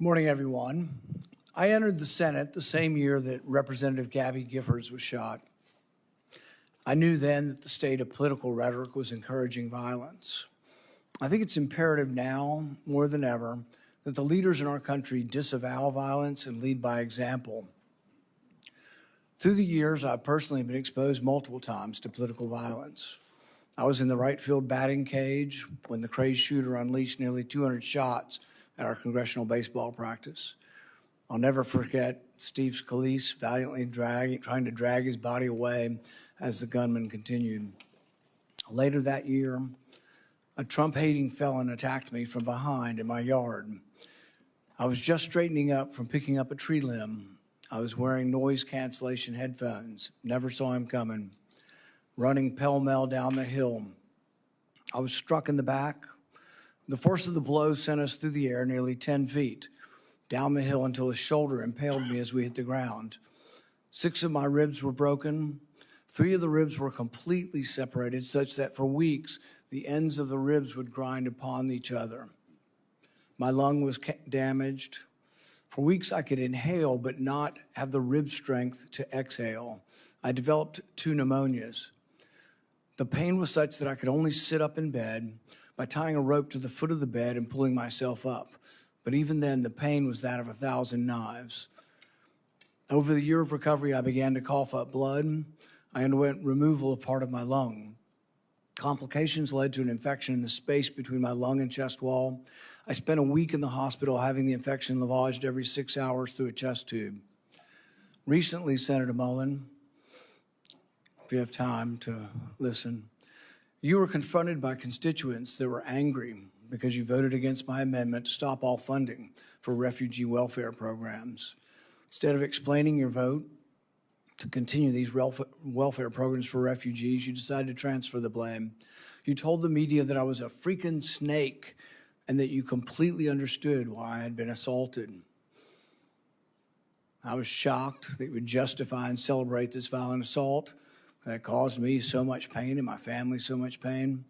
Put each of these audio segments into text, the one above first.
Morning, everyone. I entered the Senate the same year that Representative Gabby Giffords was shot. I knew then that the state of political rhetoric was encouraging violence. I think it's imperative now, more than ever, that the leaders in our country disavow violence and lead by example. Through the years, I've personally been exposed multiple times to political violence. I was in the right field batting cage when the crazed shooter unleashed nearly 200 shots at our congressional baseball practice. I'll never forget Steve Scalise valiantly trying to drag his body away as the gunman continued. Later that year, a Trump-hating felon attacked me from behind in my yard. I was just straightening up from picking up a tree limb. I was wearing noise cancellation headphones, never saw him coming, running pell-mell down the hill. I was struck in the back. The force of the blow sent us through the air nearly 10 feet, down the hill until his shoulder impaled me as we hit the ground. 6 of my ribs were broken. 3 of the ribs were completely separated, such that for weeks, the ends of the ribs would grind upon each other. My lung was damaged. For weeks, I could inhale, but not have the rib strength to exhale. I developed 2 pneumonias. The pain was such that I could only sit up in bed by tying a rope to the foot of the bed and pulling myself up. But even then, the pain was that of 1,000 knives. Over the year of recovery, I began to cough up blood. I underwent removal of part of my lung. Complications led to an infection in the space between my lung and chest wall. I spent a week in the hospital having the infection lavaged every 6 hours through a chest tube. Recently, Senator Mullin, if you have time to listen, you were confronted by constituents that were angry because you voted against my amendment to stop all funding for refugee welfare programs. Instead of explaining your vote to continue these welfare programs for refugees, you decided to transfer the blame. You told the media that I was a freaking snake and that you completely understood why I had been assaulted. I was shocked that you would justify and celebrate this violent assault that caused me so much pain and my family so much pain.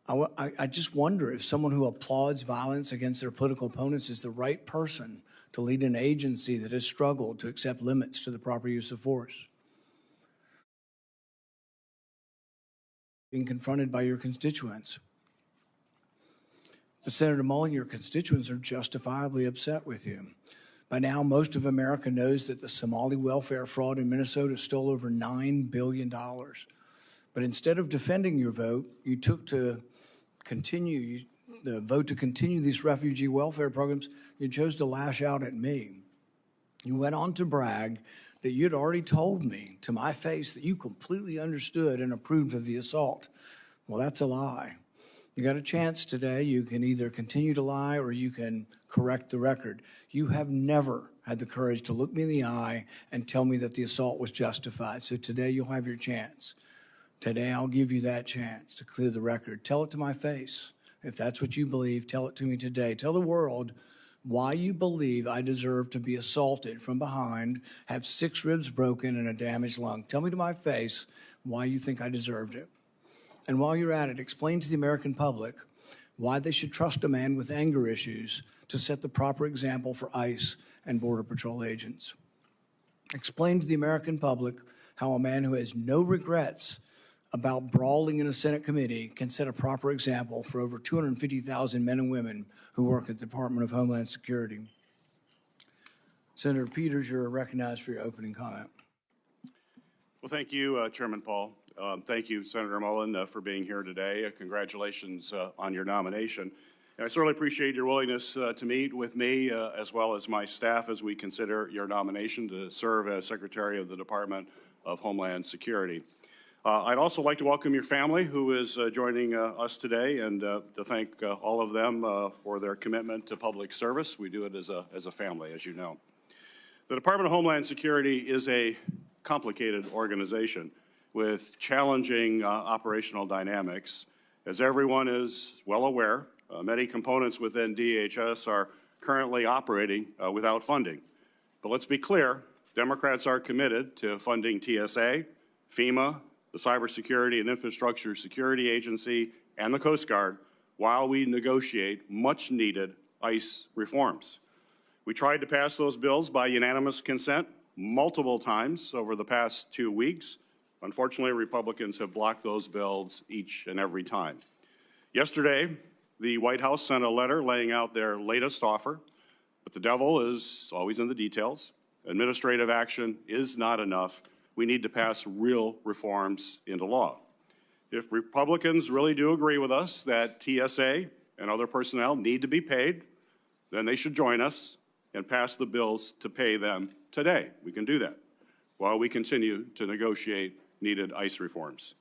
I just wonder if someone who applauds violence against their political opponents is the right person to lead an agency that has struggled to accept limits to the proper use of force. Being confronted by your constituents. But Senator Mullin, your constituents are justifiably upset with you. By now, most of America knows that the Somali welfare fraud in Minnesota stole over $9 billion. But instead of defending your vote, you took to continue the vote to continue these refugee welfare programs. You chose to lash out at me. You went on to brag that you'd already told me to my face that you completely understood and approved of the assault. Well, that's a lie. You got a chance today. You can either continue to lie or you can correct the record. You have never had the courage to look me in the eye and tell me that the assault was justified. So today you'll have your chance. Today I'll give you that chance to clear the record. Tell it to my face. If that's what you believe, tell it to me today. Tell the world why you believe I deserve to be assaulted from behind, have 6 ribs broken and a damaged lung. Tell me to my face why you think I deserved it. And while you're at it, explain to the American public why they should trust a man with anger issues to set the proper example for ICE and Border Patrol agents. Explain to the American public how a man who has no regrets about brawling in a Senate committee can set a proper example for over 250,000 men and women who work at the Department of Homeland Security. Senator Peters, you're recognized for your opening comment. Well, thank you, Chairman Paul. Thank you, Senator Mullin, for being here today. Congratulations on your nomination. And I certainly appreciate your willingness to meet with me as well as my staff as we consider your nomination to serve as Secretary of the Department of Homeland Security. I'd also like to welcome your family who is joining us today and to thank all of them for their commitment to public service. We do it as a family, as you know. The Department of Homeland Security is a complicated organization with challenging operational dynamics. As everyone is well aware, many components within DHS are currently operating without funding. But let's be clear, Democrats are committed to funding TSA, FEMA, the Cybersecurity and Infrastructure Security Agency, and the Coast Guard while we negotiate much-needed ICE reforms. We tried to pass those bills by unanimous consent multiple times over the past 2 weeks. Unfortunately, Republicans have blocked those bills each and every time. Yesterday, the White House sent a letter laying out their latest offer, but the devil is always in the details. Administrative action is not enough. We need to pass real reforms into law. If Republicans really do agree with us that TSA and other personnel need to be paid, then they should join us and pass the bills to pay them today. We can do that while we continue to negotiate needed ICE reforms.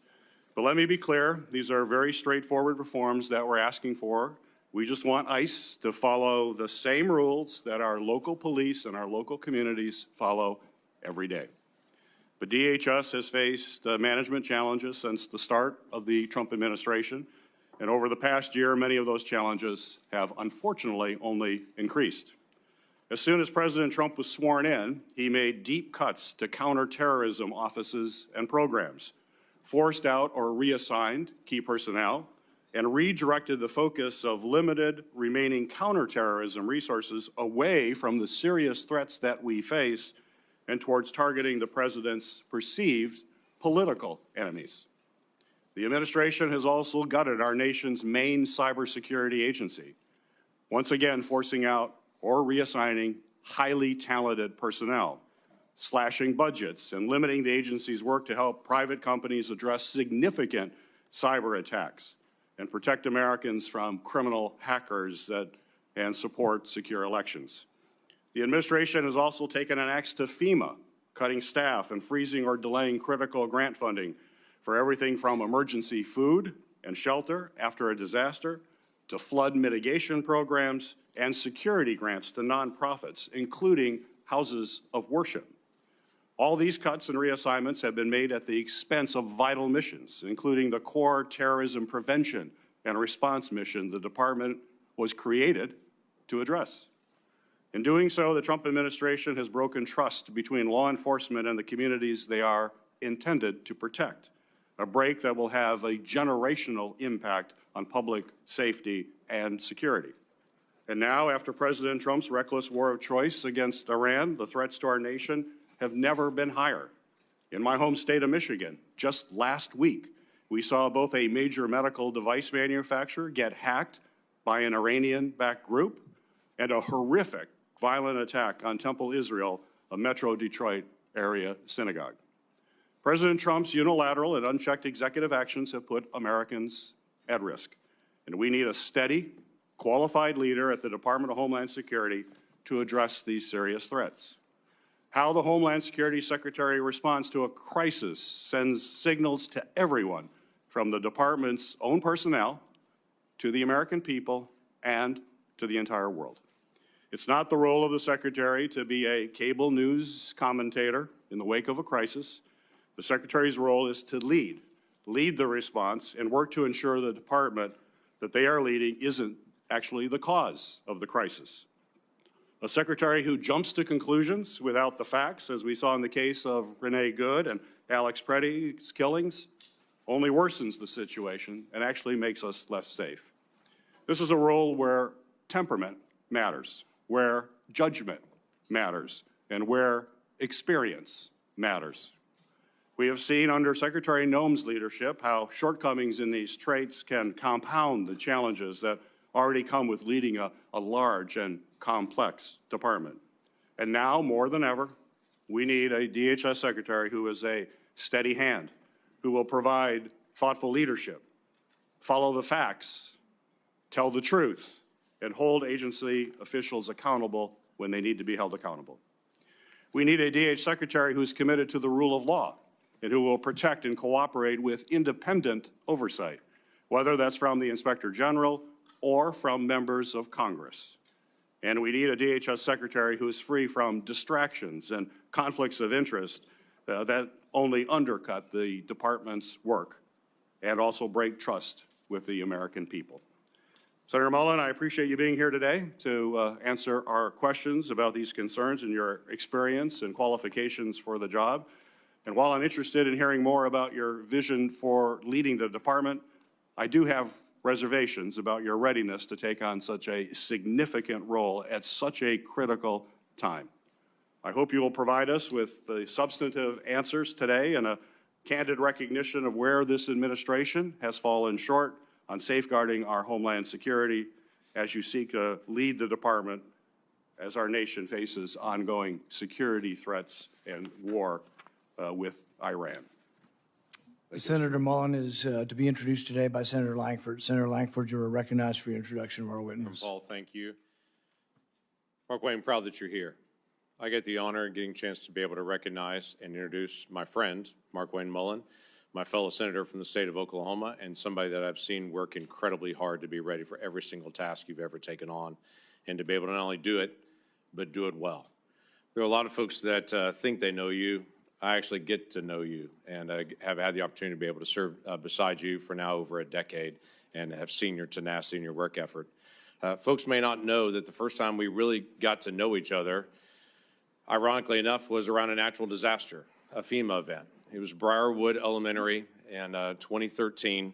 But let me be clear, these are very straightforward reforms that we're asking for. We just want ICE to follow the same rules that our local police and our local communities follow every day. But DHS has faced management challenges since the start of the Trump administration, and over the past year, many of those challenges have unfortunately only increased. As soon as President Trump was sworn in, he made deep cuts to counterterrorism offices and programs, forced out or reassigned key personnel, and redirected the focus of limited remaining counterterrorism resources away from the serious threats that we face and towards targeting the president's perceived political enemies. The administration has also gutted our nation's main cybersecurity agency, once again forcing out or reassigning highly talented personnel, slashing budgets, and limiting the agency's work to help private companies address significant cyber attacks and protect Americans from criminal hackers and support secure elections. The administration has also taken an axe to FEMA, cutting staff and freezing or delaying critical grant funding for everything from emergency food and shelter after a disaster to flood mitigation programs and security grants to nonprofits, including houses of worship. All these cuts and reassignments have been made at the expense of vital missions, including the core terrorism prevention and response mission the department was created to address. In doing so, the Trump administration has broken trust between law enforcement and the communities they are intended to protect, a break that will have a generational impact on public safety and security. And now, after President Trump's reckless war of choice against Iran, the threats to our nation have never been higher. In my home state of Michigan, just last week, we saw both a major medical device manufacturer get hacked by an Iranian-backed group and a horrific violent attack on Temple Israel, a Metro Detroit area synagogue. President Trump's unilateral and unchecked executive actions have put Americans at risk, and we need a steady, qualified leader at the Department of Homeland Security to address these serious threats. How the Homeland Security Secretary responds to a crisis sends signals to everyone, from the department's own personnel to the American people and to the entire world. It's not the role of the Secretary to be a cable news commentator in the wake of a crisis. The Secretary's role is to lead the response and work to ensure the department that they are leading isn't actually the cause of the crisis. A Secretary who jumps to conclusions without the facts, as we saw in the case of Renee Good and Alex Preddy's killings, only worsens the situation and actually makes us less safe. This is a role where temperament matters, where judgment matters, and where experience matters. We have seen under Secretary Noem's leadership how shortcomings in these traits can compound the challenges that already come with leading a large and complex department. And now, more than ever, we need a DHS Secretary who is a steady hand, who will provide thoughtful leadership, follow the facts, tell the truth, and hold agency officials accountable when they need to be held accountable. We need a DHS Secretary who is committed to the rule of law and who will protect and cooperate with independent oversight, whether that's from the Inspector General or from members of Congress. And we need a DHS Secretary who is free from distractions and conflicts of interest that only undercut the department's work and also break trust with the American people. Senator Mullin, I appreciate you being here today to answer our questions about these concerns and your experience and qualifications for the job. And while I'm interested in hearing more about your vision for leading the department, I do have reservations about your readiness to take on such a significant role at such a critical time. I hope you will provide us with the substantive answers today and a candid recognition of where this administration has fallen short on safeguarding our homeland security as you seek to lead the department as our nation faces ongoing security threats and war with Iran. Senator Mullin is to be introduced today by Senator Lankford. Senator Lankford, you are recognized for your introduction of our witness. Paul, thank you. Markwayne, I'm proud that you're here. I get the honor of getting a chance to be able to recognize and introduce my friend, Markwayne Mullin, my fellow senator from the state of Oklahoma, and somebody that I've seen work incredibly hard to be ready for every single task you've ever taken on, and to be able to not only do it, but do it well. There are a lot of folks that think they know you. I actually get to know you, and I have had the opportunity to be able to serve beside you for now over a decade and have seen your tenacity and your work effort. Folks may not know that the first time we really got to know each other, ironically enough, was around a natural disaster, a FEMA event. It was Briarwood Elementary in 2013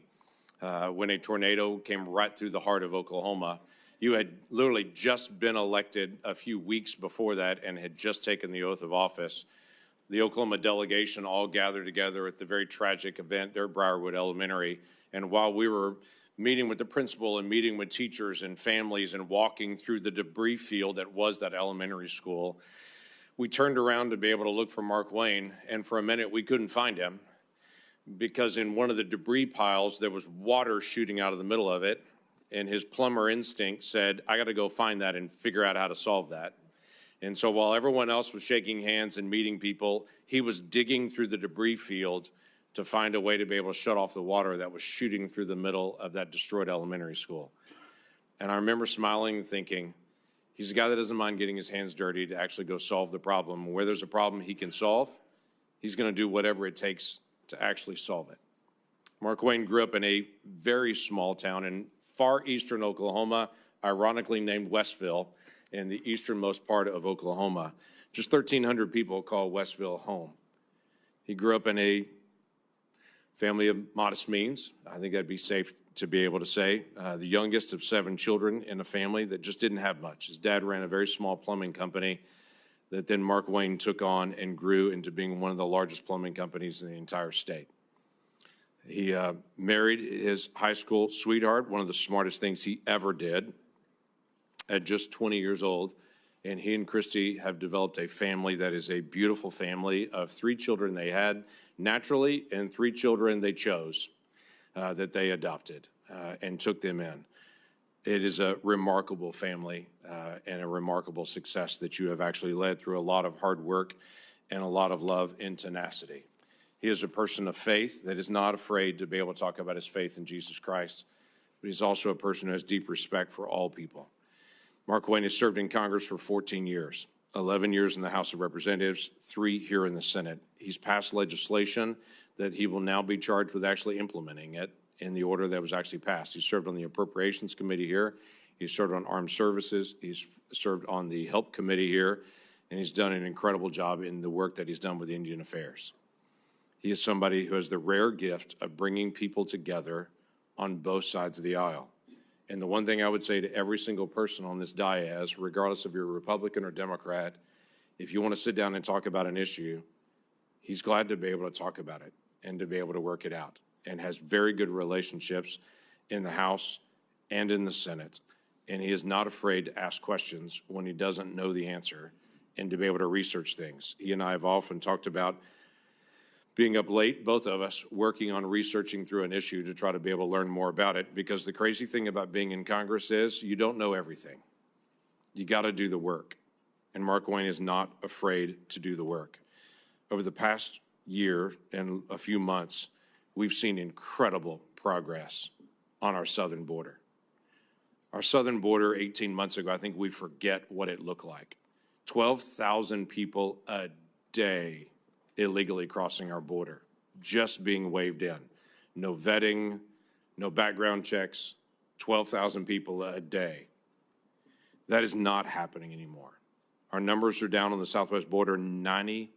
when a tornado came right through the heart of Oklahoma. You had literally just been elected a few weeks before that and had just taken the oath of office. The Oklahoma delegation all gathered together at the very tragic event there at Briarwood Elementary. And while we were meeting with the principal and meeting with teachers and families and walking through the debris field that was that elementary school, we turned around to be able to look for Markwayne, and for a minute we couldn't find him because in one of the debris piles there was water shooting out of the middle of it, and his plumber instinct said, I got to go find that and figure out how to solve that. And so while everyone else was shaking hands and meeting people, he was digging through the debris field to find a way to be able to shut off the water that was shooting through the middle of that destroyed elementary school. And I remember smiling and thinking, he's a guy that doesn't mind getting his hands dirty to actually go solve the problem. Where there's a problem he can solve, he's going to do whatever it takes to actually solve it. Markwayne grew up in a very small town in far eastern Oklahoma, ironically named Westville, in the easternmost part of Oklahoma. Just 1,300 people call Westville home. He grew up in a family of modest means. I think that'd be safe to be able to say. The youngest of 7 children in a family that just didn't have much. His dad ran a very small plumbing company that then Markwayne took on and grew into being one of the largest plumbing companies in the entire state. He married his high school sweetheart, one of the smartest things he ever did, at just 20 years old, and he and Christy have developed a family that is a beautiful family of 3 children they had naturally and 3 children they chose that they adopted and took them in. It is a remarkable family and a remarkable success that you have actually led through a lot of hard work and a lot of love and tenacity. He is a person of faith that is not afraid to be able to talk about his faith in Jesus Christ, but he's also a person who has deep respect for all people. Markwayne has served in Congress for 14 years, 11 years in the House of Representatives, 3 here in the Senate. He's passed legislation that he will now be charged with actually implementing it in the order that was actually passed. He served on the Appropriations Committee here. He's served on Armed Services. He's served on the Help Committee here, and he's done an incredible job in the work that he's done with Indian Affairs. He is somebody who has the rare gift of bringing people together on both sides of the aisle. And the one thing I would say to every single person on this dais, regardless if you're a Republican or Democrat, if you want to sit down and talk about an issue, he's glad to be able to talk about it and to be able to work it out, and has very good relationships in the House and in the Senate. And he is not afraid to ask questions when he doesn't know the answer and to be able to research things. He and I have often talked about being up late, both of us, working on researching through an issue to try to be able to learn more about it, because the crazy thing about being in Congress is you don't know everything. You got to do the work, and Markwayne is not afraid to do the work. Over the past year and a few months, we've seen incredible progress on our southern border. Our southern border 18 months ago, I think we forget what it looked like. 12,000 people a day illegally crossing our border, just being waved in. No vetting, no background checks, 12,000 people a day. That is not happening anymore. Our numbers are down on the southwest border 96%.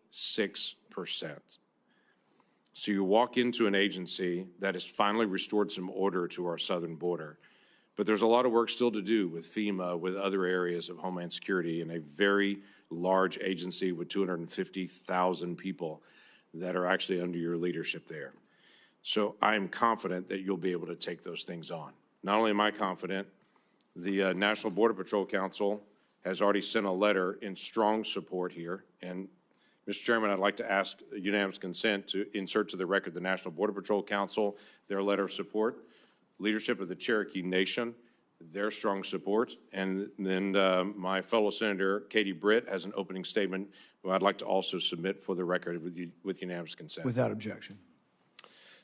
So you walk into an agency that has finally restored some order to our southern border. But there's a lot of work still to do with FEMA, with other areas of Homeland Security, and a very large agency with 250,000 people that are actually under your leadership there. So I'm confident that you'll be able to take those things on. Not only am I confident, the National Border Patrol Council has already sent a letter in strong support here. And Mr. Chairman, I'd like to ask unanimous consent to insert to the record the National Border Patrol Council, their letter of support, leadership of the Cherokee Nation, their strong support, and then my fellow Senator Katie Britt has an opening statement who I'd like to also submit for the record with unanimous consent. Without objection.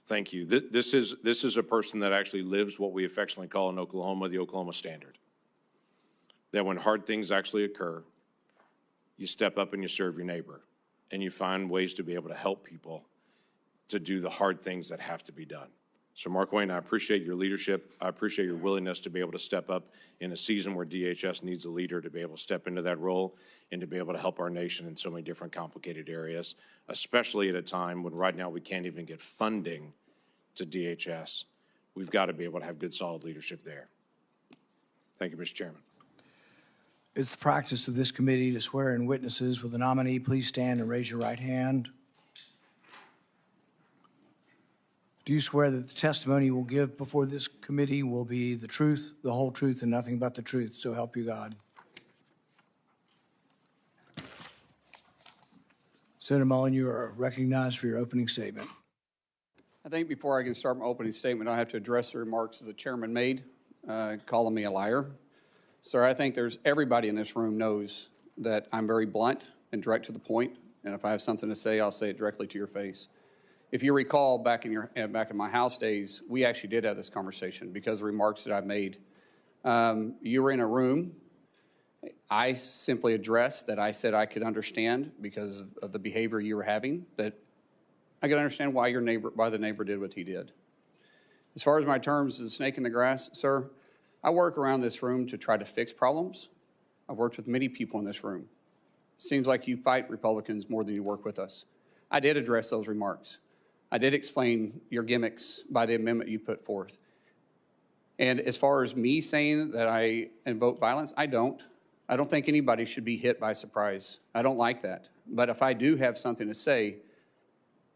Thank you. This is a person that actually lives what we affectionately call in Oklahoma the Oklahoma Standard. That when hard things actually occur, you step up and you serve your neighbor, and you find ways to be able to help people to do the hard things that have to be done. So Markwayne, I appreciate your leadership. I appreciate your willingness to be able to step up in a season where DHS needs a leader to be able to step into that role and to be able to help our nation in so many different complicated areas, especially at a time when right now we can't even get funding to DHS. We've got to be able to have good, solid leadership there. Thank you, Mr. Chairman. It's the practice of this committee to swear in witnesses. Will the nominee please stand and raise your right hand? Do you swear that the testimony you will give before this committee will be the truth, the whole truth, and nothing but the truth? So help you God. Senator Mullin, you are recognized for your opening statement. I think before I can start my opening statement, I have to address the remarks that the chairman made, calling me a liar. Sir, I think everybody in this room knows that I'm very blunt and direct to the point, and if I have something to say, I'll say it directly to your face. If you recall, back in my House days, we actually did have this conversation because of the remarks that I made. You were in a room. I simply addressed that I said I could understand because of the behavior you were having, that I could understand why the neighbor did what he did. As far as my terms of the snake in the grass, sir, I work around this room to try to fix problems. I've worked with many people in this room. Seems like you fight Republicans more than you work with us. I did address those remarks. I did explain your gimmicks by the amendment you put forth. And as far as me saying that I invoke violence, I don't. I don't think anybody should be hit by surprise. I don't like that. But if I do have something to say,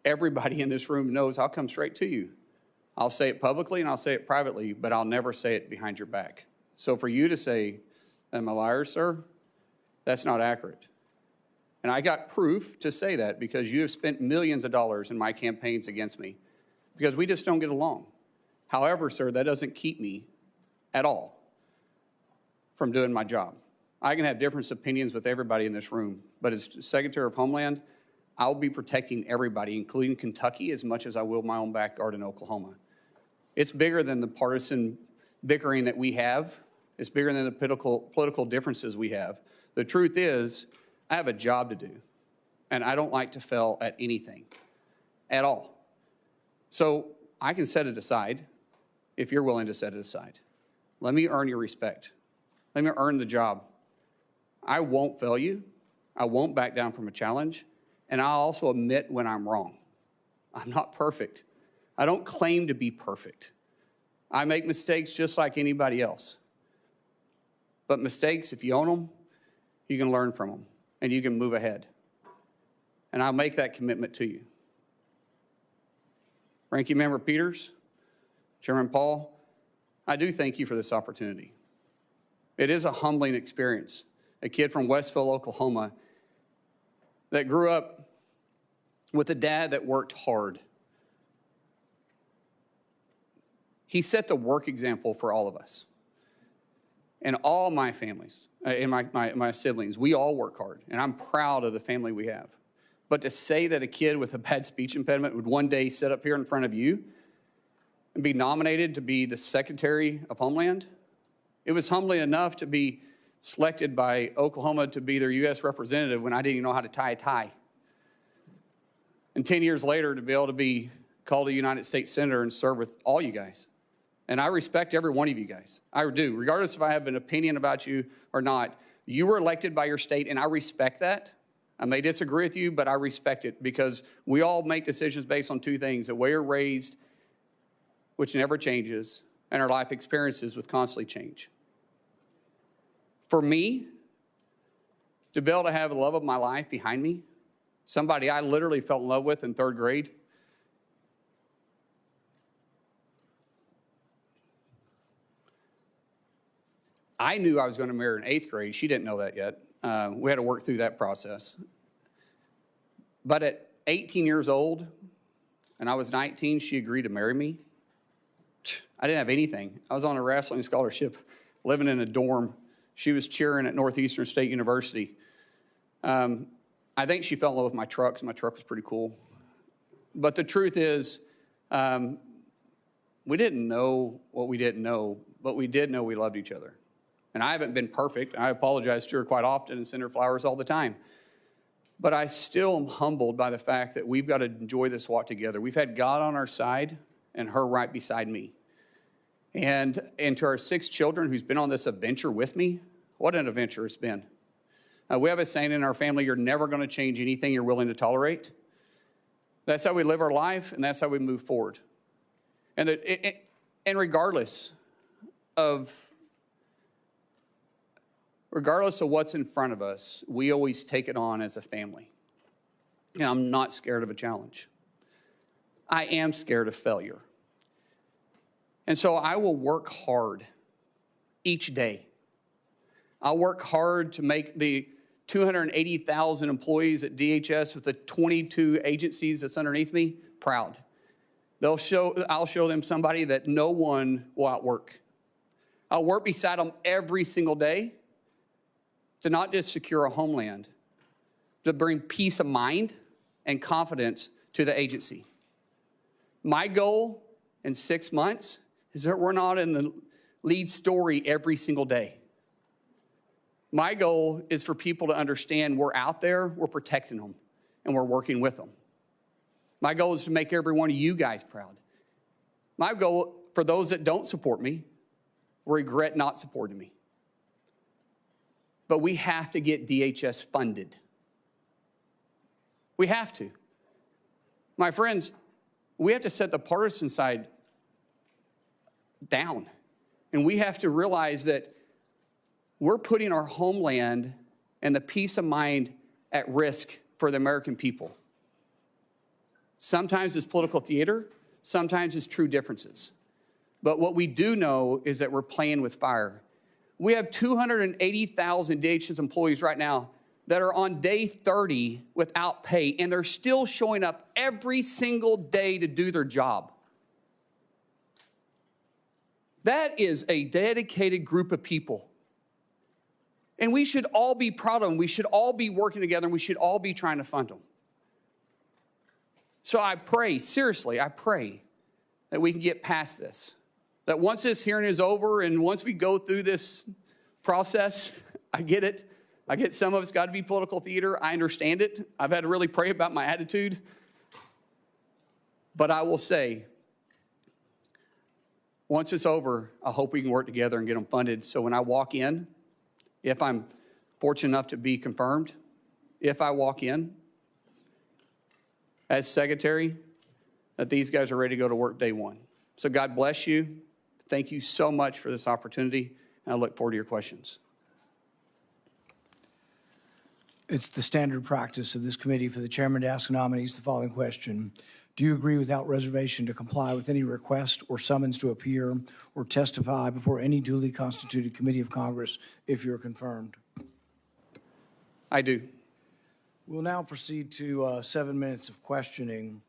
everybody in this room knows I'll come straight to you. I'll say it publicly and I'll say it privately, but I'll never say it behind your back. So for you to say, I'm a liar, sir, that's not accurate. And I got proof to say that because you have spent millions of dollars in my campaigns against me because we just don't get along. However, sir, that doesn't keep me at all from doing my job. I can have different opinions with everybody in this room, but as Secretary of Homeland, I'll be protecting everybody, including Kentucky, as much as I will my own backyard in Oklahoma. It's bigger than the partisan bickering that we have. It's bigger than the political differences we have. The truth is, I have a job to do, and I don't like to fail at anything at all. So I can set it aside if you're willing to set it aside. Let me earn your respect. Let me earn the job. I won't fail you. I won't back down from a challenge, and I'll also admit when I'm wrong. I'm not perfect. I don't claim to be perfect. I make mistakes just like anybody else. But mistakes, if you own them, you can learn from them. And you can move ahead. And I'll make that commitment to you. Ranking Member Peters, Chairman Paul, I do thank you for this opportunity. It is a humbling experience. A kid from Westville, Oklahoma, that grew up with a dad that worked hard. He set the work example for all of us. And all my families, and my siblings, we all work hard, and I'm proud of the family we have. But to say that a kid with a bad speech impediment would one day sit up here in front of you and be nominated to be the Secretary of Homeland, it was humbling enough to be selected by Oklahoma to be their U.S. representative when I didn't even know how to tie a tie. And 10 years later, to be able to be called a United States Senator and serve with all you guys. And I respect every one of you guys. I do. Regardless if I have an opinion about you or not, you were elected by your state, and I respect that. I may disagree with you, but I respect it because we all make decisions based on two things: the way we're raised, which never changes, and our life experiences, which constantly change. For me, to be able to have the love of my life behind me, somebody I literally fell in love with in 3rd grade, I knew I was going to marry her in 8th grade. She didn't know that yet. We had to work through that process. But at 18 years old, and I was 19, she agreed to marry me. I didn't have anything. I was on a wrestling scholarship, living in a dorm. She was cheering at Northeastern State University. I think she fell in love with my truck, because my truck was pretty cool. But the truth is, we didn't know what we didn't know, but we did know we loved each other. And I haven't been perfect. I apologize to her quite often and send her flowers all the time. But I still am humbled by the fact that we've got to enjoy this walk together. We've had God on our side and her right beside me. And to our 6 children who's been on this adventure with me, what an adventure it's been. We have a saying in our family: you're never going to change anything you're willing to tolerate. That's how we live our life, and that's how we move forward. And regardless of what's in front of us, we always take it on as a family. And I'm not scared of a challenge. I am scared of failure. And so I will work hard each day. I'll work hard to make the 280,000 employees at DHS with the 22 agencies that's underneath me proud. I'll show them somebody that no one will outwork. I'll work beside them every single day to not just secure a homeland, to bring peace of mind and confidence to the agency. My goal in 6 months is that we're not in the lead story every single day. My goal is for people to understand we're out there, we're protecting them, and we're working with them. My goal is to make every one of you guys proud. My goal, for those that don't support me, regret not supporting me. But we have to get DHS funded. We have to. My friends, we have to set the partisan side down. And we have to realize that we're putting our homeland and the peace of mind at risk for the American people. Sometimes it's political theater, sometimes it's true differences. But what we do know is that we're playing with fire. We have 280,000 DHS employees right now that are on day 30 without pay, and they're still showing up every single day to do their job. That is a dedicated group of people. And we should all be proud of them. We should all be working together, and we should all be trying to fund them. So I pray, seriously, I pray that we can get past this. That once this hearing is over and once we go through this process, I get it. I get some of it's got to be political theater. I understand it. I've had to really pray about my attitude. But I will say, once it's over, I hope we can work together and get them funded. So when I walk in, if I'm fortunate enough to be confirmed, if I walk in as secretary, that these guys are ready to go to work day one. So God bless you. Thank you so much for this opportunity, and I look forward to your questions. It's the standard practice of this committee for the chairman to ask nominees the following question. Do you agree without reservation to comply with any request or summons to appear or testify before any duly constituted committee of Congress if you're confirmed? I do. We'll now proceed to 7 minutes of questioning.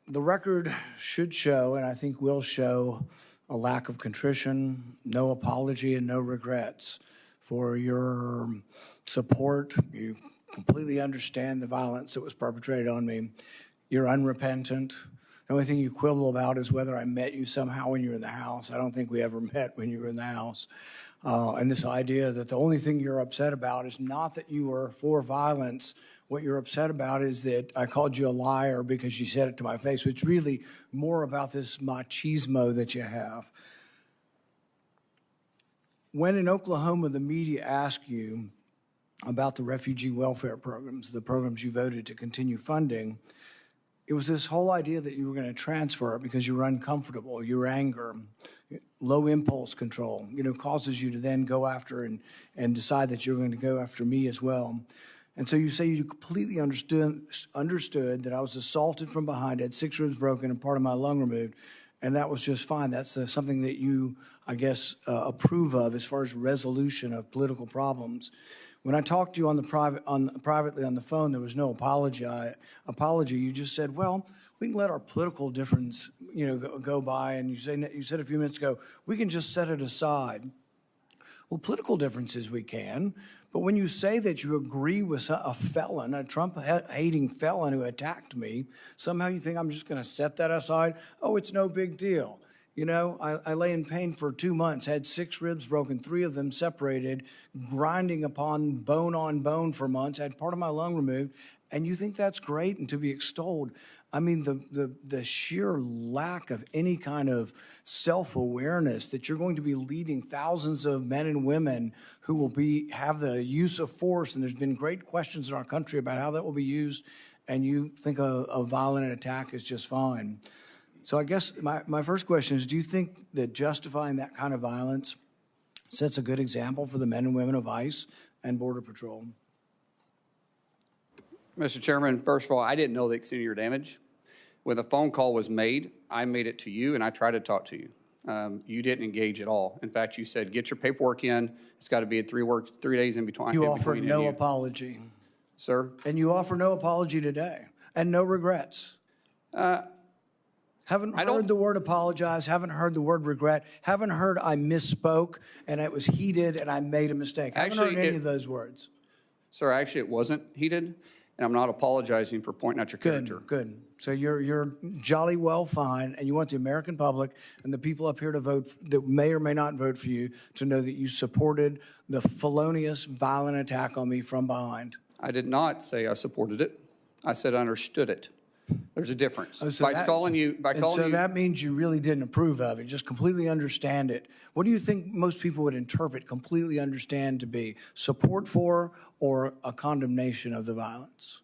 The record should show, and I think will show, a lack of contrition, no apology, and no regrets for your support. You completely understand the violence that was perpetrated on me. You're unrepentant. The only thing you quibble about is whether I met you somehow when you were in the house. I don't think we ever met when you were in the house. And this idea that the only thing you're upset about is not that you were for violence. What you're upset about is that I called you a liar because you said it to my face. It's really more about this machismo that you have. When in Oklahoma the media asked you about the refugee welfare programs, the programs you voted to continue funding, it was this whole idea that you were going to transfer it because you were uncomfortable, your anger, low impulse control, causes you to then go after and decide that you're going to go after me as well. And so you say you completely understood that I was assaulted from behind, had 6 ribs broken and part of my lung removed, and that was just fine. That's something that you, I guess, approve of as far as resolution of political problems. When I talked to you privately on the phone, there was no apology. You just said, well, we can let our political difference, go by. And you said a few minutes ago, we can just set it aside. Well, political differences we can, but when you say that you agree with a felon, a Trump-hating felon who attacked me, somehow you think I'm just going to set that aside? Oh, it's no big deal. I lay in pain for 2 months, had 6 ribs broken, 3 of them separated, grinding upon bone for months, had part of my lung removed, and you think that's great and to be extolled. I mean, the sheer lack of any kind of self-awareness that you're going to be leading thousands of men and women who will have the use of force, and there's been great questions in our country about how that will be used, and you think a violent attack is just fine. So I guess my first question is, do you think that justifying that kind of violence sets a good example for the men and women of ICE and Border Patrol? Mr. Chairman, first of all, I didn't know the extent of your damage. When the phone call was made, I made it to you and I tried to talk to you. You didn't engage at all. In fact, you said, get your paperwork in. It's got to be 3 days in between. You offered no apology. Sir? And you offer no apology today and no regrets. Haven't heard the word apologize, haven't heard the word regret, haven't heard I misspoke and it was heated and I made a mistake. Haven't heard any of those words. Sir, actually, it wasn't heated, and I'm not apologizing for pointing out your character. Good. So you're jolly well fine, and you want the American public and the people up here to vote that may or may not vote for you to know that you supported the felonious, violent attack on me from behind. I did not say I supported it. I said I understood it. There's a difference. So that means you really didn't approve of it, just completely understand it. What do you think most people would interpret completely understand to be? Support for or a condemnation of the violence?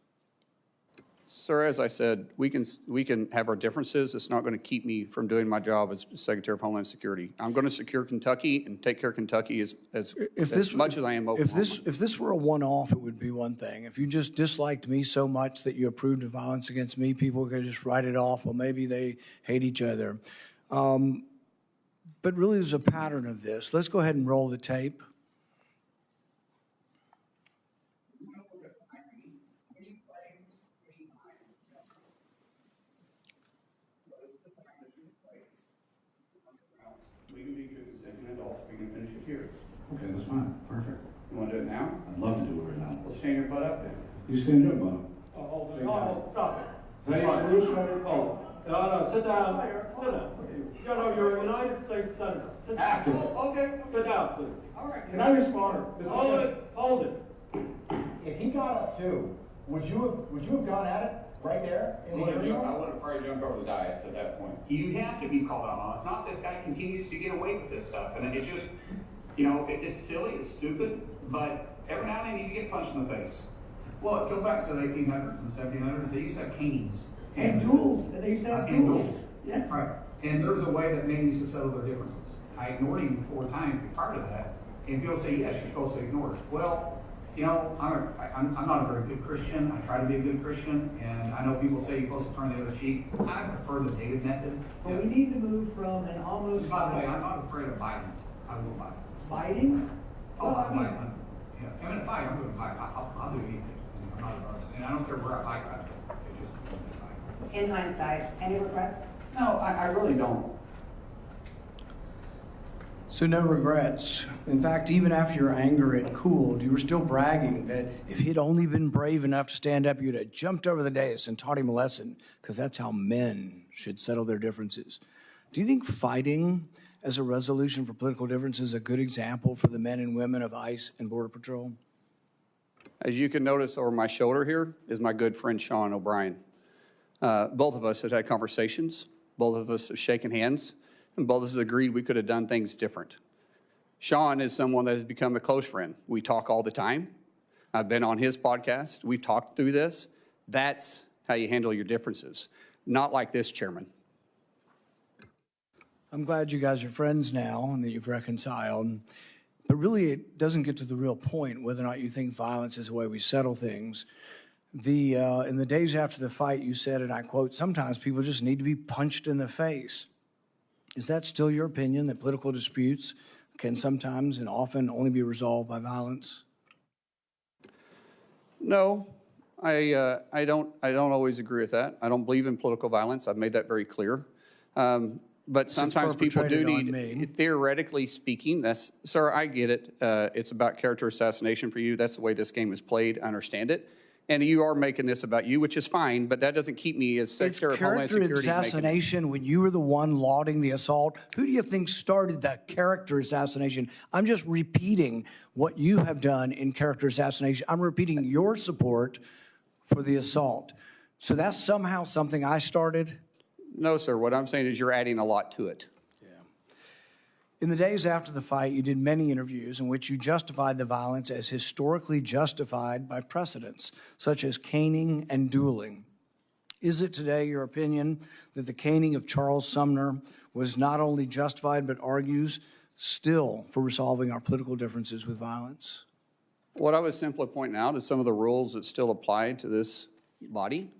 Sir, as I said, we can have our differences. It's not going to keep me from doing my job as Secretary of Homeland Security. I'm going to secure Kentucky and take care of Kentucky as much as I am Oklahoma. If this were a one-off, it would be one thing. If you just disliked me so much that you approved of violence against me, people could just write it off. Well, maybe they hate each other. But really, there's a pattern of this. Let's go ahead and roll the tape. Okay, that's fine. Perfect. You want to do it now? I'd love to do it right now. Well, stand your butt up then. You stand up, Bob. Oh, stop it. Is that your solution? Oh, no, sit down. Sit down. You're a United States Senator. Sit down. Active. Okay, sit down, please. All right. Can I respond? Hold it. If he got up too, would you have gone at it right there? I would have probably jumped over the dais at that point. You have to be called out on it. It's not this guy continues to get away with this stuff. And it's just, it's silly, it's stupid, but every now and then you get punched in the face. Well, go back to the 1800s and 1700s. They used to have canes. And duels. They used to have duels. Yeah. Right. And there's a way that men used to settle their differences. I ignored him 4 times to be part of that. And people say, yes, you're supposed to ignore it. Well, I'm not a very good Christian. I try to be a good Christian. And I know people say you're supposed to turn the other cheek. I prefer the David method. But we need to move from an almost... By the way, I'm not afraid of biting. I will bite. Biting? Oh, I bite. Yeah. I'm in a fight. I'm going to bite. I'll do anything. I'm not about it. And I don't care where I bite. It's just bite. In hindsight, any regrets? No, I really don't. So no regrets. In fact, even after your anger had cooled, you were still bragging that if he'd only been brave enough to stand up, you'd have jumped over the dais and taught him a lesson, because that's how men should settle their differences. Do you think fighting as a resolution for political differences is a good example for the men and women of ICE and Border Patrol? As you can notice over my shoulder here is my good friend Sean O'Brien. Both of us have had conversations. Both of us have shaken hands. And both of us agreed we could have done things different. Sean is someone that has become a close friend. We talk all the time. I've been on his podcast. We've talked through this. That's how you handle your differences. Not like this, Chairman. I'm glad you guys are friends now and that you've reconciled. But really, it doesn't get to the real point whether or not you think violence is the way we settle things. In the days after the fight, you said, and I quote, "Sometimes people just need to be punched in the face." Is that still your opinion, that political disputes can sometimes and often only be resolved by violence? No, I don't always agree with that. I don't believe in political violence. I've made that very clear. But sometimes people do need, theoretically speaking, sir, I get it. It's about character assassination for you. That's the way this game is played. I understand it. And you are making this about you, which is fine, but that doesn't keep me as Secretary of Homeland Security. It's character assassination when you were the one lauding the assault. Who do you think started that character assassination? I'm just repeating what you have done in character assassination. I'm repeating your support for the assault. So that's somehow something I started? No, sir. What I'm saying is you're adding a lot to it. In the days after the fight, you did many interviews in which you justified the violence as historically justified by precedents, such as caning and dueling. Is it today your opinion that the caning of Charles Sumner was not only justified, but argues still for resolving our political differences with violence? What I was simply pointing out is some of the rules that still apply to this body.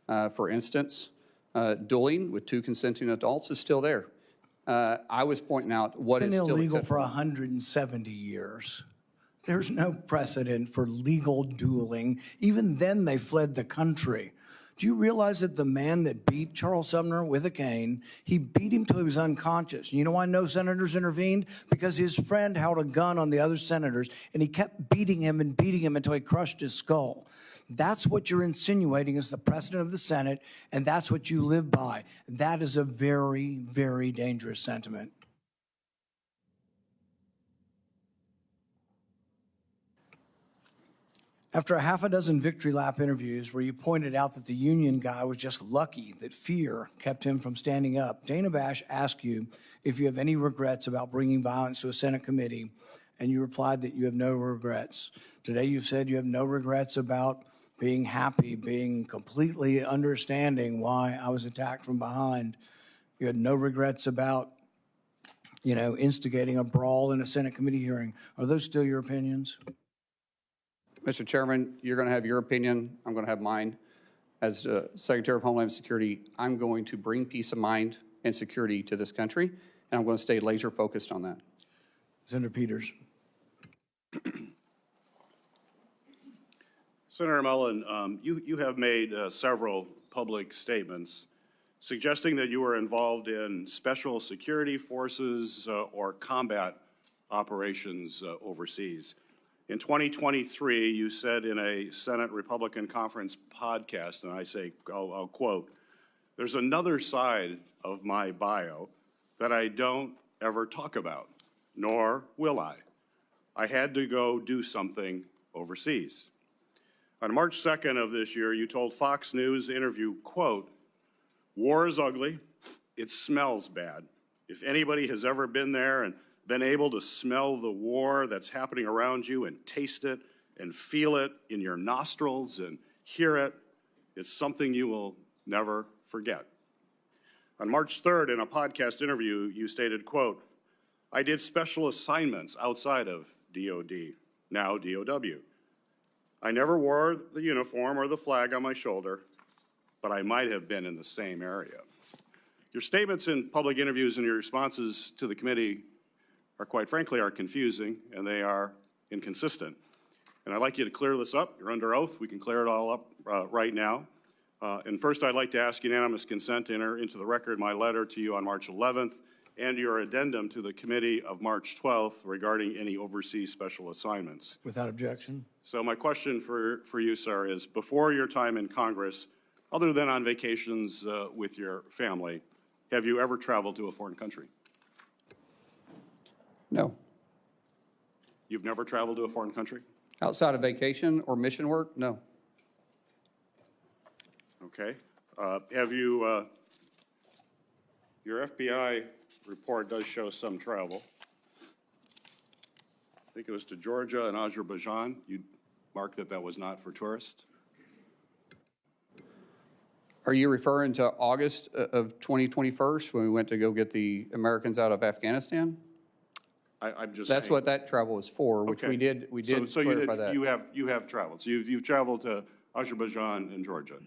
For instance, dueling with 2 consenting adults is still there. I was pointing out what is still illegal acceptable. for 170 years. There's no precedent for legal dueling. Even then, they fled the country. Do you realize that the man that beat Charles Sumner with a cane, he beat him till he was unconscious? You know why no senators intervened? Because his friend held a gun on the other senators, and he kept beating him until he crushed his skull. That's what you're insinuating is the precedent of the Senate, and that's what you live by. That is a very, very dangerous sentiment. After a half a dozen victory lap interviews where you pointed out that the union guy was just lucky that fear kept him from standing up, Dana Bash asked you if you have any regrets about bringing violence to a Senate committee, and you replied that you have no regrets. Today you've said you have no regrets about being happy, being completely understanding why I was attacked from behind. You had no regrets about, instigating a brawl in a Senate committee hearing. Are those still your opinions? Mr. Chairman, you're going to have your opinion. I'm going to have mine. As Secretary of Homeland Security, I'm going to bring peace of mind and security to this country, and I'm going to stay laser focused on that. Senator Peters. Senator Mullin, you have made several public statements suggesting that you were involved in special security forces or combat operations overseas. In 2023, you said in a Senate Republican Conference podcast, and I'll quote, "There's another side of my bio that I don't ever talk about, nor will I. I had to go do something overseas." On March 2nd of this year, you told Fox News interview, quote, "War is ugly. It smells bad. If anybody has ever been there and been able to smell the war that's happening around you and taste it and feel it in your nostrils and hear it, it's something you will never forget." On March 3rd, in a podcast interview, you stated, quote, "I did special assignments outside of DOD, now DOW. I never wore the uniform or the flag on my shoulder, but I might have been in the same area." Your statements in public interviews and your responses to the committee are, quite frankly, confusing, and they are inconsistent. And I'd like you to clear this up. You're under oath. We can clear it all up right now. And first, I'd like to ask unanimous consent to enter into the record my letter to you on March 11th and your addendum to the committee of March 12th regarding any overseas special assignments. Without objection. So my question for you, sir, is before your time in Congress, other than on vacations with your family, have you ever traveled to a foreign country? No. You've never traveled to a foreign country? Outside of vacation or mission work? No. Okay. Have you, your FBI report does show some travel. I think it was to Georgia and Azerbaijan. mark that that was not for tourists? Are you referring to August of 2021 when we went to go get the Americans out of Afghanistan? I'm just That's saying. what that travel was for, which Okay. we did So clarify that. you have traveled. So you've traveled to Azerbaijan and Georgia.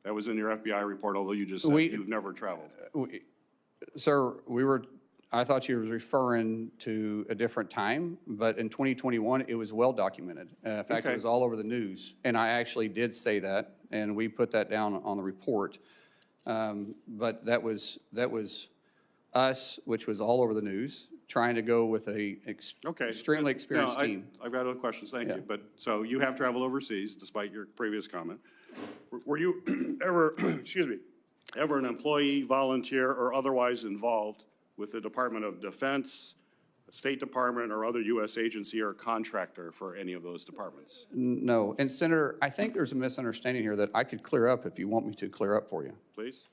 That was in your FBI report, although you just said you've never traveled. Sir, I thought you were referring to a different time, but in 2021, it was well documented. In fact, Okay. it was all over the news, and I actually did say that, and we put that down on the report. But that was us, which was all over the news, trying to go with a Okay. extremely experienced No, team. I've got other questions, thank Yeah. you. But, so you have traveled overseas, despite your previous comment. Were you ever, excuse me, ever an employee, volunteer, or otherwise involved with the Department of Defense, State Department, or other U.S. agency or contractor for any of those departments? No, and Senator, I think there's a misunderstanding here that I could clear up if you want me to clear up for you. Please?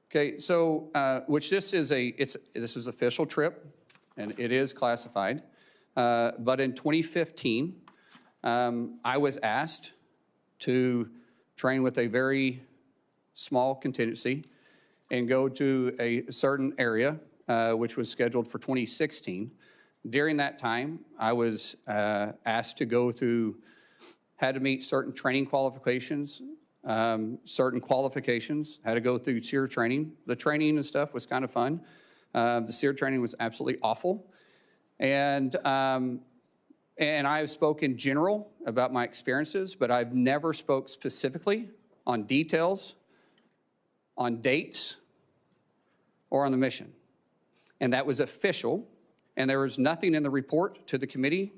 Okay, so, which this is this is official trip, and it is classified. But in 2015, I was asked to train with a very small contingency and go to a certain area, which was scheduled for 2016. During that time, I was asked to go through, had to meet certain training qualifications, had to go through SEER training. The training and stuff was kind of fun. The SEER training was absolutely awful. And I've spoken in general about my experiences, but I've never spoke specifically on details, on dates, or on the mission. And that was official, and there was nothing in the report to the committee.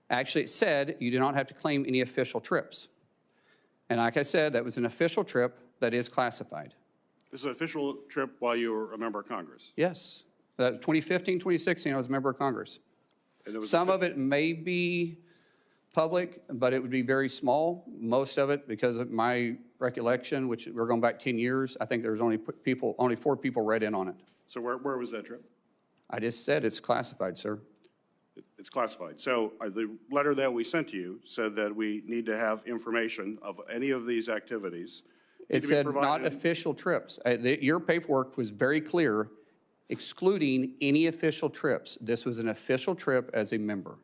Actually, it said you do not have to claim any official trips. And like I said, that was an official trip that is classified. This is an official trip while you were a member of Congress? Yes. 2015, 2016, I was a member of Congress. And it was Some of it may be public, but it would be very small. Most of it, because of my recollection, which we're going back 10 years, I think there was only 4 people read in on it. So where was that trip? I just said it's classified, sir. It's classified. So the letter that we sent to you said that we need to have information of any of these activities. It said not official trips. Your paperwork was very clear, excluding any official trips. This was an official trip as a member.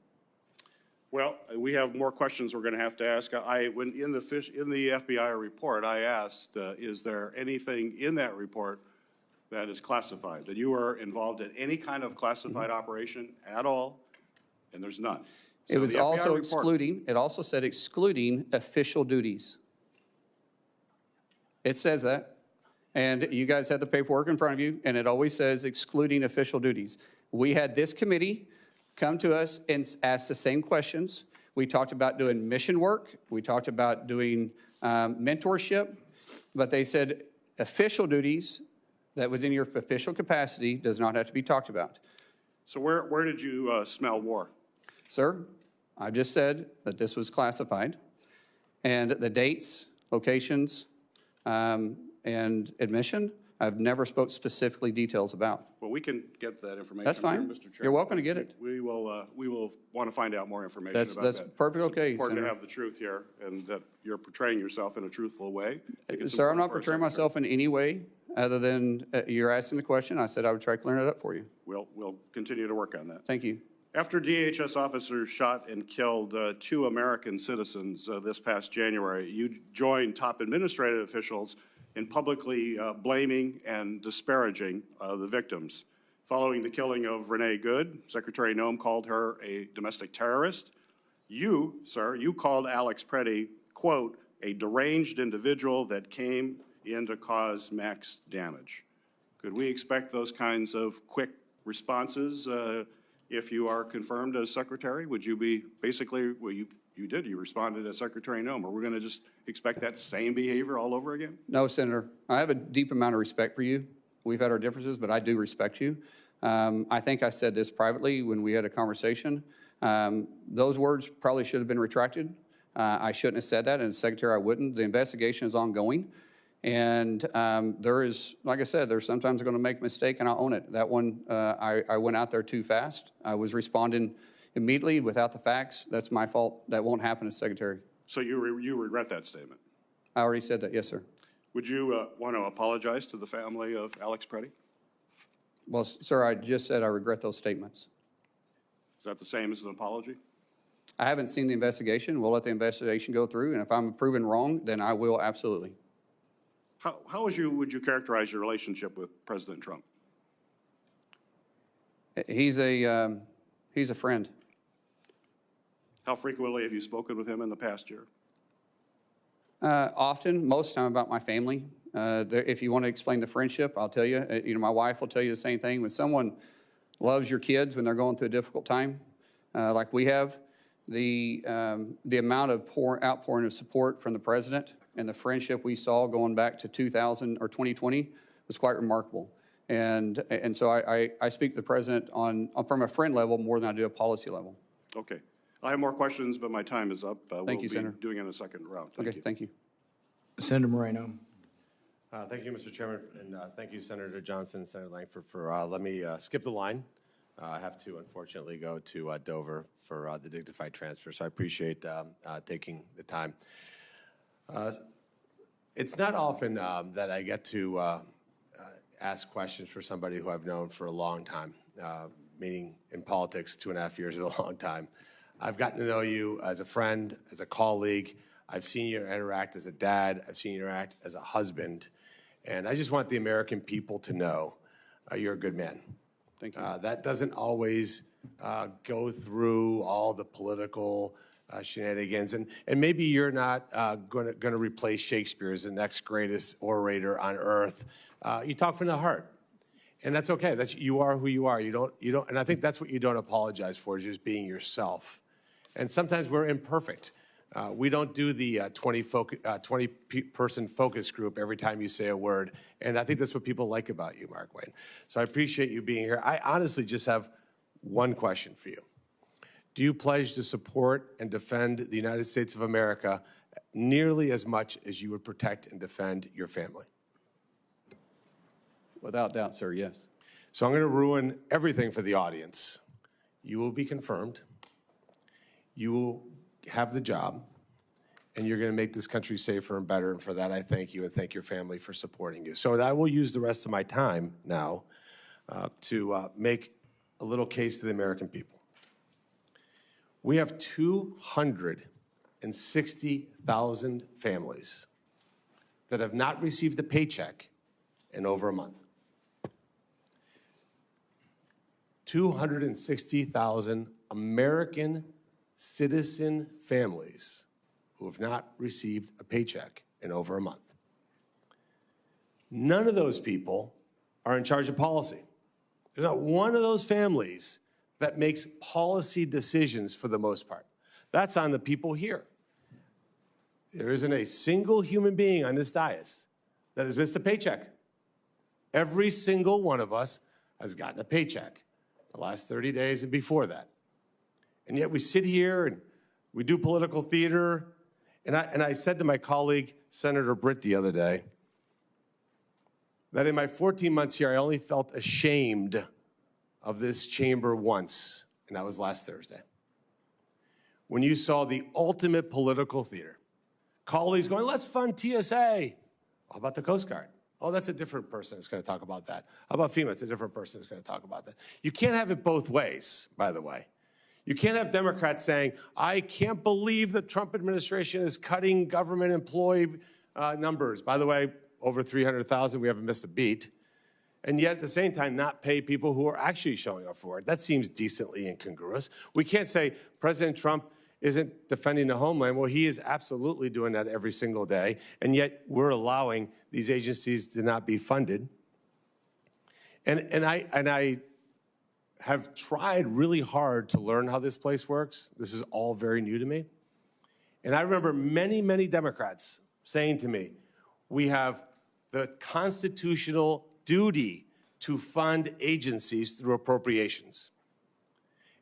Well, we have more questions we're going to have to ask. When in the FBI report, I asked, is there anything in that report that is classified, that you are involved in any kind of classified operation at all? And there's none. It was also excluding, it also said excluding official duties. It says that. And you guys had the paperwork in front of you, and it always says excluding official duties. We had this committee come to us and ask the same questions. We talked about doing mission work. We talked about doing mentorship. But they said official duties that was in your official capacity does not have to be talked about. So where did you smell war? Sir, I just said that this was classified. And the dates, locations, and admission, I've never spoke specifically details about. Well, we can get that information. That's fine. Mr. Chairman. You're welcome to get it. We will want to find out more information about that. That's perfectly okay, It's important to Senator. have the truth here, and that you're portraying yourself in a truthful way. Sir, I'm not portraying myself in any way other than you're asking the question. I said I would try to clear it up for you. We'll continue to work on that. Thank you. After DHS officers shot and killed 2 American citizens this past January, you joined top administrative officials in publicly blaming and disparaging the victims. Following the killing of Renee Good, Secretary Noem called her a domestic terrorist. You, sir, you called Alex Preddy, quote, a deranged individual that came in to cause max damage. Could we expect those kinds of quick responses if you are confirmed as secretary? Would you be basically, well, you responded as Secretary Noem. Are we going to just expect that same behavior all over again? No, Senator. I have a deep amount of respect for you. We've had our differences, but I do respect you. I think I said this privately when we had a conversation. Those words probably should have been retracted. I shouldn't have said that, and as Secretary, I wouldn't. The investigation is ongoing. And there is, like I said, there's sometimes going to make a mistake, and I'll own it. That one, I went out there too fast. I was responding immediately without the facts. That's my fault. That won't happen as Secretary. So you regret that statement? I already said that, yes, sir. Would you want to apologize to the family of Alex Preddy? Well, sir, I just said I regret those statements. Is that the same as an apology? I haven't seen the investigation. We'll let the investigation go through, and if I'm proven wrong, then I will absolutely. How would you characterize your relationship with President Trump? He's a friend. How frequently have you spoken with him in the past year? Often, most of the time about my family. If you want to explain the friendship, I'll tell you. My wife will tell you the same thing. When someone loves your kids when they're going through a difficult time, like we have, the amount of outpouring of support from the president and the friendship we saw going back to 2000 or 2020 was quite remarkable. And so I speak to the president from a friend level more than I do a policy level. Okay. I have more questions, but my time is up. Thank you, Senator. Doing it in a second round. Okay, thank you. Senator Moreno. Thank you, Mr. Chairman, and thank you, Senator Johnson and Senator Langford, for letting me skip the line. I have to, unfortunately, go to Dover for the dignified transfer, so I appreciate taking the time. It's not often that I get to ask questions for somebody who I've known for a long time, meaning in politics, 2.5 years is a long time. I've gotten to know you as a friend, as a colleague. I've seen you interact as a dad. I've seen you interact as a husband. And I just want the American people to know you're a good man. Thank you. That doesn't always go through all the political shenanigans. And maybe you're not going to replace Shakespeare as the next greatest orator on earth. You talk from the heart. And that's okay. You are who you are. You don't, and I think that's what you don't apologize for, is just being yourself. And sometimes we're imperfect. We don't do the 20-person focus group every time you say a word. And I think that's what people like about you, Markwayne. So I appreciate you being here. I honestly just have one question for you. Do you pledge to support and defend the United States of America nearly as much as you would protect and defend your family? Without doubt, sir, yes. So I'm going to ruin everything for the audience. You will be confirmed. You will have the job, and you're going to make this country safer and better. And for that, I thank you and thank your family for supporting you. So I will use the rest of my time now to make a little case to the American people. We have 260,000 families that have not received a paycheck in over a month. 260,000 American citizen families who have not received a paycheck in over a month. None of those people are in charge of policy. There's not one of those families that makes policy decisions for the most part. That's on the people here. There isn't a single human being on this dais that has missed a paycheck. Every single one of us has gotten a paycheck the last 30 days and before that. And yet we sit here and we do political theater. And I said to my colleague, Senator Britt, the other day, that in my 14 months here, I only felt ashamed of this chamber once, and that was last Thursday. When you saw the ultimate political theater, colleagues going, let's fund TSA. How about the Coast Guard? Oh, that's a different person that's going to talk about that. How about FEMA? It's a different person that's going to talk about that. You can't have it both ways, by the way. You can't have Democrats saying, I can't believe the Trump administration is cutting government employee numbers. By the way, over 300,000, we haven't missed a beat. And yet at the same time, not pay people who are actually showing up for it. That seems decently incongruous. We can't say President Trump isn't defending the homeland. Well, he is absolutely doing that every single day. And yet we're allowing these agencies to not be funded. And I have tried really hard to learn how this place works. This is all very new to me. And I remember many, many Democrats saying to me, we have the constitutional duty to fund agencies through appropriations.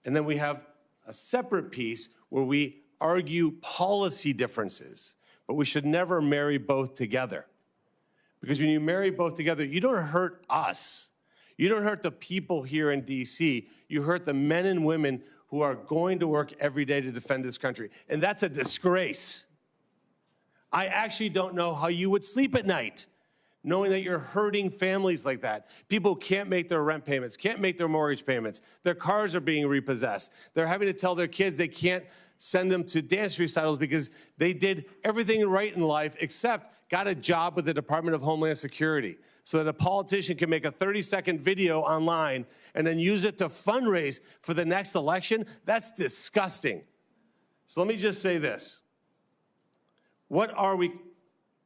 And then we have a separate piece where we argue policy differences, but we should never marry both together. Because when you marry both together, you don't hurt us. You don't hurt the people here in D.C. You hurt the men and women who are going to work every day to defend this country. And that's a disgrace. I actually don't know how you would sleep at night, knowing that you're hurting families like that. People can't make their rent payments, can't make their mortgage payments. Their cars are being repossessed. They're having to tell their kids they can't send them to dance recitals because they did everything right in life except got a job with the Department of Homeland Security so that a politician can make a 30-second video online and then use it to fundraise for the next election. That's disgusting. So let me just say this. What are we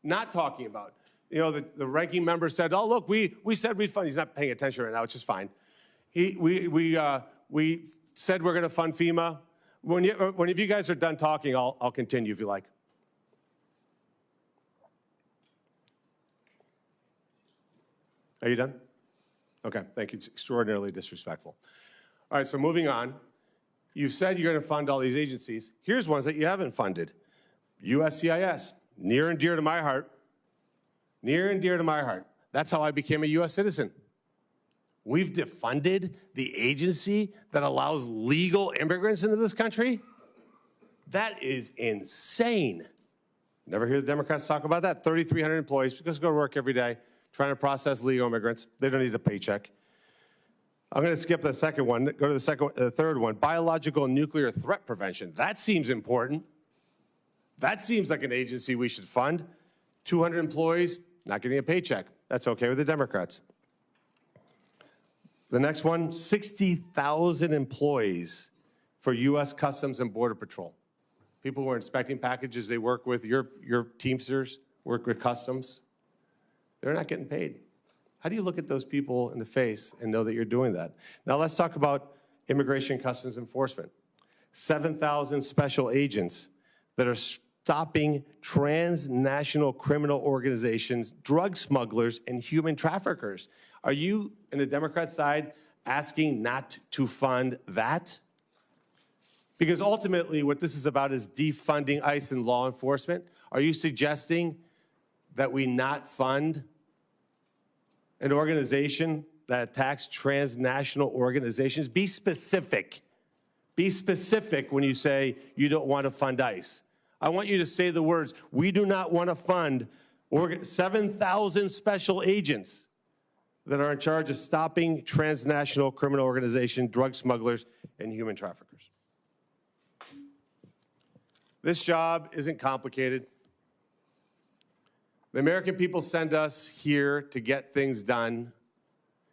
not talking about? You know, the ranking member said, oh, look, we said we'd fund. He's not paying attention right now, which is fine. We said we're going to fund FEMA. When you guys are done talking, I'll continue if you like. Are you done? Okay, thank you. It's extraordinarily disrespectful. All right, so moving on. You said you're going to fund all these agencies. Here's ones that you haven't funded. USCIS, near and dear to my heart. Near and dear to my heart. That's how I became a U.S. citizen. We've defunded the agency that allows legal immigrants into this country? That is insane. Never hear the Democrats talk about that. 3,300 employees just go to work every day trying to process legal immigrants. They don't need a paycheck. I'm going to skip the second one, go to the third one, biological and nuclear threat prevention. That seems important. That seems like an agency we should fund. 200 employees, not getting a paycheck. That's okay with the Democrats. The next one, 60,000 employees for U.S. Customs and Border Patrol. People who are inspecting packages, they work with your Teamsters, work with Customs. They're not getting paid. How do you look at those people in the face and know that you're doing that? Now let's talk about Immigration and Customs Enforcement. 7,000 special agents that are stopping transnational criminal organizations, drug smugglers, and human traffickers. Are you, in the Democrat side, asking not to fund that? Because ultimately, what this is about is defunding ICE and law enforcement. Are you suggesting that we not fund an organization that attacks transnational organizations? Be specific. Be specific when you say you don't want to fund ICE. I want you to say the words, we do not want to fund 7,000 special agents that are in charge of stopping transnational criminal organizations, drug smugglers, and human traffickers. This job isn't complicated. The American people send us here to get things done,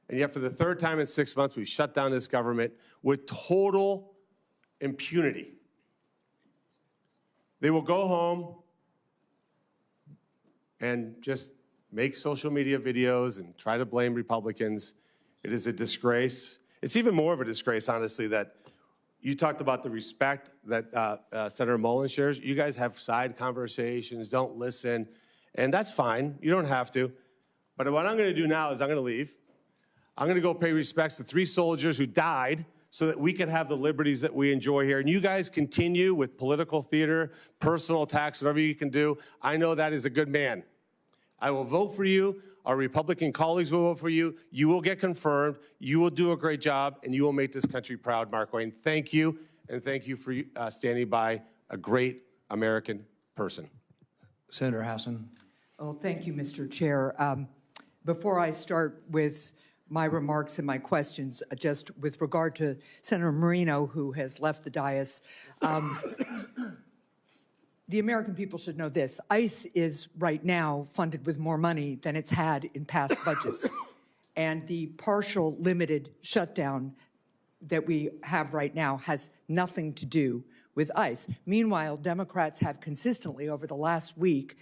and yet for the third time in 6 months, we've shut down this government with total impunity. They will go home and just make social media videos and try to blame Republicans. It is a disgrace. It's even more of a disgrace, honestly, that you talked about the respect that Senator Mullin shares. You guys have side conversations, don't listen, and that's fine. You don't have to. But what I'm going to do now is I'm going to leave. I'm going to go pay respects to 3 soldiers who died so that we can have the liberties that we enjoy here. And you guys continue with political theater, personal attacks, whatever you can do. I know that is a good man. I will vote for you. Our Republican colleagues will vote for you. You will get confirmed. You will do a great job, and you will make this country proud, Markwayne. Thank you, and thank you for standing by a great American person. Senator Hassan. Well, thank you, Mr. Chair. Before I start with my remarks and my questions, just with regard to Senator Marino, who has left the dais, the American people should know this. ICE is right now funded with more money than it's had in past budgets. And the partial limited shutdown that we have right now has nothing to do with ICE. Meanwhile, Democrats have consistently over the last week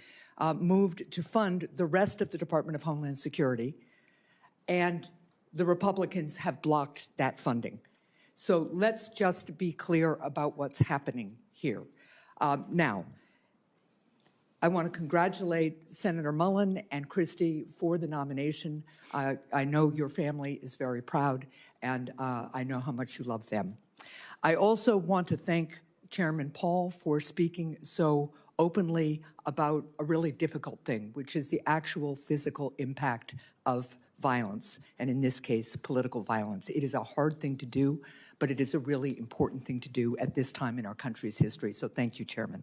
moved to fund the rest of the Department of Homeland Security, and the Republicans have blocked that funding. So let's just be clear about what's happening here. Now, I want to congratulate Senator Mullin and Christie for the nomination. I know your family is very proud, and I know how much you love them. I also want to thank Chairman Paul for speaking so openly about a really difficult thing, which is the actual physical impact of violence, and in this case, political violence. It is a hard thing to do, but it is a really important thing to do at this time in our country's history. So thank you, Chairman.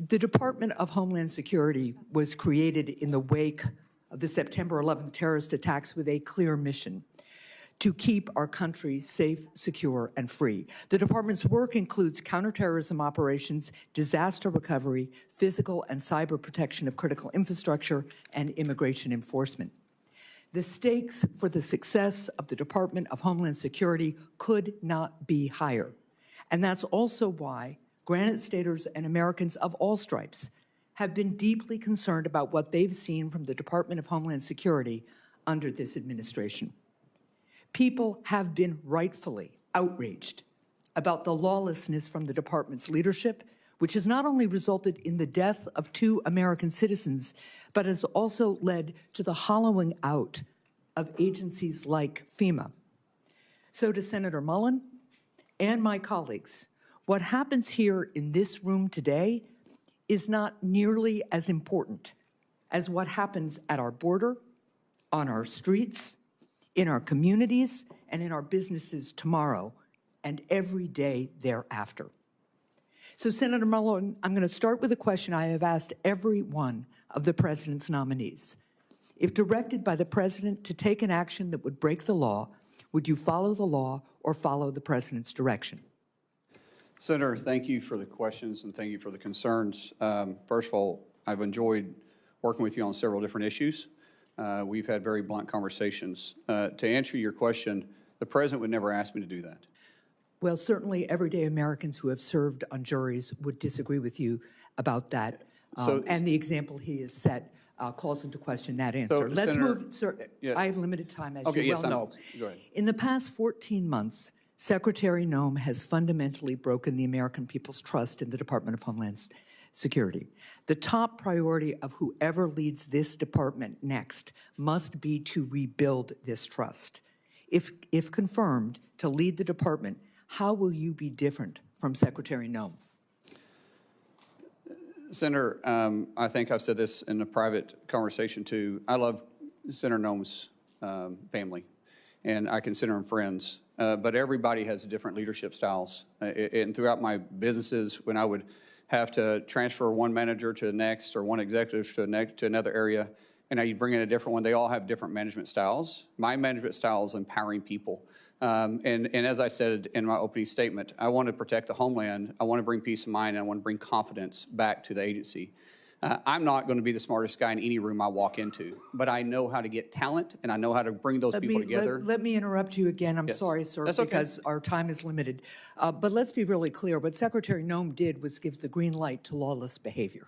The Department of Homeland Security was created in the wake of the September 11th terrorist attacks with a clear mission: to keep our country safe, secure, and free. The department's work includes counterterrorism operations, disaster recovery, physical and cyber protection of critical infrastructure, and immigration enforcement. The stakes for the success of the Department of Homeland Security could not be higher. And that's also why Granite Staters and Americans of all stripes have been deeply concerned about what they've seen from the Department of Homeland Security under this administration. People have been rightfully outraged about the lawlessness from the department's leadership, which has not only resulted in the death of 2 American citizens, but has also led to the hollowing out of agencies like FEMA. So to Senator Mullin and my colleagues, what happens here in this room today is not nearly as important as what happens at our border, on our streets, in our communities, and in our businesses tomorrow and every day thereafter. So, Senator Mullin, I'm going to start with a question I have asked every one of the president's nominees. If directed by the president to take an action that would break the law, would you follow the law or follow the president's direction? Senator, thank you for the questions and thank you for the concerns. First of all, I've enjoyed working with you on several different issues. We've had very blunt conversations. To answer your question, the president would never ask me to do that. Well, certainly everyday Americans who have served on juries would disagree with you about that. And the example he has set calls into question that answer. Let's Senator, move, sir. yeah. I have limited time, as Okay, you yes, well know. go ahead. In the past 14 months, Secretary Noem has fundamentally broken the American people's trust in the Department of Homeland Security. The top priority of whoever leads this department next must be to rebuild this trust. If confirmed to lead the department, how will you be different from Secretary Noem? Senator, I think I've said this in a private conversation too. I love Senator Noem's family, and I consider them friends. But everybody has different leadership styles. And throughout my businesses, when I would have to transfer one manager to the next or one executive to another area, and you bring in a different one, they all have different management styles. My management style is empowering people. And as I said in my opening statement, I want to protect the homeland. I want to bring peace of mind, and I want to bring confidence back to the agency. I'm not going to be the smartest guy in any room I walk into, but I know how to get talent, and I know how to bring those people together. Let me interrupt you again. I'm sorry, sir, because our time is limited. But let's be really clear. What Secretary Noem did was give the green light to lawless behavior.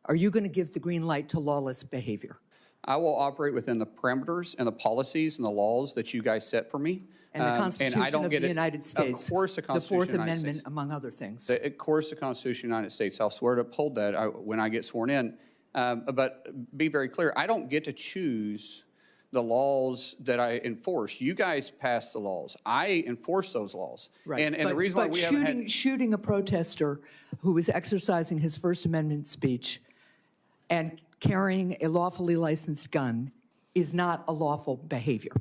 Are you going to give the green light to lawless behavior? I will operate within the parameters and the policies and the laws that you guys set for me. And the Constitution of the United States. Of course, the Constitution of the Fourth of the United Amendment, States. among other things. Of course, the Constitution of the United States. I'll swear to uphold that when I get sworn in. But be very clear, I don't get to choose the laws that I enforce. You guys pass the laws. I enforce those laws. Right. And the reason why we haven't had... shooting a protester who was exercising his First Amendment speech and carrying a lawfully licensed gun is not a lawful behavior.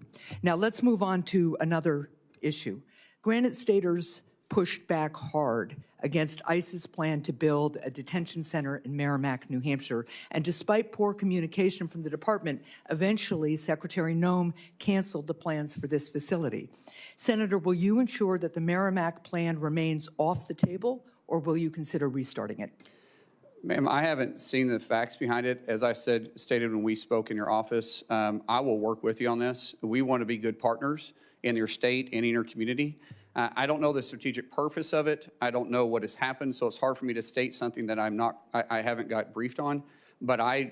Now, let's move on to another issue. Granite Staters pushed back hard against ICE's plan to build a detention center in Merrimack, New Hampshire. And despite poor communication from the department, eventually Secretary Noem canceled the plans for this facility. Senator, will you ensure that the Merrimack plan remains off the table, or will you consider restarting it? Ma'am, I haven't seen the facts behind it. As I stated when we spoke in your office, I will work with you on this. We want to be good partners in your state and in your community. I don't know the strategic purpose of it. I don't know what has happened, so it's hard for me to state something that I haven't got briefed on. But I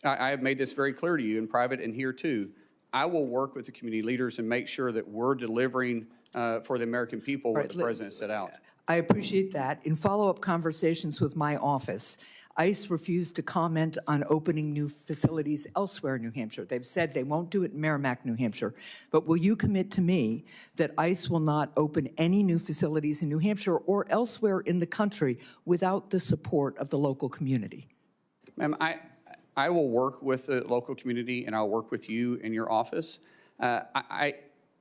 have made this very clear to you in private and here too. I will work with the community leaders and make sure that we're delivering for the American people what the president set out. I appreciate that. In follow-up conversations with my office, ICE refused to comment on opening new facilities elsewhere in New Hampshire. They've said they won't do it in Merrimack, New Hampshire. But will you commit to me that ICE will not open any new facilities in New Hampshire or elsewhere in the country without the support of the local community? Ma'am, I will work with the local community, and I'll work with you in your office.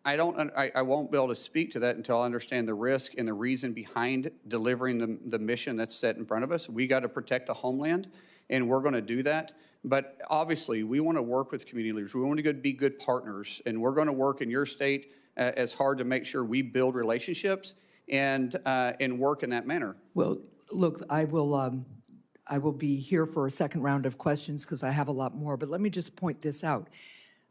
I won't be able to speak to that until I understand the risk and the reason behind delivering the mission that's set in front of us. We got to protect the homeland, and we're going to do that. But obviously, we want to work with community leaders. We want to be good partners, and we're going to work in your state as hard to make sure we build relationships and work in that manner. Well, look, I will be here for a second round of questions because I have a lot more, but let me just point this out.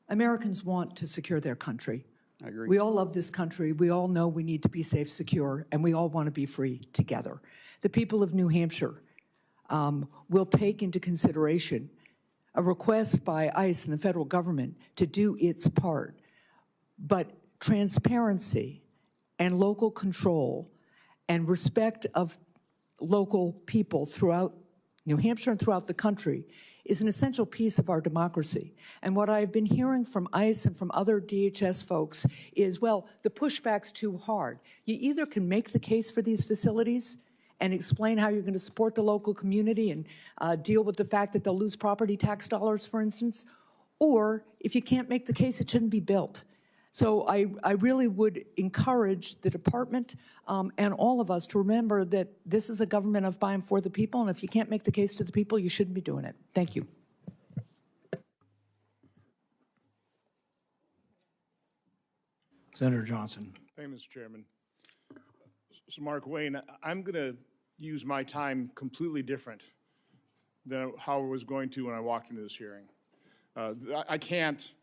Americans want to secure their country. I agree. We all love this country. We all know we need to be safe, secure, and we all want to be free together. The people of New Hampshire will take into consideration a request by ICE and the federal government to do its part. But transparency and local control and respect of local people throughout New Hampshire and throughout the country is an essential piece of our democracy. And what I've been hearing from ICE and from other DHS folks is, well, the pushback's too hard. You either can make the case for these facilities and explain how you're going to support the local community and deal with the fact that they'll lose property tax dollars, for instance, or if you can't make the case, it shouldn't be built. So I really would encourage the department and all of us to remember that this is a government of by and for the people, and if you can't make the case to the people, you shouldn't be doing it. Thank you. Senator Johnson. Thank you, Mr. Chairman. So, Markwayne, I'm going to use my time completely different than how I was going to when I walked into this hearing. I can't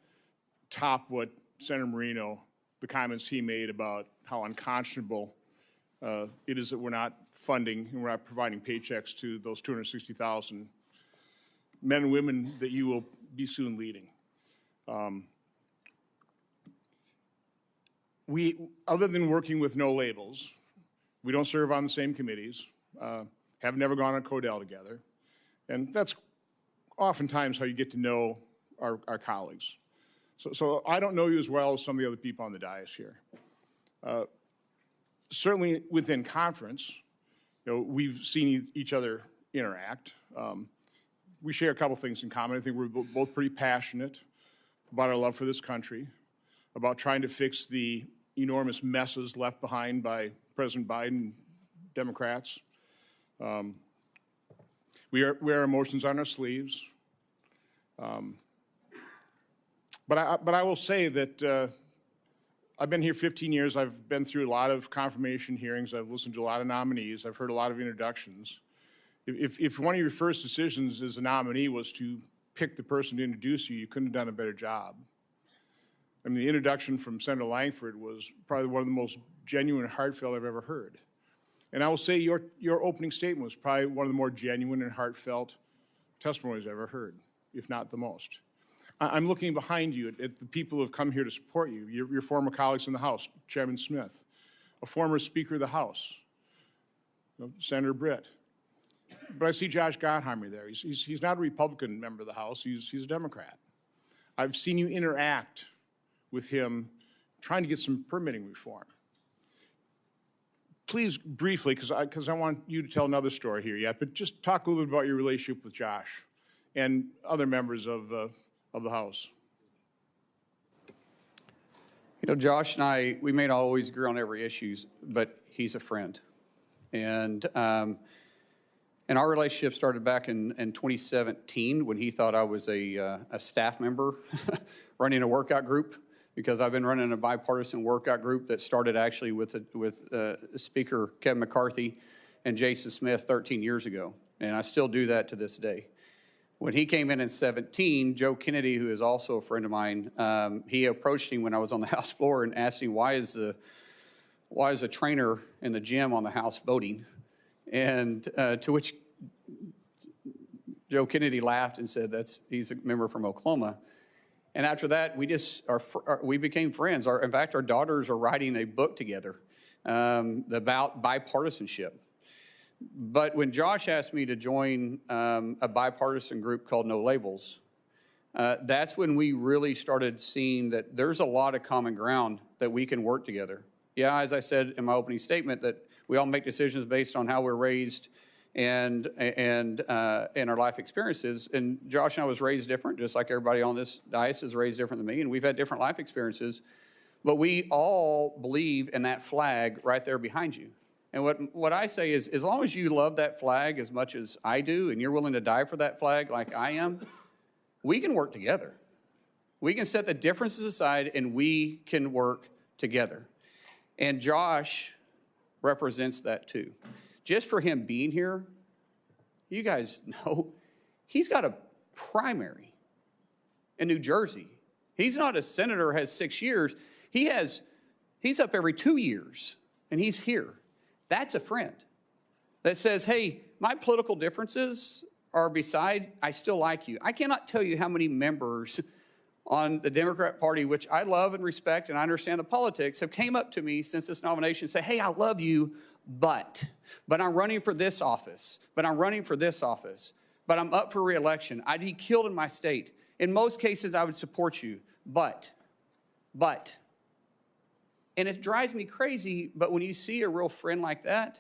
top what Senator Marino, the comments he made about how unconscionable it is that we're not funding and we're not providing paychecks to those 260,000 men and women that you will be soon leading. Other than working with no labels, we don't serve on the same committees, have never gone on Codell together, and that's oftentimes how you get to know our colleagues. So I don't know you as well as some of the other people on the dais here. Certainly within conference, we've seen each other interact. We share a couple things in common. I think we're both pretty passionate about our love for this country, about trying to fix the enormous messes left behind by President Biden and Democrats. We wear emotions on our sleeves. But I will say that I've been here 15 years. I've been through a lot of confirmation hearings. I've listened to a lot of nominees. I've heard a lot of introductions. If one of your first decisions as a nominee was to pick the person to introduce you, you couldn't have done a better job. I mean, the introduction from Senator Langford was probably one of the most genuine and heartfelt I've ever heard. And I will say your opening statement was probably one of the more genuine and heartfelt testimonies I've ever heard, if not the most. I'm looking behind you at the people who have come here to support you, your former colleagues in the House, Chairman Smith, a former Speaker of the House, Senator Britt. But I see Josh Gottheimer there. He's not a Republican member of the House. He's a Democrat. I've seen you interact with him trying to get some permitting reform. Please, briefly, because I want you to tell another story here yet, but just talk a little bit about your relationship with Josh and other members of the House. Josh and I, we may not always agree on every issue, but he's a friend. And our relationship started back in 2017 when he thought I was a staff member running a workout group, because I've been running a bipartisan workout group that started actually with Speaker Kevin McCarthy and Jason Smith 13 years ago. And I still do that to this day. When he came in 2017, Joe Kennedy, who is also a friend of mine, he approached me when I was on the House floor and asked me, why is a trainer in the gym on the House voting? And to which Joe Kennedy laughed and said, he's a member from Oklahoma. And after that, we became friends. In fact, our daughters are writing a book together about bipartisanship. But when Josh asked me to join a bipartisan group called No Labels, that's when we really started seeing that there's a lot of common ground that we can work together. Yeah, as I said in my opening statement, that we all make decisions based on how we're raised and our life experiences. And Josh and I was raised different, just like everybody on this dais is raised different than me, and we've had different life experiences. But we all believe in that flag right there behind you. And what I say is, as long as you love that flag as much as I do, and you're willing to die for that flag like I am, we can work together. We can set the differences aside, and we can work together. And Josh represents that too. Just for him being here, you guys know, he's got a primary in New Jersey. He's not a senator, has 6 years. He's up every 2 years, and he's here. That's a friend that says, hey, my political differences are beside, I still like you. I cannot tell you how many members on the Democrat Party, which I love and respect, and I understand the politics, have came up to me since this nomination and say, hey, I love you, but I'm running for this office, but I'm running for this office, but I'm up for re-election. I'd be killed in my state. In most cases, I would support you, but. And it drives me crazy, but when you see a real friend like that,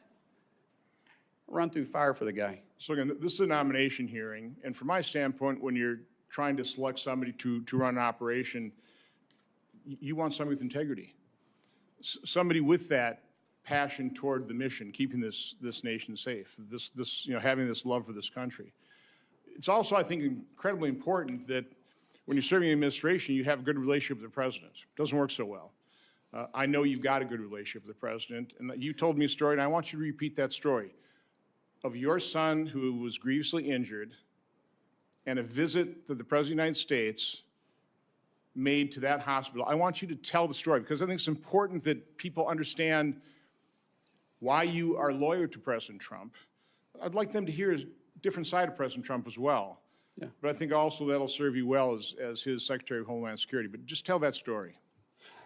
run through fire for the guy. So again, this is a nomination hearing, and from my standpoint, when you're trying to select somebody to run an operation, you want somebody with integrity. Somebody with that passion toward the mission, keeping this nation safe, having this love for this country. It's also, I think, incredibly important that when you're serving in administration, you have a good relationship with the president. It doesn't work so well. I know you've got a good relationship with the president, and you told me a story, and I want you to repeat that story of your son who was grievously injured and a visit that the President of the United States made to that hospital. I want you to tell the story because I think it's important that people understand why you are loyal to President Trump. I'd like them to hear a different side of President Trump as well. Yeah. But I think also that'll serve you well as his Secretary of Homeland Security. But just tell that story.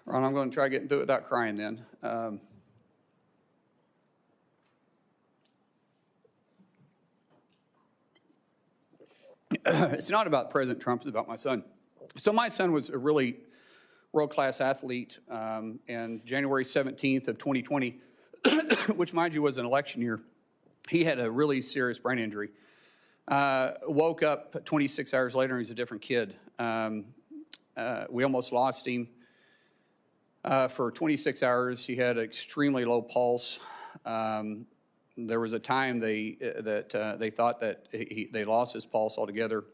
Ron, I'm going to try getting through it without crying then. It's not about President Trump, it's about my son. So my son was a really world-class athlete, and January 17th of 2020, which mind you was an election year, he had a really serious brain injury. Woke up 26 hours later and he's a different kid. We almost lost him. For 26 hours, he had an extremely low pulse. There was a time they thought that they lost his pulse altogether.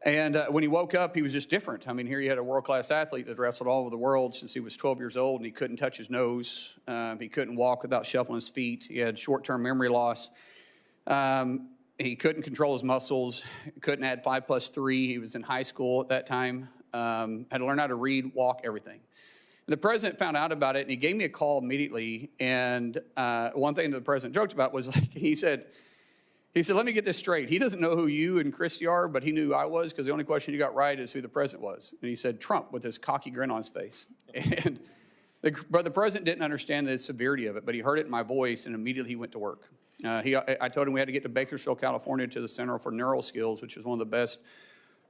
And when he woke up, he was just different. I mean, here you had a world-class athlete that wrestled all over the world since he was 12 years old, and he couldn't touch his nose. He couldn't walk without shuffling his feet. He had short-term memory loss. He couldn't control his muscles. Couldn't add 5 plus 3. He was in high school at that time. Had to learn how to read, walk, everything. And the president found out about it, and he gave me a call immediately. And one thing that the president joked about was, like, he said, let me get this straight. He doesn't know who you and Christy are, but he knew who I was because the only question you got right is who the president was. And he said, Trump, with this cocky grin on his face. And but the president didn't understand the severity of it, but he heard it in my voice, and immediately he went to work. I told him we had to get to Bakersfield, California, to the Center for Neural Skills, which is one of the best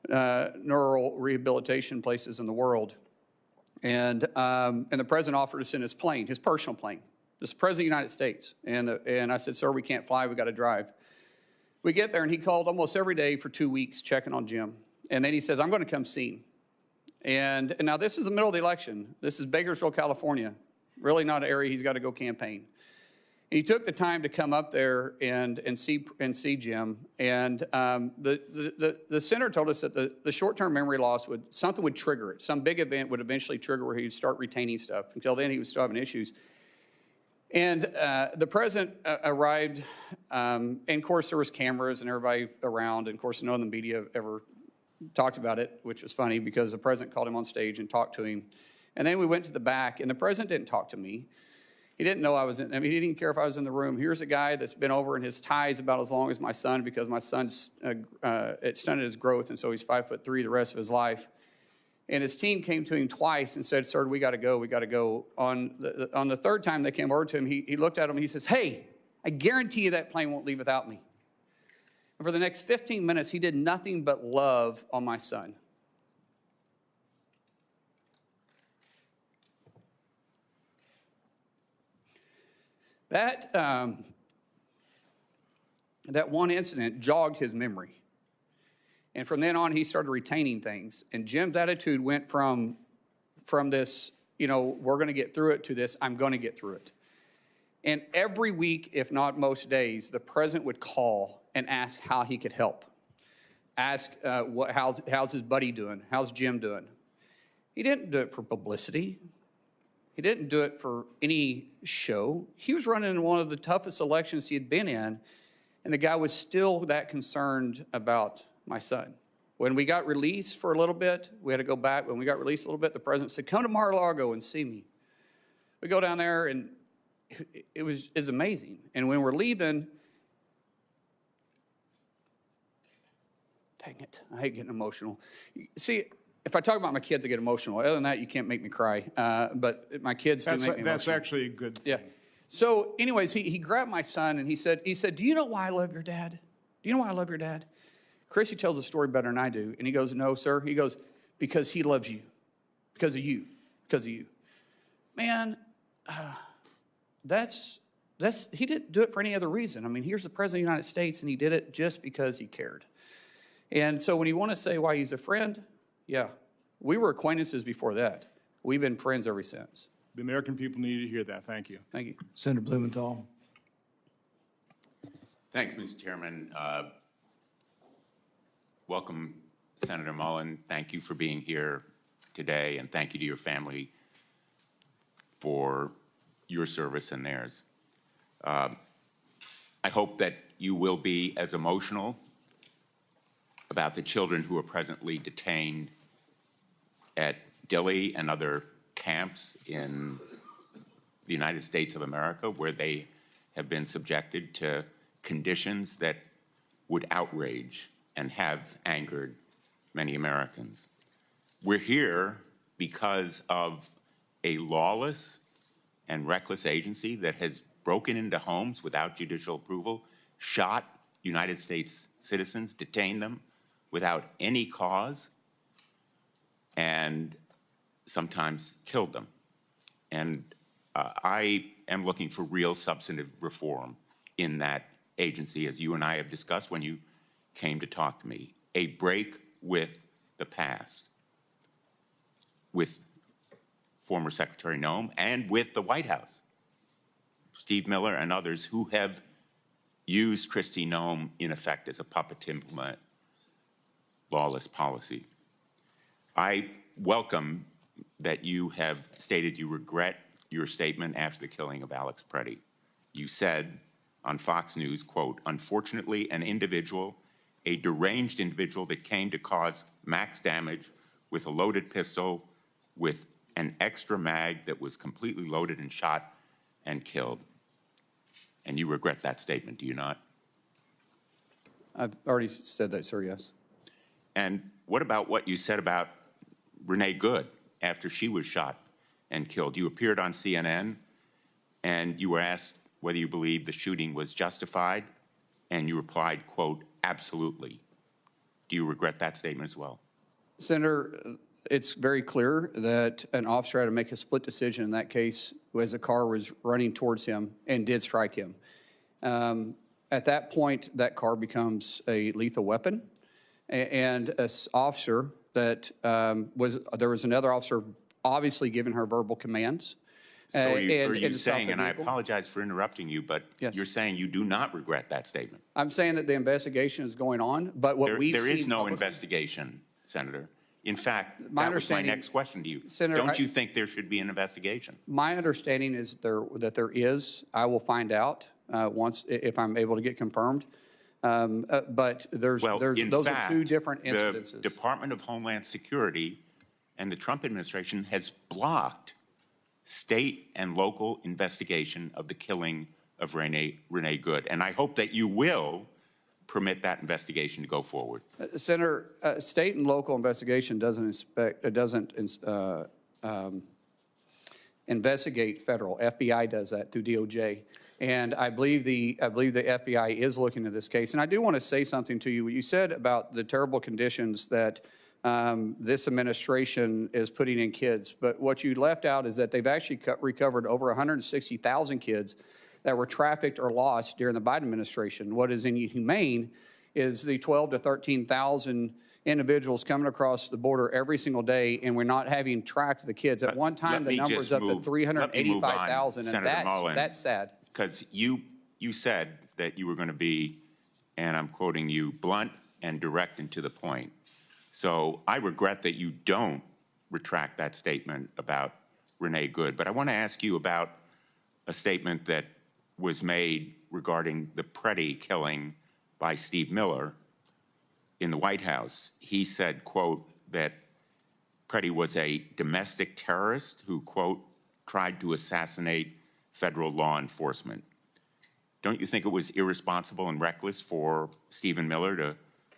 neural rehabilitation places in the world. And the president offered us in his plane, his personal plane. This is the president of the United States. And I said, sir, we can't fly. We got to drive. We get there, and he called almost every day for 2 weeks checking on Jim. And then he says, I'm going to come see him. And now this is the middle of the election. This is Bakersfield, California. Really not an area he's got to go campaign. And he took the time to come up there and see Jim. And the center told us that the short-term memory loss something would trigger it. Some big event would eventually trigger where he'd start retaining stuff. Until then, he was still having issues. And the president arrived, and of course there was cameras and everybody around, and of course none of the media ever talked about it, which was funny because the president called him on stage and talked to him. And then we went to the back, and the president didn't talk to me. He didn't know I was in, I mean, he didn't care if I was in the room. Here's a guy that's been over, and his tie is about as long as my son because my son's, it stunted his growth, and so he's 5'3" the rest of his life. And his team came to him twice and said, sir, we got to go, we got to go. On the third time they came over to him, he looked at him and he says, hey, I guarantee you that plane won't leave without me. And for the next 15 minutes, he did nothing but love on my son. That one incident jogged his memory. And from then on, he started retaining things. And Jim's attitude went from from this, we're going to get through it to this, I'm going to get through it. And every week, if not most days, the president would call and ask how he could help. Ask how's his buddy doing? How's Jim doing? He didn't do it for publicity. He didn't do it for any show. He was running in one of the toughest elections he had been in, and the guy was still that concerned about my son. When we got released for a little bit, we had to go back. When we got released a little bit, the president said, come to Mar-a-Lago and see me. We go down there, and it's amazing. And when we're leaving, dang it, I hate getting emotional. See, if I talk about my kids, I get emotional. Other than that, you can't make me cry. But my kids do make me emotional. That's actually a good thing. Yeah. So anyways, he grabbed my son, and he said, do you know why I love your dad? Do you know why I love your dad? Chrissy tells the story better than I do. And he goes, no, sir. He goes, because he loves you. Because of you. Because of you. Man, he didn't do it for any other reason. I mean, here's the president of the United States, and he did it just because he cared. And so when you want to say why he's a friend, yeah, we were acquaintances before that. We've been friends ever since. The American people need to hear that. Thank you. Thank you. Senator Blumenthal. Thanks, Mr. Chairman. Welcome, Senator Mullin. Thank you for being here today, and thank you to your family for your service and theirs. I hope that you will be as emotional about the children who are presently detained at Dilley and other camps in the United States of America, where they have been subjected to conditions that would outrage and have angered many Americans. We're here because of a lawless and reckless agency that has broken into homes without judicial approval, shot United States citizens, detained them without any cause, and sometimes killed them. And I am looking for real substantive reform in that agency, as you and I have discussed when you came to talk to me. A break with the past, with former Secretary Noem and with the White House, Steve Miller and others who have used Kristi Noem in effect as a puppet to implement lawless policy. I welcome that you have stated you regret your statement after the killing of Alex Preddy. You said on Fox News, quote, unfortunately, an individual, a deranged individual that came to cause max damage with a loaded pistol with an extra mag that was completely loaded and shot and killed. And you regret that statement, do you not? I've already said that, sir, yes. And what about what you said about Renee Good after she was shot and killed? You appeared on CNN and you were asked whether you believe the shooting was justified, and you replied, quote, absolutely. Do you regret that statement as well? Senator, it's very clear that an officer had to make a split decision in that case as the car was running towards him and did strike him. At that point, that car becomes a lethal weapon. And an officer that there was another officer obviously giving her verbal commands. So are you saying, and I apologize for interrupting you, but yes, you're saying you do not regret that statement? I'm saying that the investigation is going on, but what we've seen... There is no investigation, Senator. In fact, that was my next question to you. Senator, don't you think there should be an investigation? My understanding is that there is. I will find out if I'm able to get confirmed. But those are two different incidences. The Department of Homeland Security and the Trump administration has blocked state and local investigation of the killing of Renee Good. And I hope that you will permit that investigation to go forward. Senator, state and local investigation doesn't investigate federal. FBI does that through DOJ. And I believe the FBI is looking at this case. And I do want to say something to you. What you said about the terrible conditions that this administration is putting in kids. But what you left out is that they've actually recovered over 160,000 kids that were trafficked or lost during the Biden administration. What is inhumane is the 12 to 13,000 individuals coming across the border every single day, and we're not having tracked the kids. At one time, the number's up to 385,000, and that's sad. Because you said that you were going to be, and I'm quoting you, blunt and direct and to the point. So I regret that you don't retract that statement about Renee Good. But I want to ask you about a statement that was made regarding the Preddy killing by Steve Miller in the White House. He said, quote, that Preddy was a domestic terrorist who, quote, tried to assassinate federal law enforcement. Don't you think it was irresponsible and reckless for Stephen Miller to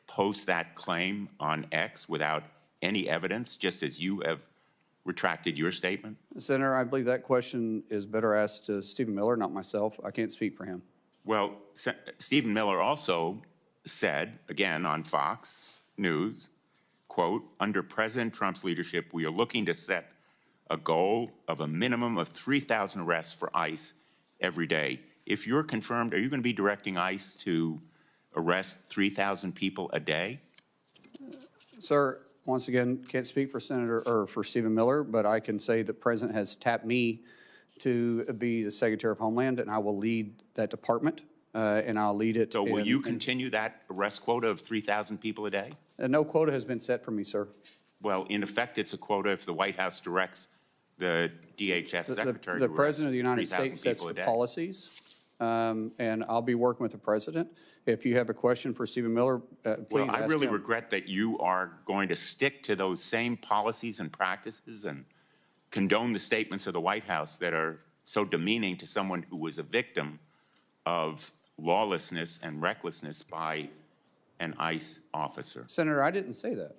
post that claim on X without any evidence, just as you have retracted your statement? Senator, I believe that question is better asked to Stephen Miller, not myself. I can't speak for him. Well, Stephen Miller also said, again on Fox News, quote, under President Trump's leadership, we are looking to set a goal of a minimum of 3,000 arrests for ICE every day. If you're confirmed, are you going to be directing ICE to arrest 3,000 people a day? Sir, once again, can't speak for Senator or for Stephen Miller, but I can say the President has tapped me to be the Secretary of Homeland, and I will lead that department, and I'll lead it. So will you continue that arrest quota of 3,000 people a day? No quota has been set for me, sir. Well, in effect, it's a quota if the White House directs the DHS Secretary The to President of the arrest United 3,000 States sets people a the day. policies, and I'll be working with the President. If you have a question for Stephen Miller, please Well, I ask really him. regret that you are going to stick to those same policies and practices and condone the statements of the White House that are so demeaning to someone who was a victim of lawlessness and recklessness by an ICE officer. Senator, I didn't say that.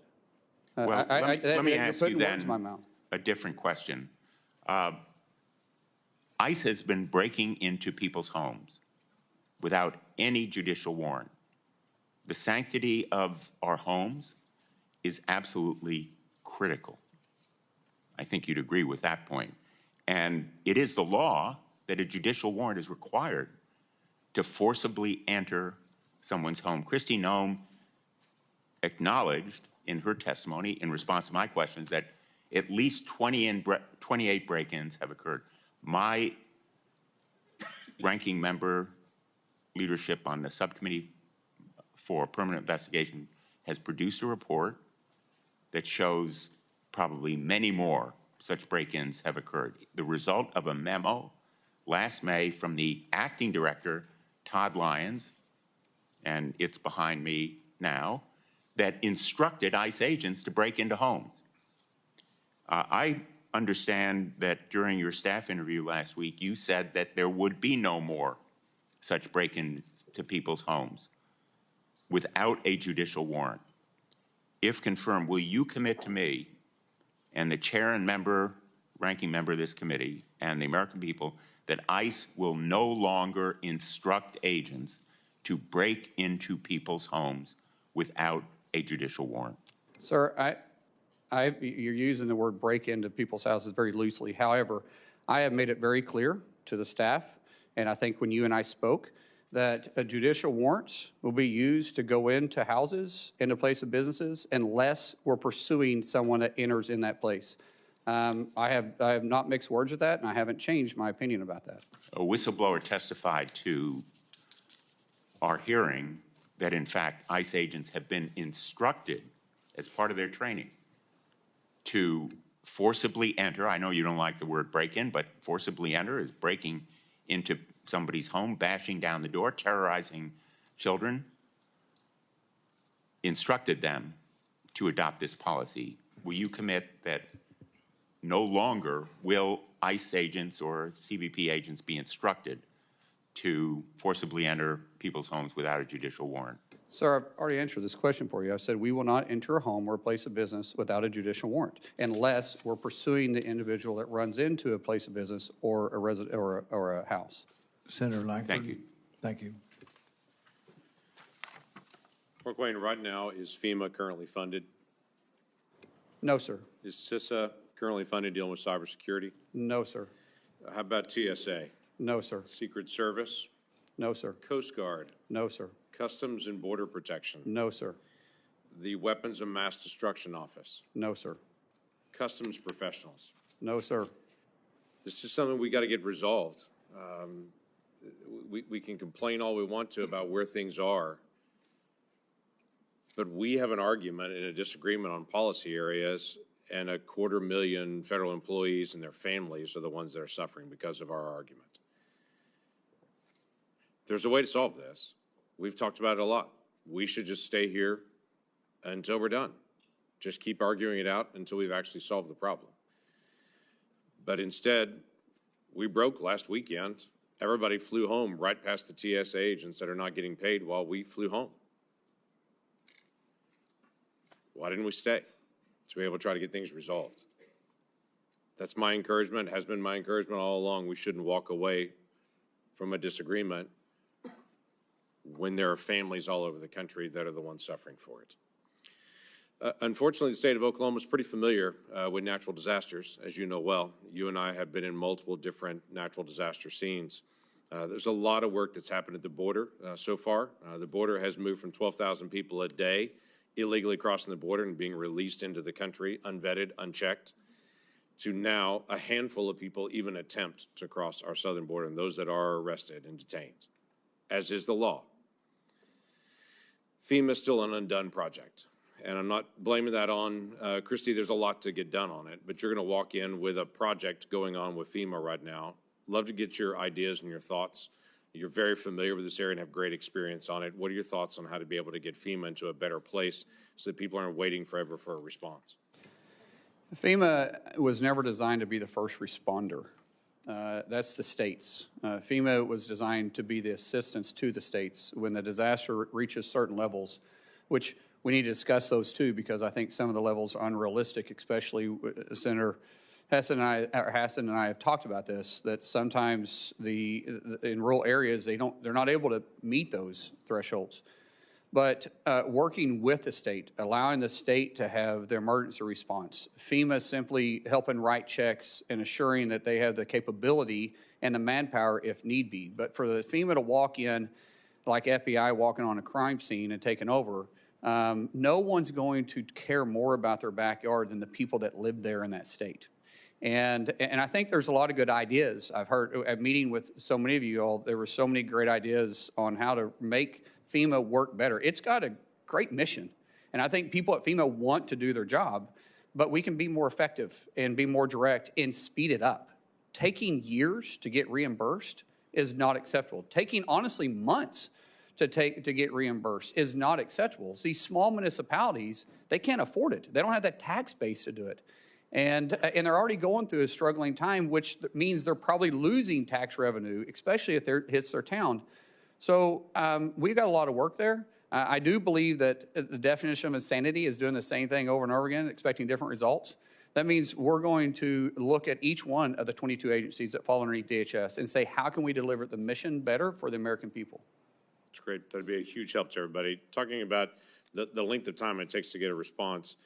Well, let me ask you words in my then mouth. a different question. ICE has been breaking into people's homes without any judicial warrant. The sanctity of our homes is absolutely critical. I think you'd agree with that point. And it is the law that a judicial warrant is required to forcibly enter someone's home. Kristi Noem acknowledged in her testimony in response to my questions that at least 28 break-ins have occurred. My ranking member leadership on the subcommittee for permanent investigation has produced a report that shows probably many more such break-ins have occurred. The result of a memo last May from the acting director, Todd Lyons, and it's behind me now, that instructed ICE agents to break into homes. I understand that during your staff interview last week, you said that there would be no more such break-ins to people's homes without a judicial warrant. If confirmed, will you commit to me and the chair and ranking member of this committee and the American people that ICE will no longer instruct agents to break into people's homes without a judicial warrant? Sir, you're using the word break into people's houses very loosely. However, I have made it very clear to the staff, and I think when you and I spoke, that a judicial warrants will be used to go into houses, into place of businesses, unless we're pursuing someone that enters in that place. I have not mixed words with that, and I haven't changed my opinion about that. A whistleblower testified to our hearing that, in fact, ICE agents have been instructed as part of their training to forcibly enter. I know you don't like the word break-in, but forcibly enter is breaking into somebody's home, bashing down the door, terrorizing children, instructed them to adopt this policy. Will you commit that no longer will ICE agents or CBP agents be instructed to forcibly enter people's homes without a judicial warrant? Sir, I've already answered this question for you. I said we will not enter a home or a place of business without a judicial warrant, unless we're pursuing the individual that runs into a place of business or a resident or a house. Senator Langford. Thank you. Thank you. Markwayne, right now, is FEMA currently funded? No, sir. Is CISA currently funded dealing with cybersecurity? No, sir. How about TSA? No, sir. Secret Service? No, sir. Coast Guard? No, sir. Customs and Border Protection? No, sir. The Weapons of Mass Destruction Office, No, sir. customs professionals. No, sir. This is something we got to get resolved. We can complain all we want to about where things are, but we have an argument and a disagreement on policy areas, and 250,000 federal employees and their families are the ones that are suffering because of our argument. There's a way to solve this. We've talked about it a lot. We should just stay here until we're done. Just keep arguing it out until we've actually solved the problem. But instead, we broke last weekend. Everybody flew home right past the TSA agents that are not getting paid while we flew home. Why didn't we stay? To be able to try to get things resolved. That's my encouragement, has been my encouragement all along. We shouldn't walk away from a disagreement when there are families all over the country that are the ones suffering for it. Unfortunately, the state of Oklahoma is pretty familiar with natural disasters, as you know well. You and I have been in multiple different natural disaster scenes. There's a lot of work that's happened at the border so far. The border has moved from 12,000 people a day illegally crossing the border and being released into the country, unvetted, unchecked, to now a handful of people even attempt to cross our southern border, and those that are arrested and detained, as is the law. FEMA is still an undone project. And I'm not blaming that on Christy. There's a lot to get done on it, but you're going to walk in with a project going on with FEMA right now. Love to get your ideas and your thoughts. You're very familiar with this area and have great experience on it. What are your thoughts on how to be able to get FEMA into a better place so that people aren't waiting forever for a response? FEMA was never designed to be the first responder. That's the states. FEMA was designed to be the assistance to the states when the disaster reaches certain levels, which we need to discuss those too, because I think some of the levels are unrealistic, especially Senator Hassan and I have talked about this, that sometimes in rural areas, they're not able to meet those thresholds. But working with the state, allowing the state to have their emergency response, FEMA simply helping write checks and assuring that they have the capability and the manpower if need be. But for the FEMA to walk in like FBI walking on a crime scene and taking over, no one's going to care more about their backyard than the people that live there in that state. And I think there's a lot of good ideas. I've heard at meeting with so many of you all, there were so many great ideas on how to make FEMA work better. It's got a great mission. And I think people at FEMA want to do their job, but we can be more effective and be more direct and speed it up. Taking years to get reimbursed is not acceptable. Taking, honestly, months to get reimbursed is not acceptable. See, small municipalities, they can't afford it. They don't have that tax base to do it. And they're already going through a struggling time, which means they're probably losing tax revenue, especially if it hits their town. So we've got a lot of work there. I do believe that the definition of insanity is doing the same thing over and over again, expecting different results. That means we're going to look at each one of the 22 agencies that fall underneath DHS and say, how can we deliver the mission better for the American people? It's great. That'd be a huge help to everybody. Talking about the length of time it takes to get a response,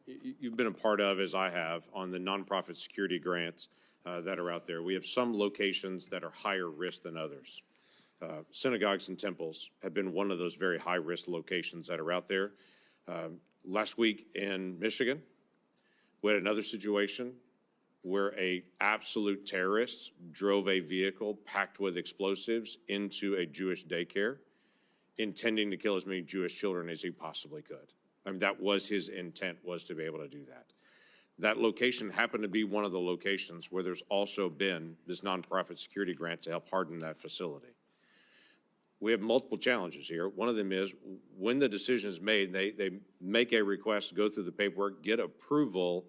you've been a part of, as I have, on the nonprofit security grants that are out there. We have some locations that are higher risk than others. Synagogues and temples have been one of those very high-risk locations that are out there. Last week in Michigan, we had another situation where an absolute terrorist drove a vehicle packed with explosives into a Jewish daycare, intending to kill as many Jewish children as he possibly could. I mean, that was his intent, was to be able to do that. That location happened to be one of the locations where there's also been this nonprofit security grant to help harden that facility. We have multiple challenges here. One of them is when the decision is made, they make a request to go through the paperwork, get approval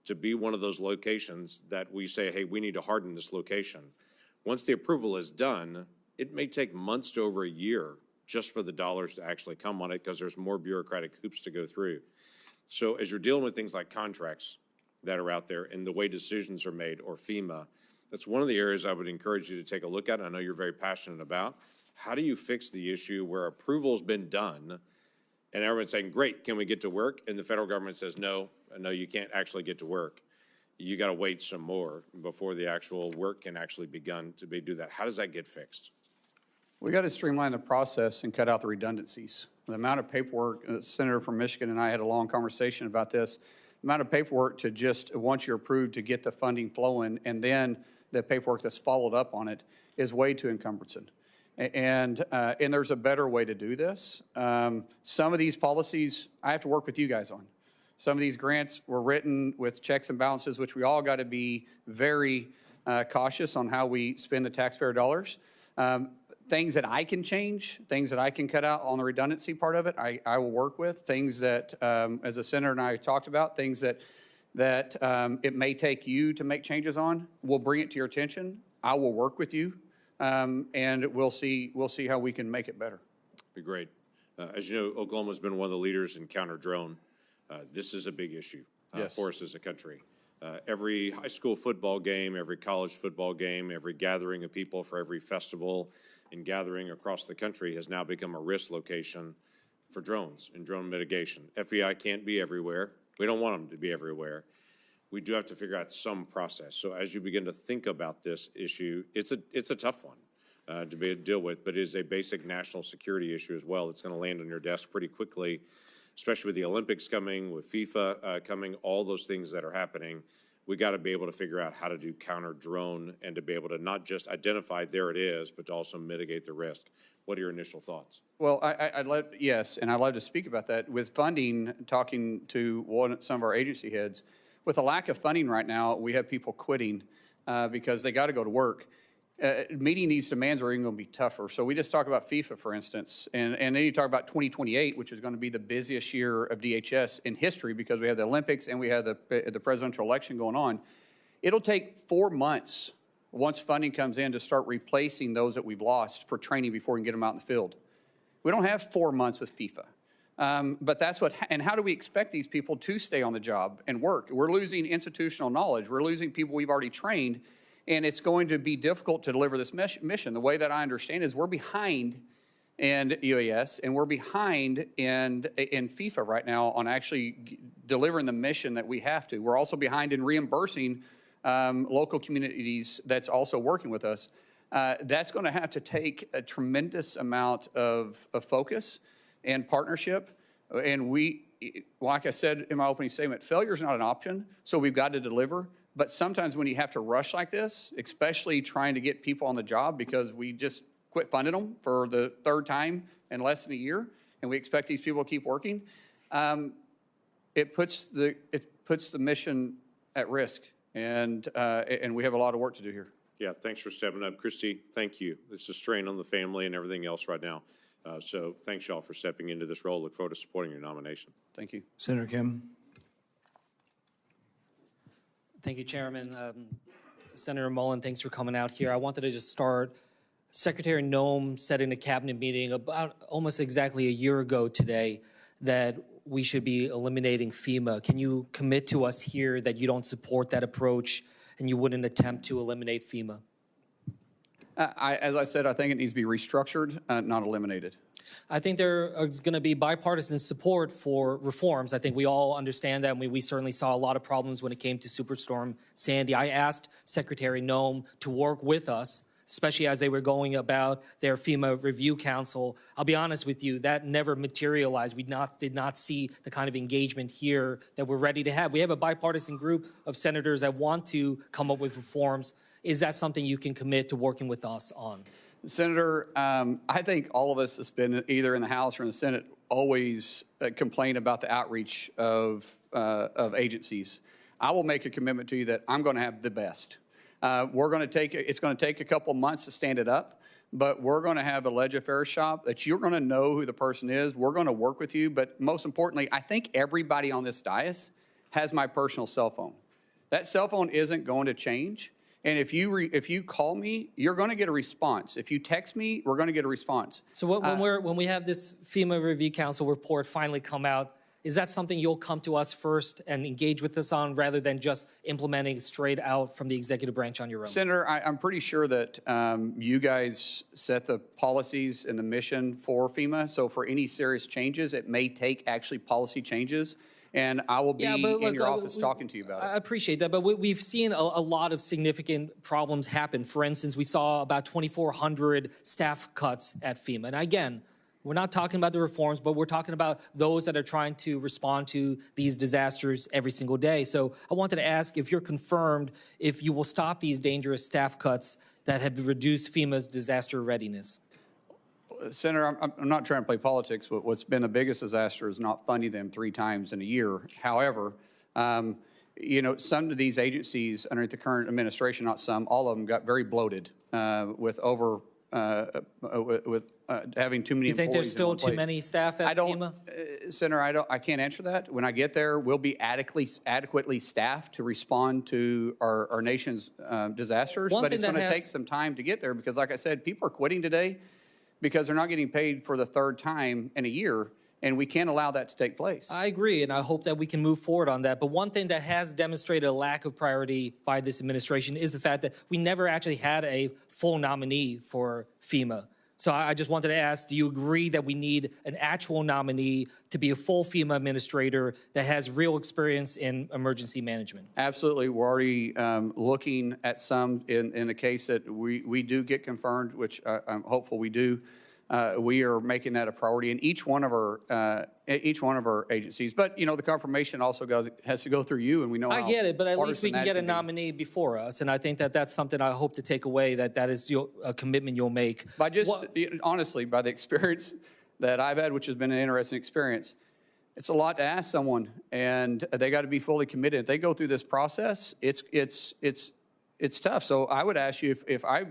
to be one of those locations that we say, hey, we need to harden this location. Once the approval is done, it may take months to over a year just for the dollars to actually come on it because there's more bureaucratic hoops to go through. So as you're dealing with things like contracts that are out there and the way decisions are made, or FEMA, that's one of the areas I would encourage you to take a look at. I know you're very passionate about. How do you fix the issue where approval's been done and everyone's saying, great, can we get to work? And the federal government says, no, you can't actually get to work. You got to wait some more before the actual work can actually begin to do that. How does that get fixed? We got to streamline the process and cut out the redundancies. The amount of paperwork, the Senator from Michigan and I had a long conversation about this, the amount of paperwork to just, once you're approved, to get the funding flowing, and then the paperwork that's followed up on it is way too encumbersome. And there's a better way to do this. Some of these policies I have to work with you guys on. Some of these grants were written with checks and balances, which we all got to be very cautious on how we spend the taxpayer dollars. Things that I can change, things that I can cut out on the redundancy part of it, I will work with. Things that, as the Senator and I talked about, things that it may take you to make changes on, we'll bring it to your attention. I will work with you, and we'll see how we can make it better. Be great. As you know, Oklahoma's been one of the leaders in counter-drone. This is a big issue Yes. for us as a country. Every high school football game, every college football game, every gathering of people for every festival and gathering across the country has now become a risk location for drones and drone mitigation. FBI can't be everywhere. We don't want them to be everywhere. We do have to figure out some process. So as you begin to think about this issue, it's a tough one to deal with, but it is a basic national security issue as well. It's going to land on your desk pretty quickly, especially with the Olympics coming, with FIFA coming, all those things that are happening. We got to be able to figure out how to do counter drone and to be able to not just identify there it is, but to also mitigate the risk. What are your initial thoughts? Well, I'd love to speak about that. With funding, talking to some of our agency heads, with a lack of funding right now, we have people quitting because they got to go to work. Meeting these demands are even going to be tougher. So we just talk about FIFA, for instance, and then you talk about 2028, which is going to be the busiest year of DHS in history because we have the Olympics and we have the presidential election going on. It'll take 4 months once funding comes in to start replacing those that we've lost for training before we can get them out in the field. We don't have 4 months with FIFA. But that's and how do we expect these people to stay on the job and work? We're losing institutional knowledge. We're losing people we've already trained. And it's going to be difficult to deliver this mission. The way that I understand is we're behind in UAS and we're behind in FIFA right now on actually delivering the mission that we have to. We're also behind in reimbursing local communities that's also working with us. That's going to have to take a tremendous amount of focus and partnership. And like I said in my opening statement, failure is not an option, so we've got to deliver. But sometimes when you have to rush like this, especially trying to get people on the job because we just quit funding them for the third time in less than a year, and we expect these people to keep working, it puts the mission at risk, and we have a lot of work to do here. Yeah, thanks for stepping up. Christy, thank you. It's a strain on the family and everything else right now. So thanks, y'all, for stepping into this role. Look forward to supporting your nomination. Thank you. Senator Kim. Thank you, Chairman. Senator Mullin, thanks for coming out here. I wanted to just start. Secretary Noem said in a cabinet meeting about almost exactly a year ago today that we should be eliminating FEMA. Can you commit to us here that you don't support that approach and you wouldn't attempt to eliminate FEMA? As I said, I think it needs to be restructured, not eliminated. I think there is going to be bipartisan support for reforms. I think we all understand that, and we certainly saw a lot of problems when it came to Superstorm Sandy. I asked Secretary Noem to work with us, especially as they were going about their FEMA Review Council. I'll be honest with you, that never materialized. We did not see the kind of engagement here that we're ready to have. We have a bipartisan group of senators that want to come up with reforms. Is that something you can commit to working with us on? Senator, I think all of us that's been either in the House or in the Senate always complain about the outreach of agencies. I will make a commitment to you that I'm going to have the best. It's going to take a couple months to stand it up, but we're going to have a ledge affairs shop that you're going to know who the person is. We're going to work with you, but most importantly, I think everybody on this dais has my personal cell phone. That cell phone isn't going to change. And if you call me, you're going to get a response. If you text me, we're going to get a response. So when we have this FEMA Review Council report finally come out, is that something you'll come to us first and engage with us on rather than just implementing straight out from the executive branch on your own? Senator, I'm pretty sure that you guys set the policies and the mission for FEMA. So for any serious changes, it may take actually policy changes. and I will be but in your office talking to you about it. I appreciate that, but we've seen a lot of significant problems happen. For instance, we saw about 2,400 staff cuts at FEMA. And again, we're not talking about the reforms, but we're talking about those that are trying to respond to these disasters every single day. So I wanted to ask if you're confirmed if you will stop these dangerous staff cuts that have reduced FEMA's disaster readiness. Senator, I'm not trying to play politics, but what's been the biggest disaster is not funding them 3 times in a year. However, you know, some of these agencies underneath the current administration, not some, all of them got very bloated with having too many employees. You think there's still too many staff at FEMA? Senator, I can't answer that. When I get there, we'll be adequately staffed to respond to our nation's disasters. But it's going to take some time to get there because, like I said, people are quitting today because they're not getting paid for the 3rd time in a year. And we can't allow that to take place. I agree, and I hope that we can move forward on that. But one thing that has demonstrated a lack of priority by this administration is the fact that we never actually had a full nominee for FEMA. So I just wanted to ask, do you agree that we need an actual nominee to be a full FEMA administrator that has real experience in emergency management? Absolutely. We're already looking at some in the case that we do get confirmed, which I'm hopeful we do. We are making that a priority in each one of our agencies. But you know, the confirmation also has to go through you, and we know. I get it, but at least we can get a nominee before us, and I think that that's something I hope to take away. That is a commitment you'll make. By honestly, by the experience that I've had, which has been an interesting experience, it's a lot to ask someone, and they got to be fully committed. If they go through this process, it's tough. So I would ask you if I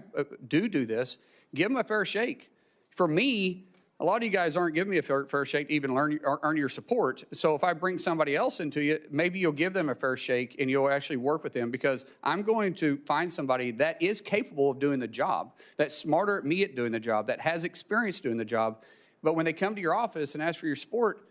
do this, give them a fair shake. For me, a lot of you guys aren't giving me a fair shake to even earn your support. So if I bring somebody else into you, maybe you'll give them a fair shake and you'll actually work with them because I'm going to find somebody that is capable of doing the job, that's smarter at me at doing the job, that has experience doing the job. But when they come to your office and ask for your support,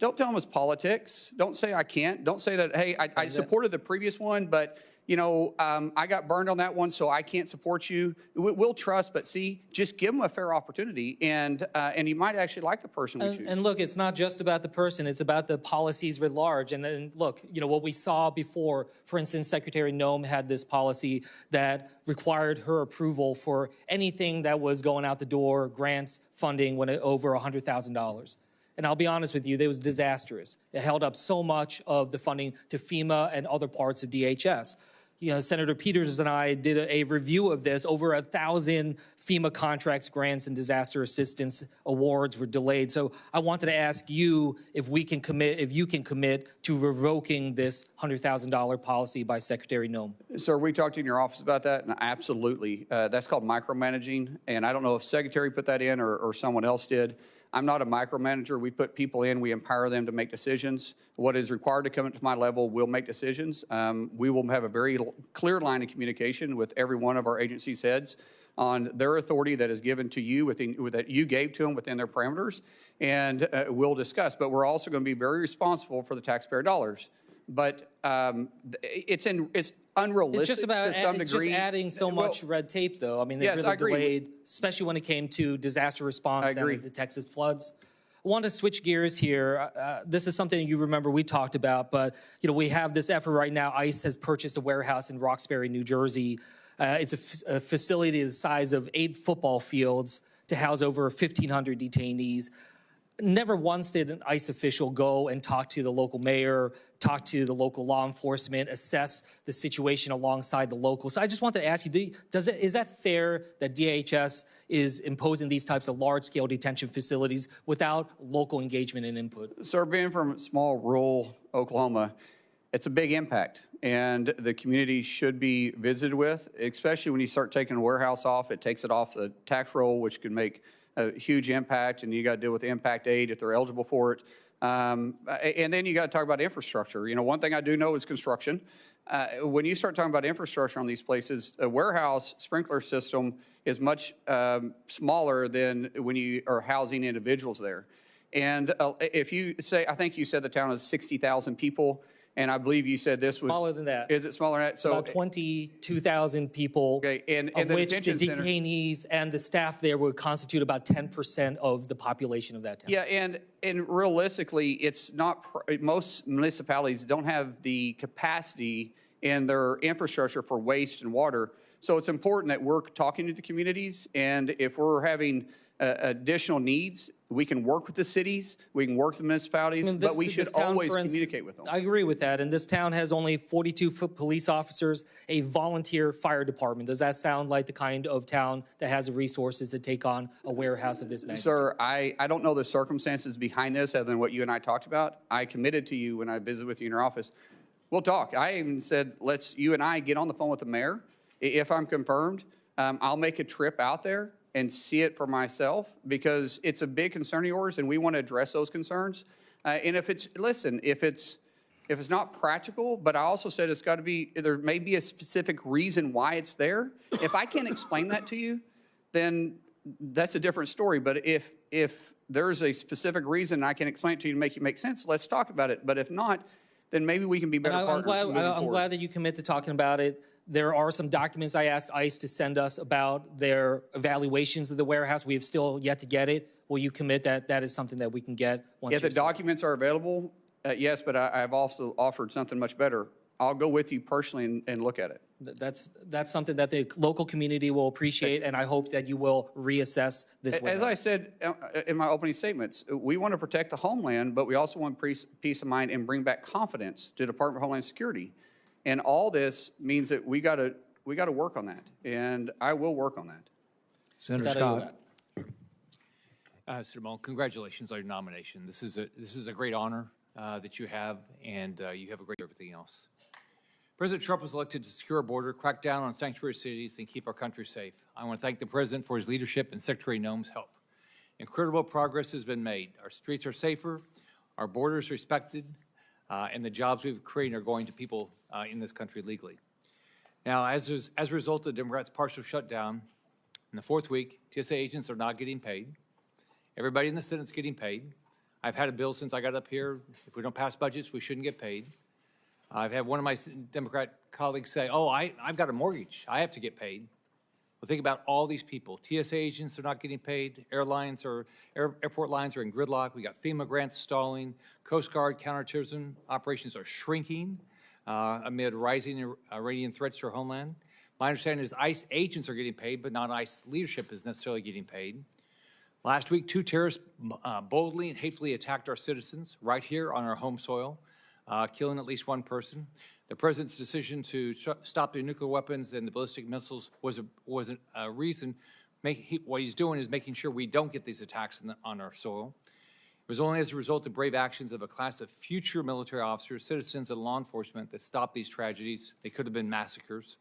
don't tell them it's politics. Don't say I can't. Don't say that, hey, I supported the previous one, but you know, I got burned on that one, so I can't support you. We'll trust, but see, just give them a fair opportunity, and you might actually like the person we choose. And look, it's not just about the person; it's about the policies writ large. And then look, you know what we saw before. For instance, Secretary Noem had this policy that required her approval for anything that was going out the door, grants, funding, when it over $100,000. And I'll be honest with you, it was disastrous. It held up so much of the funding to FEMA and other parts of DHS. You know, Senator Peters and I did a review of this. Over 1,000 FEMA contracts, grants, and disaster assistance awards were delayed. So I wanted to ask you if you can commit to revoking this $100,000 policy by Secretary Noem. Sir, we talked in your office about that, and absolutely. That's called micromanaging, and I don't know if Secretary put that in or someone else did. I'm not a micromanager. We put people in. We empower them to make decisions. What is required to come into my level, we'll make decisions. We will have a very clear line of communication with every one of our agency's heads on their authority that is given to you, that you gave to them within their parameters, and we'll discuss. But we're also going to be very responsible for the taxpayer dollars. But it's unrealistic to some degree. It's just adding so much red tape, though. I mean, they've really delayed, especially when it came to disaster response down at the Texas floods. I want to switch gears here. This is something you remember we talked about, but you know we have this effort right now. ICE has purchased a warehouse in Roxbury, New Jersey. It's a facility the size of 8 football fields to house over 1,500 detainees. Never once did an ICE official go and talk to the local mayor, talk to the local law enforcement, assess the situation alongside the locals. So I just wanted to ask you, is that fair that DHS is imposing these types of large-scale detention facilities without local engagement and input? Sir, being from small rural Oklahoma, it's a big impact, and the community should be visited with, especially when you start taking a warehouse off. It takes it off the tax roll, which could make a huge impact, and you got to deal with impact aid if they're eligible for it. And then you got to talk about infrastructure. You know, one thing I do know is construction. When you start talking about infrastructure on these places, a warehouse sprinkler system is much smaller than when you are housing individuals there. And if you say, I think you said the town is 60,000 people, And I believe you said this was. Smaller than that. Is it smaller than that? So About 22,000 people, Okay, and of the which the detention center- detainees and the staff there would constitute about 10% of the population of that town. Yeah, and realistically, it's not, most municipalities don't have the capacity in their infrastructure for waste and water. So it's important that we're talking to the communities, and if we're having additional needs, we can work with the cities, we can work with the municipalities, but we should always communicate with them. I agree with that, and this town has only 42 police officers, a volunteer fire department. Does that sound like the kind of town that has the resources to take on a warehouse of this magnitude? Sir, I don't know the circumstances behind this other than what you and I talked about. I committed to you when I visited with you in your office. We'll talk. I even said, you and I get on the phone with the mayor. If I'm confirmed, I'll make a trip out there and see it for myself, because it's a big concern of yours and we want to address those concerns. And if it's not practical, but I also said it's got to be, there may be a specific reason why it's there. If I can't explain that to you, then that's a different story. But if there's a specific reason I can explain it to you to make you make sense, let's talk about it. But if not, then maybe we can be better partners moving forward. I'm glad that you commit to talking about it. There are some documents I asked ICE to send us about their evaluations of the warehouse. We have still yet to get it. Will you commit that that is something that we can get once If the documents are available, yes, but I've also offered something much better. I'll go with you personally and look at it. That's something that the local community will appreciate, and I hope that you will reassess this warehouse. As I said in my opening statements, we want to protect the homeland, but we also want peace of mind and bring back confidence to the Department of Homeland Security. And all this means that we got to work on that, and I will work on that. Senator Scott. Senator Mullin, congratulations on your nomination. This is a great honor that you have, and you have a great everything else. President Trump was elected to secure our border, crack down on sanctuary cities, and keep our country safe. I want to thank the President for his leadership and Secretary Noem's help. Incredible progress has been made. Our streets are safer, our borders respected, and the jobs we've created are going to people in this country legally. Now, as a result of the Democrats' partial shutdown, in the fourth week, TSA agents are not getting paid. Everybody in the Senate's getting paid. I've had a bill since I got up here. If we don't pass budgets, we shouldn't get paid. I've had one of my Democrat colleagues say, oh, I've got a mortgage. I have to get paid. Well, think about all these people. TSA agents are not getting paid. Airlines or airport lines are in gridlock. We got FEMA grants stalling. Coast Guard counterterrorism operations are shrinking amid rising Iranian threats to our homeland. My understanding is ICE agents are getting paid, but not ICE leadership is necessarily getting paid. Last week, 2 terrorists boldly and hatefully attacked our citizens right here on our home soil, killing at least 1 person. The President's decision to stop the nuclear weapons and the ballistic missiles was a reason. What he's doing is making sure we don't get these attacks on our soil. It was only as a result of brave actions of a class of future military officers, citizens, and law enforcement that stopped these tragedies. They could have been massacres.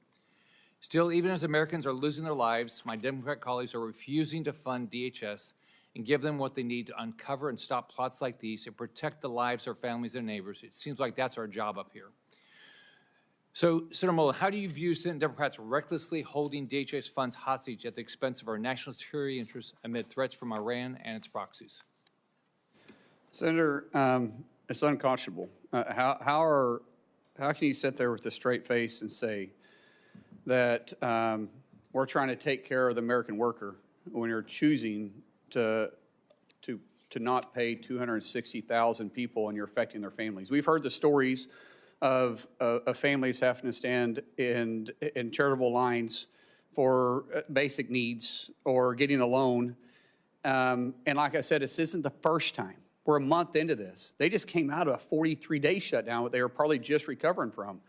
Still, even as Americans are losing their lives, my Democrat colleagues are refusing to fund DHS and give them what they need to uncover and stop plots like these and protect the lives of our families and neighbors. It seems like that's our job up here. So, Senator Mullin, how do you view Senate Democrats recklessly holding DHS funds hostage at the expense of our national security interests amid threats from Iran and its proxies? Senator, it's unconscionable. How can you sit there with a straight face and say that we're trying to take care of the American worker when you're choosing to not pay 260,000 people and you're affecting their families? We've heard the stories of families having to stand in charitable lines for basic needs or getting a loan. And like I said, this isn't the first time. We're a month into this. They just came out of a 43-day shutdown that they were probably just recovering from.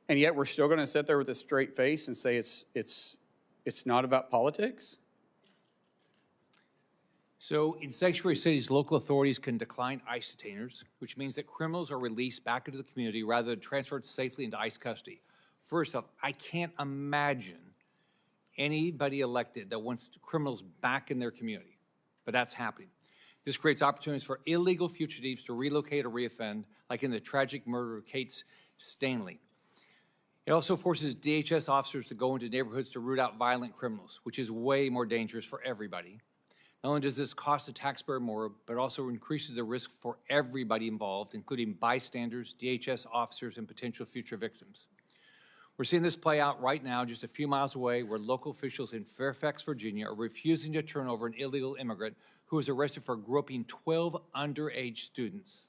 And yet we're still going to sit there with a straight face and say it's not about politics? So in sanctuary cities, local authorities can decline ICE detainers, which means that criminals are released back into the community rather than transferred safely into ICE custody. First off, I can't imagine anybody elected that wants criminals back in their community, but that's happening. This creates opportunities for illegal fugitives to relocate or reoffend, like in the tragic murder of Kate Stanley. It also forces DHS officers to go into neighborhoods to root out violent criminals, which is way more dangerous for everybody. Not only does this cost the taxpayer more, but also increases the risk for everybody involved, including bystanders, DHS officers, and potential future victims. We're seeing this play out right now just a few miles away, where local officials in Fairfax, Virginia are refusing to turn over an illegal immigrant who was arrested for groping 12 underage students.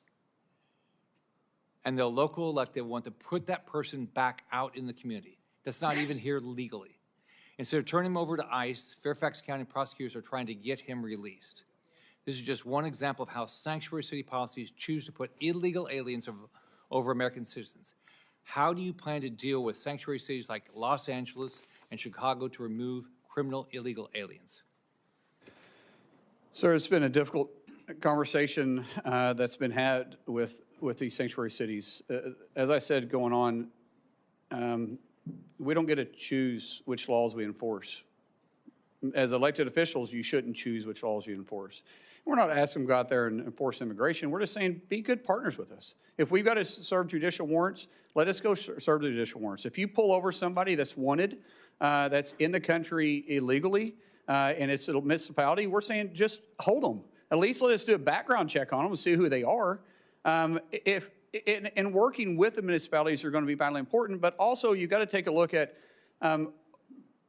And the local elected want to put that person back out in the community. That's not even here legally. Instead of turning him over to ICE, Fairfax County prosecutors are trying to get him released. This is just one example of how sanctuary city policies choose to put illegal aliens over American citizens. How do you plan to deal with sanctuary cities like Los Angeles and Chicago to remove criminal illegal aliens? Sir, it's been a difficult conversation that's been had with these sanctuary cities. As I said going on, we don't get to choose which laws we enforce. As elected officials, you shouldn't choose which laws you enforce. We're not asking them to go out there and enforce immigration. We're just saying, be good partners with us. If we've got to serve judicial warrants, let us go serve the judicial warrants. If you pull over somebody that's wanted, that's in the country illegally, and it's a municipality, we're saying just hold them. At least let us do a background check on them and see who they are. And working with the municipalities are going to be vitally important, but also you've got to take a look at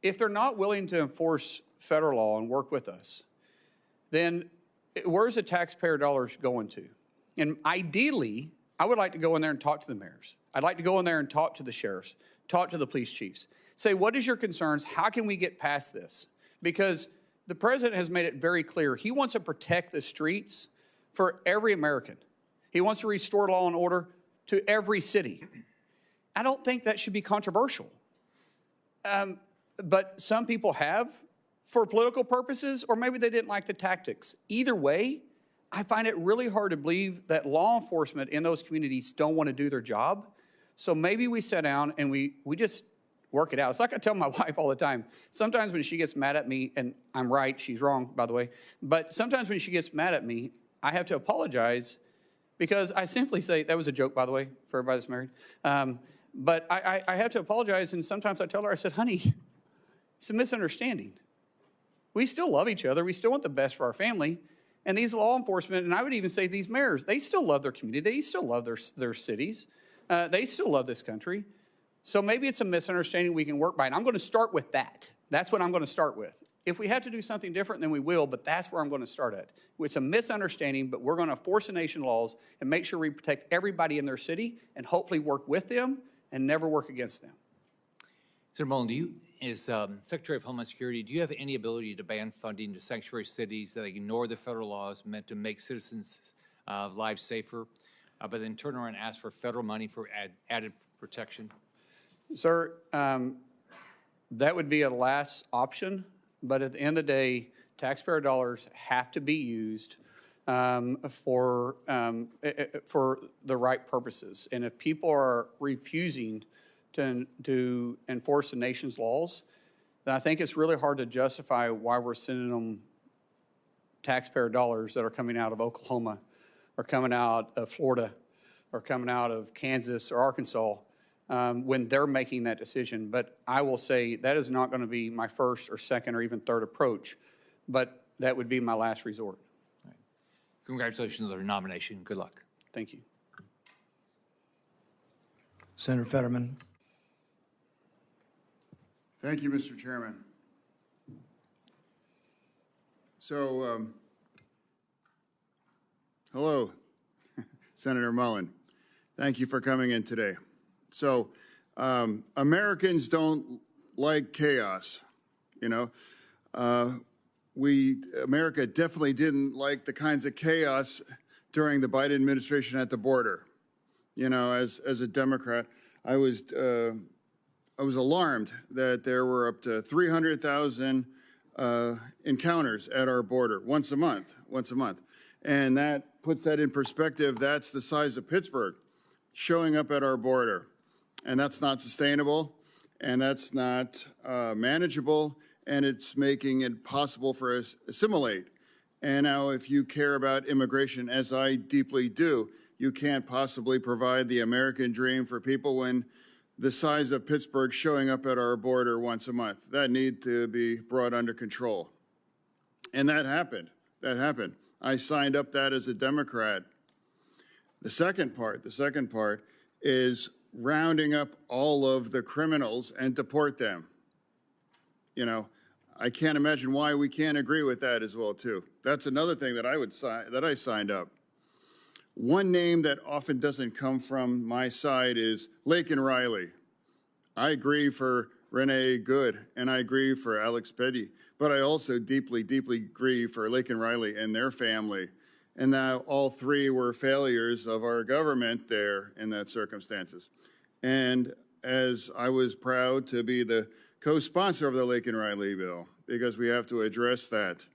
if they're not willing to enforce federal law and work with us, then where's the taxpayer dollars going to? And ideally, I would like to go in there and talk to the mayors. I'd like to go in there and talk to the sheriffs, talk to the police chiefs. Say, what is your concerns? How can we get past this? Because the president has made it very clear he wants to protect the streets for every American. He wants to restore law and order to every city. I don't think that should be controversial. But some people have for political purposes, or maybe they didn't like the tactics. Either way, I find it really hard to believe that law enforcement in those communities don't want to do their job. So maybe we sit down and we just work it out. It's like I tell my wife all the time. Sometimes when she gets mad at me, and I'm right, she's wrong, by the way, but sometimes when she gets mad at me, I have to apologize because I simply say, that was a joke, by the way, for everybody that's married. But I have to apologize, and sometimes I tell her, I said, honey, it's a misunderstanding. We still love each other. We still want the best for our family. And these law enforcement, and I would even say these mayors, they still love their community. They still love their cities. They still love this country. So maybe it's a misunderstanding we can work by. And I'm going to start with that. That's what I'm going to start with. If we have to do something different, then we will, but that's where I'm going to start at. It's a misunderstanding, but we're going to force the nation laws and make sure we protect everybody in their city and hopefully work with them and never work against them. Senator Mullin, as Secretary of Homeland Security, do you have any ability to ban funding to sanctuary cities that ignore the federal laws meant to make citizens' lives safer, but then turn around and ask for federal money for added protection? Sir, that would be a last option, but at the end of the day, taxpayer dollars have to be used for the right purposes. And if people are refusing to enforce the nation's laws, then I think it's really hard to justify why we're sending them taxpayer dollars that are coming out of Oklahoma or coming out of Florida or coming out of Kansas or Arkansas when they're making that decision. But I will say that is not going to be my first or second or even third approach, but that would be my last resort. Right. Congratulations on your nomination. Good luck. Thank you. Senator Fetterman. Thank you, Mr. Chairman. So, hello, Senator Mullin. Thank you for coming in today. So, Americans don't like chaos, you know. America definitely didn't like the kinds of chaos during the Biden administration at the border. You know, as a Democrat, I was alarmed that there were up to 300,000 encounters at our border once a month. And that puts that in perspective. That's the size of Pittsburgh showing up at our border. And that's not sustainable, and that's not manageable, and it's making it possible for us to assimilate. And now if you care about immigration, as I deeply do, you can't possibly provide the American dream for people when the size of Pittsburgh showing up at our border once a month. That needs to be brought under control. And that happened. That happened. I signed up that as a Democrat. The second part is rounding up all of the criminals and deport them. You know, I can't imagine why we can't agree with that as well, too. That's another thing that I signed up. One name that often doesn't come from my side is Laken Riley. I agree for Renee Good, and I agree for Alex Petty, but I also deeply, deeply agree for Laken Riley and their family. And now all three were failures of our government there in that circumstances. And as I was proud to be the co-sponsor of the Laken Riley bill, because we have to address that.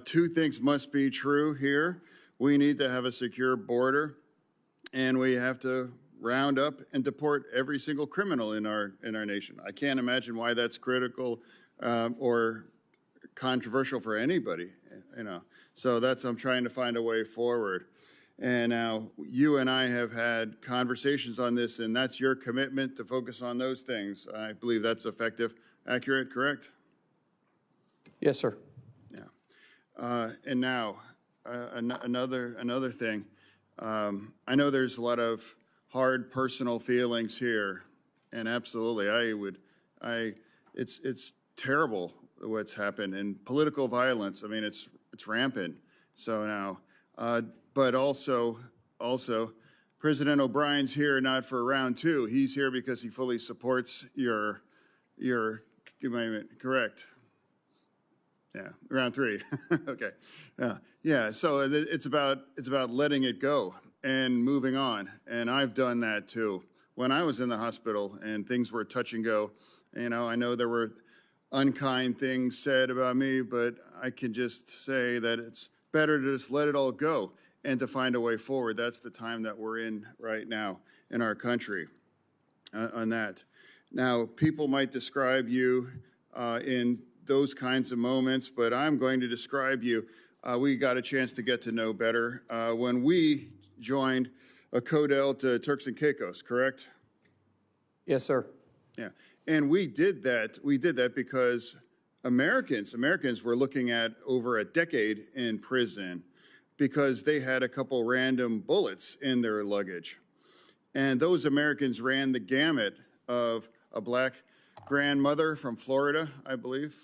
Two things must be true here. We need to have a secure border, and we have to round up and deport every single criminal in our nation. I can't imagine why that's critical or controversial for anybody, you know. So I'm trying to find a way forward. And now you and I have had conversations on this, and that's your commitment to focus on those things. I believe that's effective, accurate, correct? Yes, sir. Yeah. And now another thing. I know there's a lot of hard personal feelings here, and absolutely, it's terrible what's happened, and political violence. I mean, it's rampant. So now, but also, President O'Brien's here not for round two. He's here because he fully supports your amendment. Correct. Yeah, round three. Okay. Yeah. So it's about letting it go and moving on. And I've done that too. When I was in the hospital and things were touch and go, you know, I know there were unkind things said about me, but I can just say that it's better to just let it all go and to find a way forward. That's the time that we're in right now in our country on that. Now, people might describe you in those kinds of moments, but I'm going to describe you. We got a chance to get to know better when we joined a Codel to Turks and Caicos, correct? Yes, sir. Yeah, and we did that. We did that because Americans were looking at over a decade in prison because they had a couple random bullets in their luggage. And those Americans ran the gamut of a black grandmother from Florida, I believe,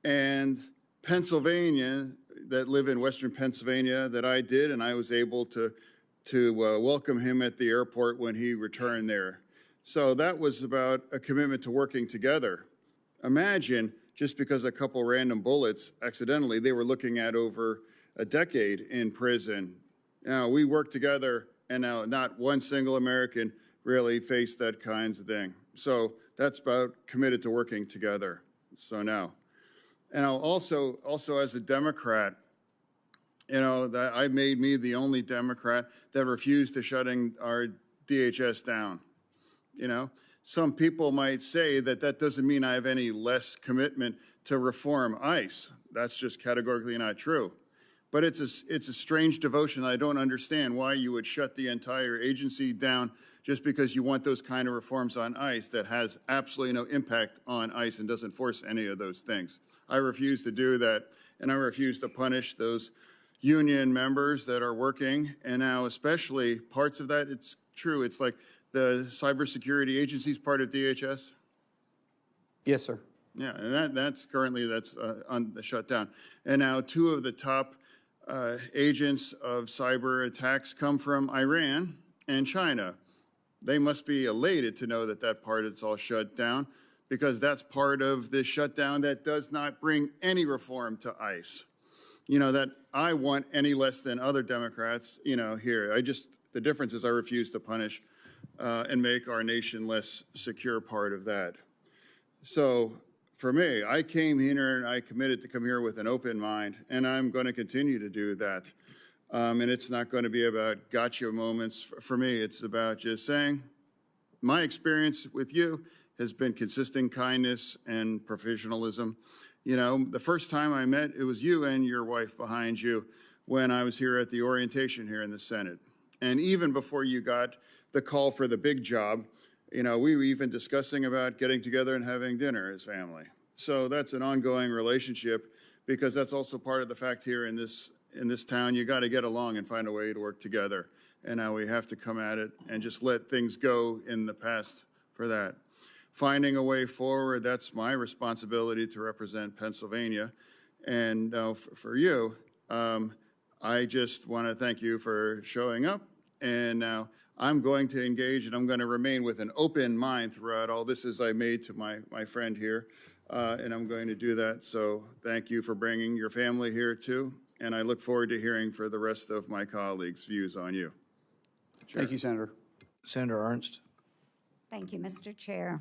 and Pennsylvania, that live in Western Pennsylvania, that I did, and I was able to welcome him at the airport when he returned there. So that was about a commitment to working together. Imagine, just because a couple random bullets, accidentally, they were looking at over a decade in prison. Now, we worked together, and now not one single American really faced that kinds of thing. So that's about committed to working together. So now, and also as a Democrat, you know, that I made me the only Democrat that refused to shutting our DHS down. You know, some people might say that that doesn't mean I have any less commitment to reform ICE. That's just categorically not true. But it's a strange devotion. I don't understand why you would shut the entire agency down just because you want those kind of reforms on ICE that has absolutely no impact on ICE and doesn't force any of those things. I refuse to do that, and I refuse to punish those union members that are working. And now especially parts of that, it's true. It's like the cybersecurity agency is part of DHS. Yes, sir. Yeah, and that's currently on the shutdown. And now two of the top agents of cyber attacks come from Iran and China. They must be elated to know that that part is all shut down, because that's part of this shutdown that does not bring any reform to ICE. You know, that I want any less than other Democrats, you know, here. The difference is I refuse to punish and make our nation less secure part of that. So for me, I came here and I committed to come here with an open mind, and I'm going to continue to do that. And it's not going to be about gotcha moments. For me, it's about just saying, my experience with you has been consistent kindness and professionalism. You know, the first time I met, it was you and your wife behind you when I was here at the orientation here in the Senate. And even before you got the call for the big job, you know, we were even discussing about getting together and having dinner as family. So that's an ongoing relationship. because that's also part of the fact here in this town. You got to get along and find a way to work together. And now we have to come at it and just let things go in the past for that. Finding a way forward, that's my responsibility to represent Pennsylvania. And for you, I just want to thank you for showing up. And now I'm going to engage, and I'm going to remain with an open mind throughout all this as I made to my friend here. And I'm going to do that. So thank you for bringing your family here too. And I look forward to hearing for the rest of my colleagues' views on you. Chair. Thank you, Senator. Senator Ernst. Thank you, Mr. Chair.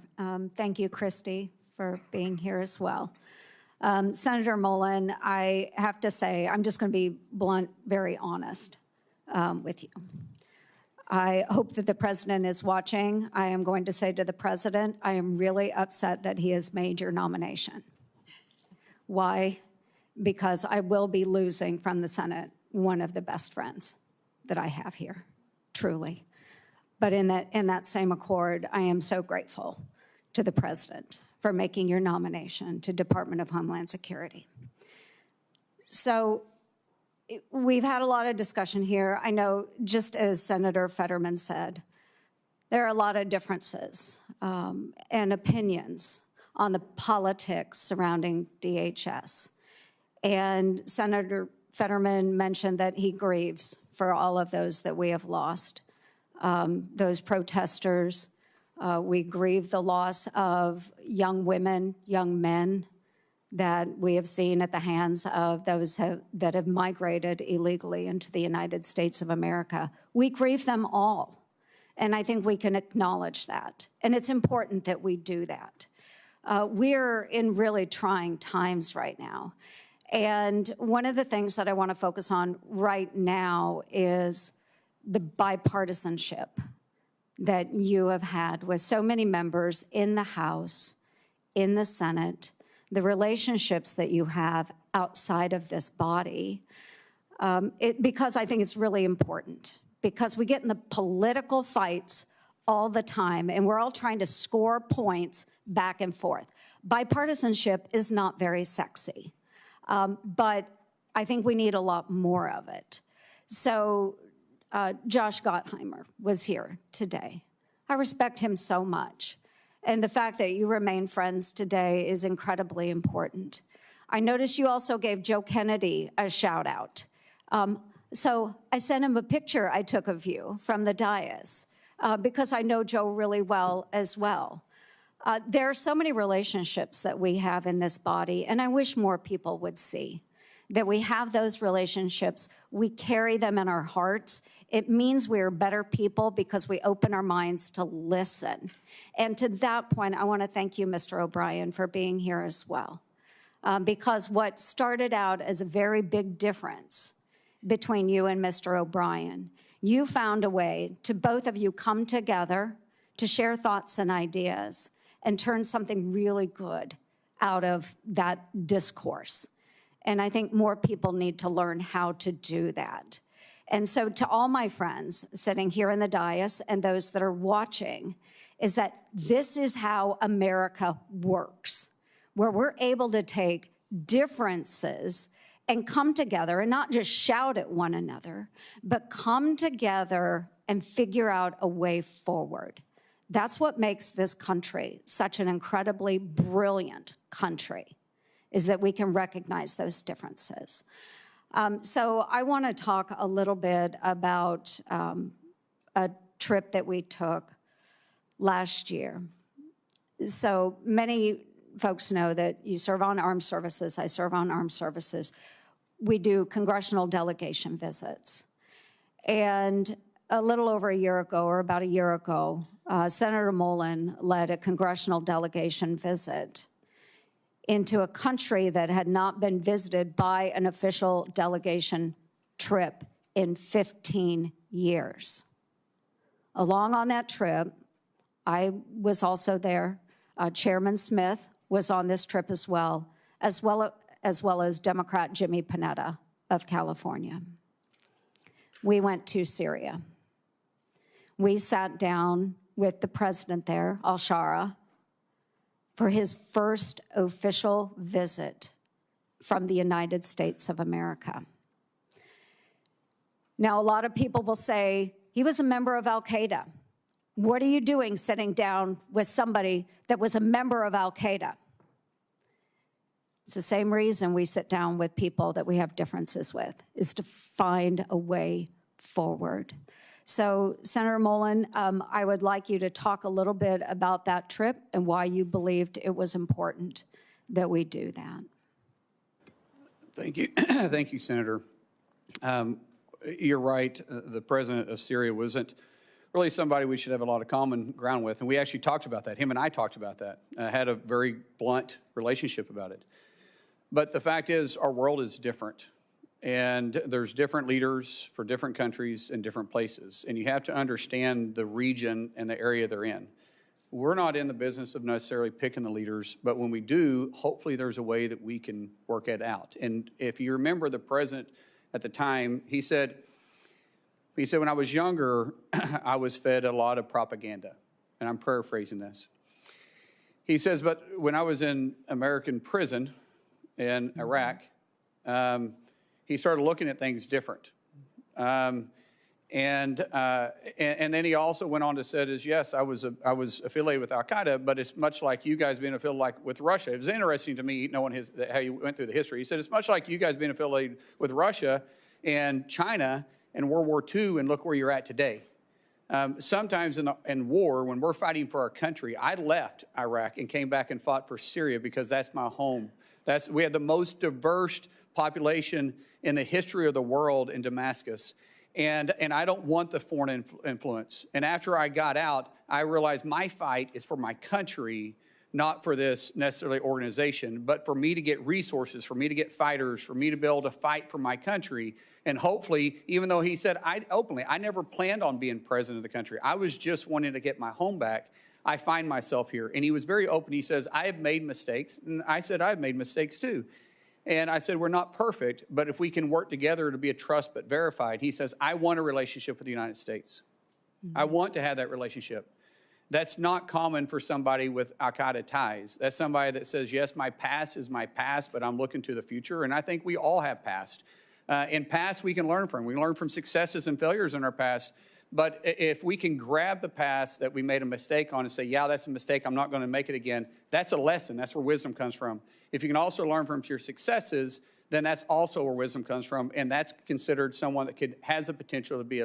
Thank you, Christy, for being here as well. Senator Mullin, I have to say, I'm just going to be blunt, very honest with you. I hope that the president is watching. I am going to say to the president, I am really upset that he has made your nomination. Why? Because I will be losing from the Senate one of the best friends that I have here, truly. But in that same accord, I am so grateful to the president for making your nomination to Department of Homeland Security. So we've had a lot of discussion here. I know, just as Senator Fetterman said, there are a lot of differences and opinions on the politics surrounding DHS. And Senator Fetterman mentioned that he grieves for all of those that we have lost. Those protesters, we grieve the loss of young women, young men that we have seen at the hands of those that have migrated illegally into the United States of America. We grieve them all, and I think we can acknowledge that, and it's important that we do that. We're in really trying times right now, and one of the things that I want to focus on right now is the bipartisanship that you have had with so many members in the House, in the Senate, the relationships that you have outside of this body, because I think it's really important, because we get in the political fights all the time, and we're all trying to score points back and forth. Bipartisanship is not very sexy, but I think we need a lot more of it. So Josh Gottheimer was here today. I respect him so much. And the fact that you remain friends today is incredibly important. I noticed you also gave Joe Kennedy a shout out. So I sent him a picture I took of you from the dais because I know Joe really well as well. There are so many relationships that we have in this body, and I wish more people would see that we have those relationships. We carry them in our hearts. It means we're better people because we open our minds to listen. And to that point, I want to thank you, Mr. O'Brien, for being here as well. Because what started out as a very big difference between you and Mr. O'Brien, you found a way to both of you come together to share thoughts and ideas and turn something really good out of that discourse. And I think more people need to learn how to do that. And so to all my friends sitting here in the dais and those that are watching, is that this is how America works, where we're able to take differences and come together and not just shout at one another, but come together and figure out a way forward. That's what makes this country such an incredibly brilliant country, is that we can recognize those differences. So I want to talk a little bit about a trip that we took last year. So many folks know that you serve on armed services, I serve on armed services. We do congressional delegation visits. And a little over a year ago, or about a year ago, Senator Mullin led a congressional delegation visit into a country that had not been visited by an official delegation trip in 15 years. Along on that trip, I was also there. Chairman Smith was on this trip as well as Democrat Jimmy Panetta of California. We went to Syria. We sat down with the president there, al-Shara, for his first official visit from the United States of America. Now, a lot of people will say, he was a member of Al-Qaeda. What are you doing sitting down with somebody that was a member of Al-Qaeda? It's the same reason we sit down with people that we have differences with, is to find a way forward. So, Senator Mullin, I would like you to talk a little bit about that trip and why you believed it was important that we do that. Thank you. Thank you, Senator. You're right. The president of Syria wasn't really somebody we should have a lot of common ground with. And we actually talked about that. Him and I talked about that. Had a very blunt relationship about it. But the fact is, our world is different. And there's different leaders for different countries and different places. And you have to understand the region and the area they're in. We're not in the business of necessarily picking the leaders, but when we do, hopefully there's a way that we can work it out. And if you remember the president at the time, he said, when I was younger, I was fed a lot of propaganda. And I'm paraphrasing this. He says, but when I was in American prison in Iraq, he started looking at things different. And then he also went on to say, yes, I was affiliated with Al-Qaeda, but it's much like you guys being affiliated with Russia. It was interesting to me knowing how you went through the history. He said, it's much like you guys being affiliated with Russia and China in World War II, and look where you're at today. Sometimes in war, when we're fighting for our country, I left Iraq and came back and fought for Syria because that's my home. We have the most diverse population in the history of the world in Damascus. And I don't want the foreign influence. And after I got out, I realized my fight is for my country, not for this necessarily organization, but for me to get resources, for me to get fighters, for me to be able to fight for my country. And hopefully, even though he said openly, I never planned on being president of the country. I was just wanting to get my home back. I find myself here. And he was very open. He says, I have made mistakes. And I said, I've made mistakes too. And I said, we're not perfect, but if we can work together to be a trust but verified, he says, I want a relationship with the United States. I want to have that relationship. That's not common for somebody with Al-Qaeda ties. That's somebody that says, yes, my past is my past, but I'm looking to the future. And I think we all have past. In past, we can learn from. We learn from successes and failures in our past. But if we can grab the past that we made a mistake on and say, yeah, that's a mistake, I'm not going to make it again, that's a lesson. That's where wisdom comes from. If you can also learn from your successes, then that's also where wisdom comes from, and that's considered someone that has the potential to be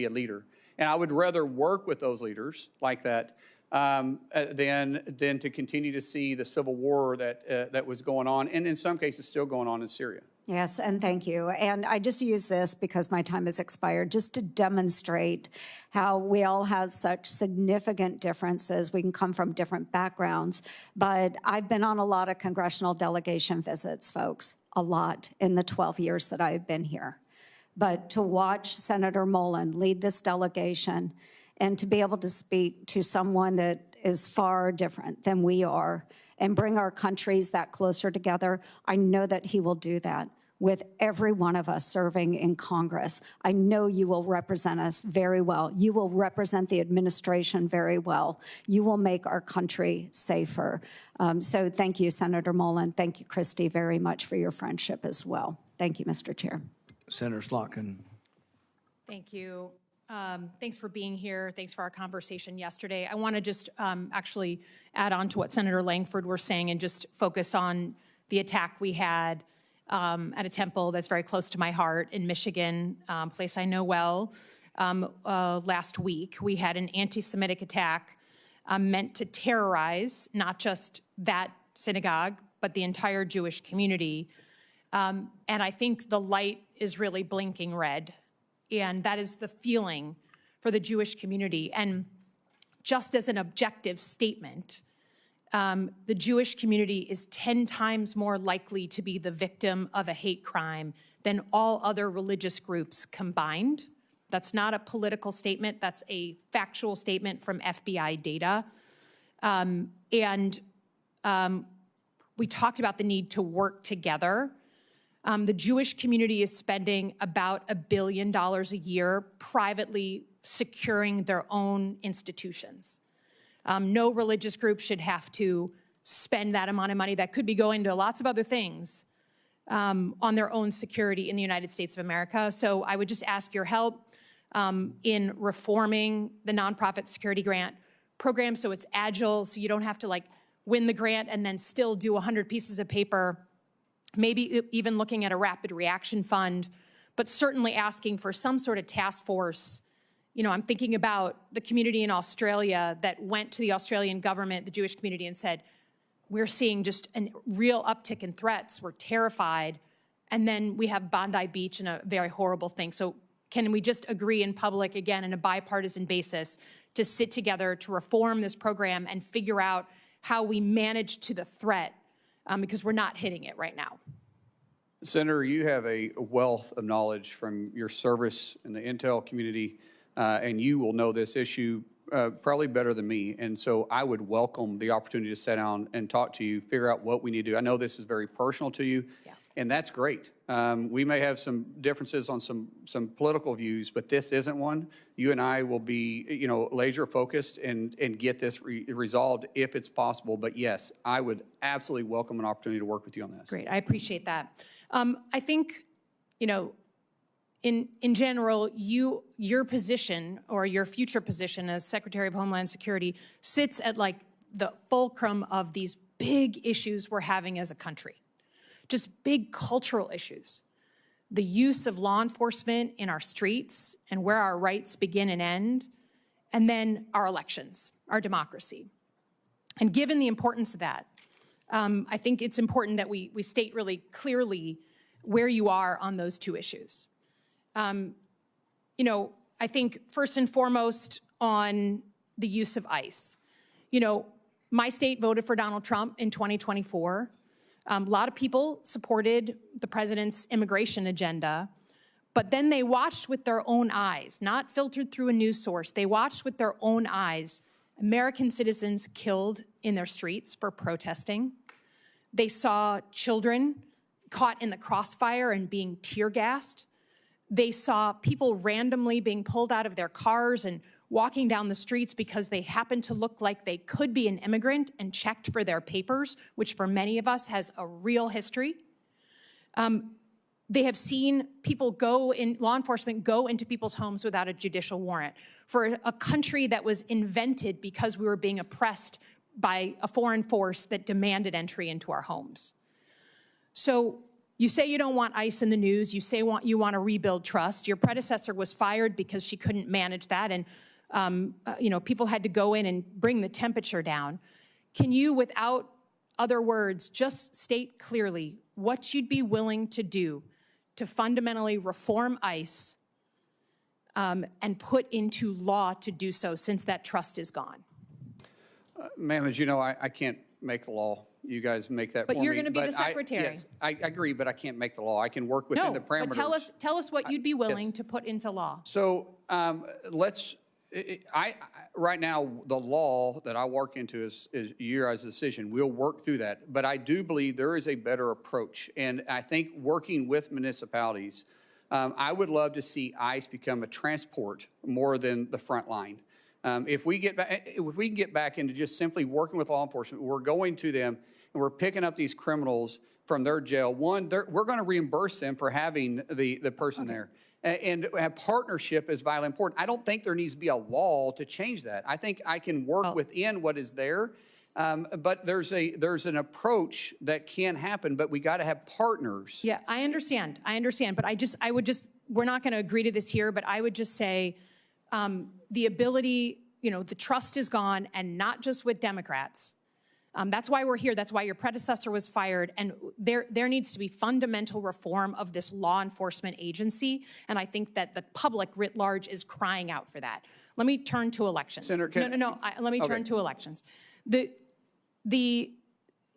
a leader. And I would rather work with those leaders like that than to continue to see the civil war that was going on, and in some cases still going on in Syria. Yes, and thank you. And I just use this because my time has expired, just to demonstrate how we all have such significant differences. We can come from different backgrounds, but I've been on a lot of congressional delegation visits, folks, a lot in the 12 years that I've been here. But to watch Senator Mullin lead this delegation and to be able to speak to someone that is far different than we are and bring our countries that closer together, I know that he will do that with every one of us serving in Congress. I know you will represent us very well. You will represent the administration very well. You will make our country safer. So thank you, Senator Mullin. Thank you, Christy, very much for your friendship as well. Thank you, Mr. Chair. Senator Slotkin. Thank you. Thanks for being here. Thanks for our conversation yesterday. I want to just actually add on to what Senator Langford was saying and just focus on the attack we had at a temple that's very close to my heart in Michigan, a place I know well. Last week, we had an anti-Semitic attack meant to terrorize not just that synagogue, but the entire Jewish community. And I think the light is really blinking red. And that is the feeling for the Jewish community. And just as an objective statement, the Jewish community is 10 times more likely to be the victim of a hate crime than all other religious groups combined. That's not a political statement. That's a factual statement from FBI data. We talked about the need to work together. The Jewish community is spending about $1 billion a year privately securing their own institutions. No religious group should have to spend that amount of money that could be going to lots of other things on their own security in the United States of America. So I would just ask your help in reforming the nonprofit security grant program so it's agile, so you don't have to like win the grant and then still do 100 pieces of paper, maybe even looking at a rapid reaction fund, but certainly asking for some sort of task force. You know, I'm thinking about the community in Australia that went to the Australian government, the Jewish community, and said, we're seeing just a real uptick in threats. We're terrified. And then we have Bondi Beach and a very horrible thing. So can we just agree in public, again, on a bipartisan basis, to sit together to reform this program and figure out how we manage to the threat, because we're not hitting it right now. Senator, you have a wealth of knowledge from your service in the intel community, and you will know this issue probably better than me. And so I would welcome the opportunity to sit down and talk to you, figure out what we need to do. I know this is very personal to you, and that's great. We may have some differences on some political views, but this isn't one. You and I will be, you know, laser focused and get this resolved if it's possible. But yes, I would absolutely welcome an opportunity to work with you on this. Great, I appreciate that. I think, you know, in general, your position or your future position as Secretary of Homeland Security sits at like the fulcrum of these big issues we're having as a country. Just big cultural issues. The use of law enforcement in our streets and where our rights begin and end, and then our elections, our democracy. And given the importance of that, I think it's important that we state really clearly where you are on those two issues. You know, I think first and foremost on the use of ICE. You know, my state voted for Donald Trump in 2024. A lot of people supported the president's immigration agenda, but then they watched with their own eyes, not filtered through a news source. They watched with their own eyes American citizens killed in their streets for protesting. They saw children caught in the crossfire and being tear gassed. They saw people randomly being pulled out of their cars and walking down the streets because they happened to look like they could be an immigrant and checked for their papers, which for many of us has a real history. They have seen people law enforcement go into people's homes without a judicial warrant for a country that was invented because we were being oppressed by a foreign force that demanded entry into our homes. So you say you don't want ICE in the news. You say you want to rebuild trust. Your predecessor was fired because she couldn't manage that, and you know, people had to go in and bring the temperature down. Can you, without other words, just state clearly what you'd be willing to do to fundamentally reform ICE and put into law to do so, since that trust is gone? Ma'am, as you know, I can't make the law. You guys make that for me. But you're going to be the secretary. Yes, I agree, but I can't make the law. I can work within the parameters. No, but tell us what you'd be willing to put into law. So right now, the law that I work into is your guys' decision. We'll work through that. But I do believe there is a better approach. And I think working with municipalities, I would love to see ICE become a transport more than the front line. If we can get back into just simply working with law enforcement, we're going to them and we're picking up these criminals from their jail. One, we're going to reimburse them for having the person there. And have partnership is vitally important. I don't think there needs to be a law to change that. I think I can work within what is there, but there's an approach that can happen, but we got to have partners. Yeah, I understand, but we're not going to agree to this here, but I would just say the ability, you know, the trust is gone, and not just with Democrats. That's why we're here. That's why your predecessor was fired. And there needs to be fundamental reform of this law enforcement agency. And I think that the public writ large is crying out for that. Let me turn to elections. Senator, let me turn to elections. The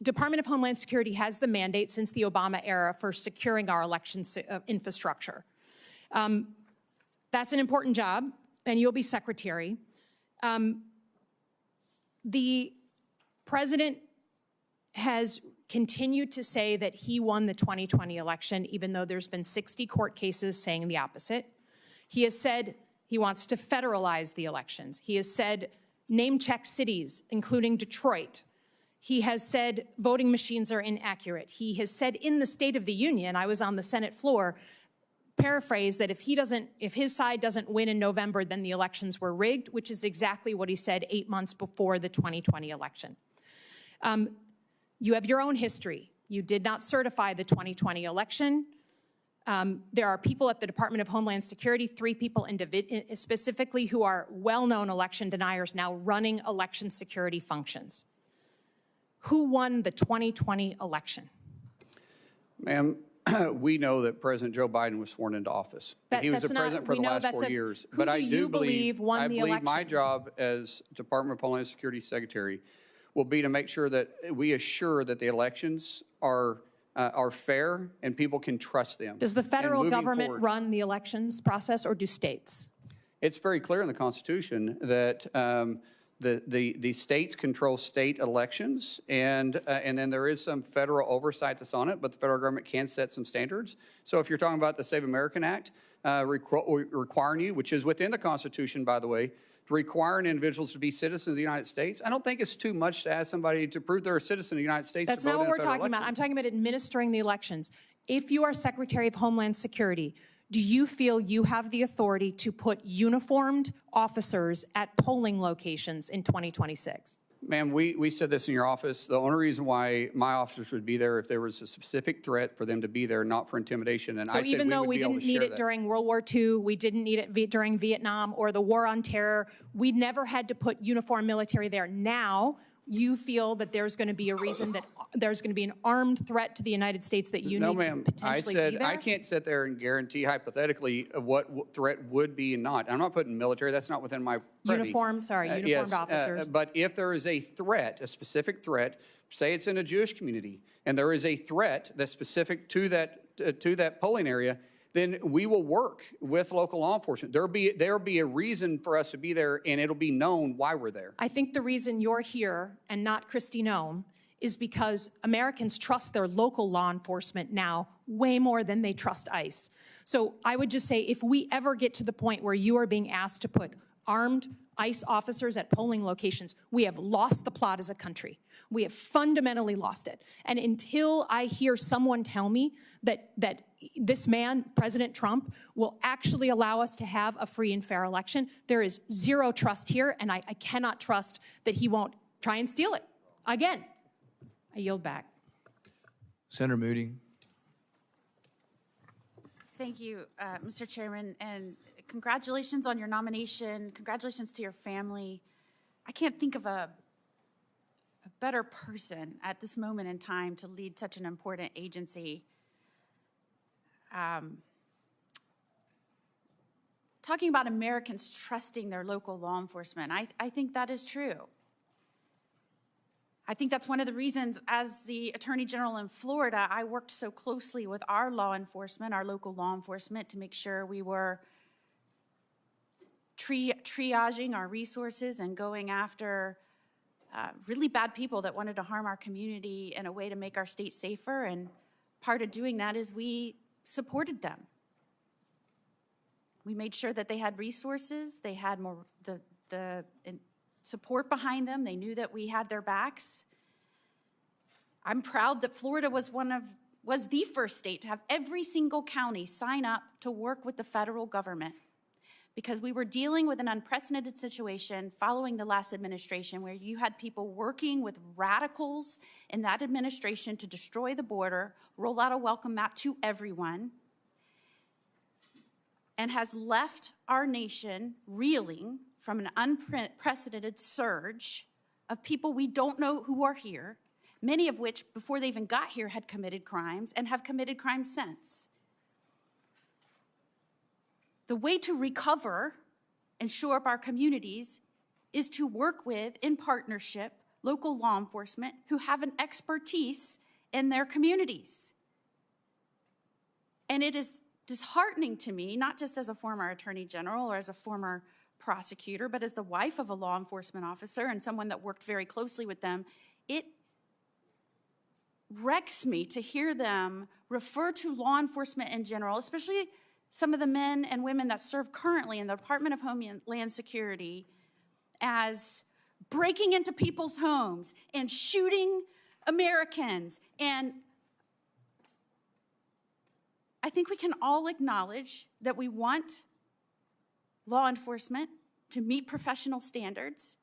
Department of Homeland Security has the mandate since the Obama era for securing our election infrastructure. That's an important job, and you'll be secretary. The president has continued to say that he won the 2020 election, even though there's been 60 court cases saying the opposite. He has said he wants to federalize the elections. He has said name check cities, including Detroit. He has said voting machines are inaccurate. He has said in the State of the Union, I was on the Senate floor, paraphrase that if his side doesn't win in November, then the elections were rigged, which is exactly what he said 8 months before the 2020 election. You have your own history. You did not certify the 2020 election. There are people at the Department of Homeland Security, 3 people specifically who are well-known election deniers now running election security functions. Who won the 2020 election? Ma'am, we know that President Joe Biden was sworn into office. He was the president for the last 4 years. But I do believe won the election? My job as Department of Homeland Security Secretary will be to make sure that we assure that the elections are fair and people can trust them. Does the federal government run the elections process, or do states? It's very clear in the Constitution that the states control state elections, and then there is some federal oversight that's on it, but the federal government can set some standards. So if you're talking about the Save American Act, requiring you, which is within the Constitution, by the way, requiring individuals to be citizens of the United States, I don't think it's too much to ask somebody to prove they're a citizen of the United States. That's to vote not what in a we're federal talking about. election. I'm talking about administering the elections. If you are Secretary of Homeland Security, do you feel you have the authority to put uniformed officers at polling locations in 2026? Ma'am, we said this in your office. The only reason why my officers would be there if there was a specific threat for them to be there, not for intimidation. And So I said even though we would be able didn't to need share it that. during World War II, we didn't need it during Vietnam or the War on Terror, we never had to put uniformed military there. Now, you feel that there's going to be a reason that there's going to be an armed threat to the United States that you No, need ma'am. to potentially I be said there? I can't sit there and guarantee hypothetically of what threat would be and not. I'm not putting military. That's not within my privy. Uniformed Yes, officers. but if there is a threat, a specific threat, say it's in a Jewish community, and there is a threat that's specific to that polling area, then we will work with local law enforcement. There'll be a reason for us to be there, and it'll be known why we're there. I think the reason you're here and not Kristi Noem is because Americans trust their local law enforcement now way more than they trust ICE. So I would just say if we ever get to the point where you are being asked to put armed ICE officers at polling locations, we have lost the plot as a country. We have fundamentally lost it. And until I hear someone tell me that this man, President Trump, will actually allow us to have a free and fair election, there is zero trust here, and I cannot trust that he won't try and steal it. Again, I yield back. Senator Moody. Thank you, Mr. Chairman, and congratulations on your nomination. Congratulations to your family. I can't think of a better person at this moment in time to lead such an important agency. Talking about Americans trusting their local law enforcement, I think that is true. I think that's one of the reasons, as the Attorney General in Florida, I worked so closely with our law enforcement, our local law enforcement, to make sure we were triaging our resources and going after really bad people that wanted to harm our community in a way to make our state safer. And part of doing that is we supported them. We made sure that they had resources, they had more the support behind them. They knew that we had their backs. I'm proud that Florida was the first state to have every single county sign up to work with the federal government, because we were dealing with an unprecedented situation following the last administration where you had people working with radicals in that administration to destroy the border, roll out a welcome mat to everyone, and has left our nation reeling from an unprecedented surge of people we don't know who are here, many of which, before they even got here, had committed crimes and have committed crimes since. The way to recover and shore up our communities is to work with, in partnership, local law enforcement who have an expertise in their communities. And it is disheartening to me, not just as a former attorney general or as a former prosecutor, but as the wife of a law enforcement officer and someone that worked very closely with them, it wrecks me to hear them refer to law enforcement in general, especially some of the men and women that serve currently in the Department of Homeland Security, as breaking into people's homes and shooting Americans. And I think we can all acknowledge that we want law enforcement to meet professional standards,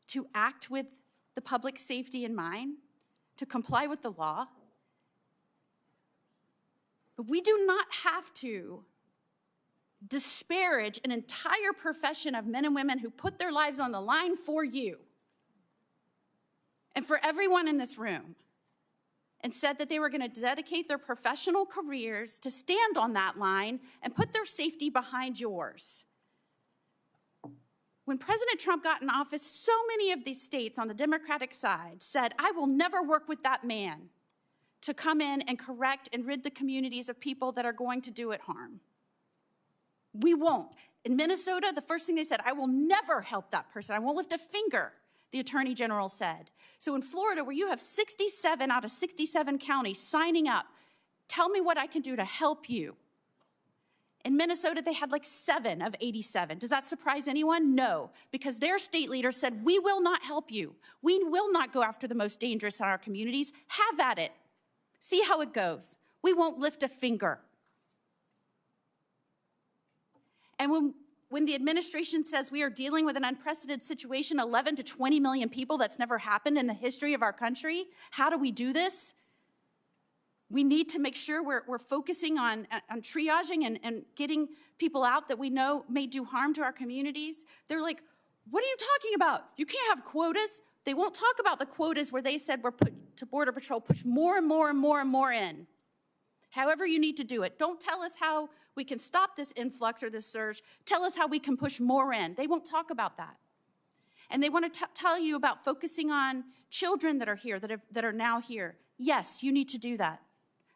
to act with the public safety in mind, to comply with the law. But we do not have to disparage an entire profession of men and women who put their lives on the line for you and for everyone in this room, and said that they were going to dedicate their professional careers to stand on that line and put their safety behind yours. When President Trump got in office, so many of these states on the Democratic side said, I will never work with that man to come in and correct and rid the communities of people that are going to do it harm. We won't. In Minnesota, the first thing they said, I will never help that person. I won't lift a finger, the Attorney General said. So in Florida, where you have 67 out of 67 counties signing up, tell me what I can do to help you. In Minnesota, they had like 7 of 87. Does that surprise anyone? No, because their state leader said, we will not help you. We will not go after the most dangerous in our communities. Have at it. See how it goes. We won't lift a finger. And when the administration says we are dealing with an unprecedented situation, 11 to 20 million people, that's never happened in the history of our country, how do we do this? We need to make sure we're focusing on triaging and getting people out that we know may do harm to our communities. They're like, what are you talking about? You can't have quotas. They won't talk about the quotas where they said we're put to Border Patrol, push more and more and more and more in. However you need to do it. Don't tell us how we can stop this influx or this surge. Tell us how we can push more in. They won't talk about that. And they want to tell you about focusing on children that are here, that are now here. Yes, you need to do that.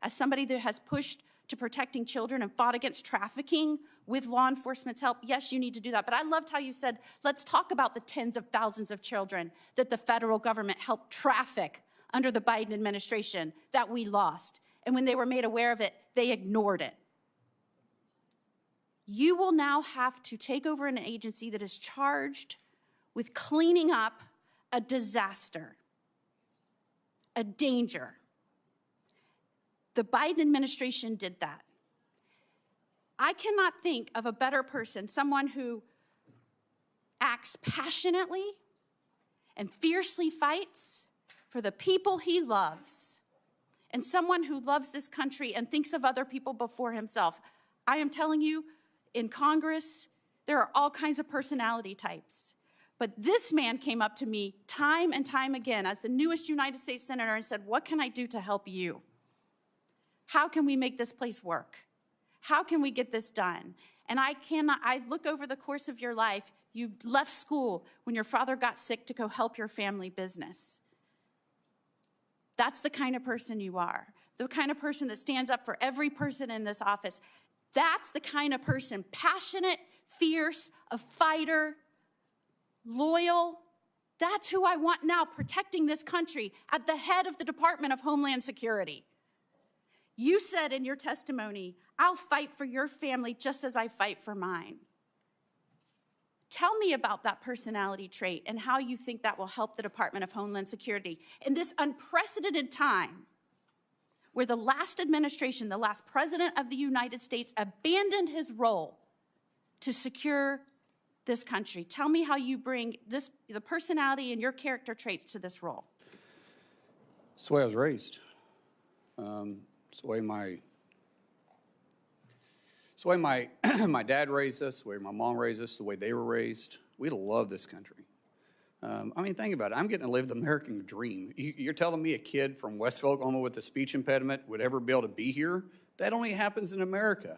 As somebody that has pushed to protecting children and fought against trafficking with law enforcement's help, yes, you need to do that. But I loved how you said, let's talk about the tens of thousands of children that the federal government helped traffic under the Biden administration that we lost. And when they were made aware of it, they ignored it. You will now have to take over an agency that is charged with cleaning up a disaster, a danger. The Biden administration did that. I cannot think of a better person, someone who acts passionately and fiercely fights for the people he loves, and someone who loves this country and thinks of other people before himself. I am telling you, in Congress, there are all kinds of personality types. But this man came up to me time and time again as the newest United States Senator and said, what can I do to help you? How can we make this place work? How can we get this done? And I look over the course of your life, you left school when your father got sick to go help your family business. That's the kind of person you are. The kind of person that stands up for every person in this office. That's the kind of person, passionate, fierce, a fighter, loyal. That's who I want now protecting this country at the head of the Department of Homeland Security. You said in your testimony, I'll fight for your family just as I fight for mine. Tell me about that personality trait and how you think that will help the Department of Homeland Security in this unprecedented time where the last administration, the last president of the United States, abandoned his role to secure this country. Tell me how you bring the personality and your character traits to this role. It's the way I was raised. It's the way my dad raised us, the way my mom raised us, the way they were raised. We love this country. I mean, think about it. I'm getting to live the American dream. You're telling me a kid from Westville, Oklahoma with a speech impediment would ever be able to be here? That only happens in America.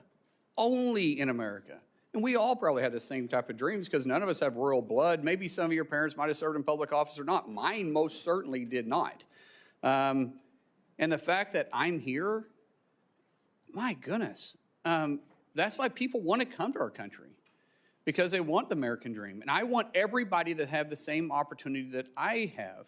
Only in America. And we all probably have the same type of dreams because none of us have royal blood. Maybe some of your parents might have served in public office or not. Mine most certainly did not. And the fact that I'm here, my goodness. That's why people want to come to our country, because they want the American dream. And I want everybody to have the same opportunity that I have,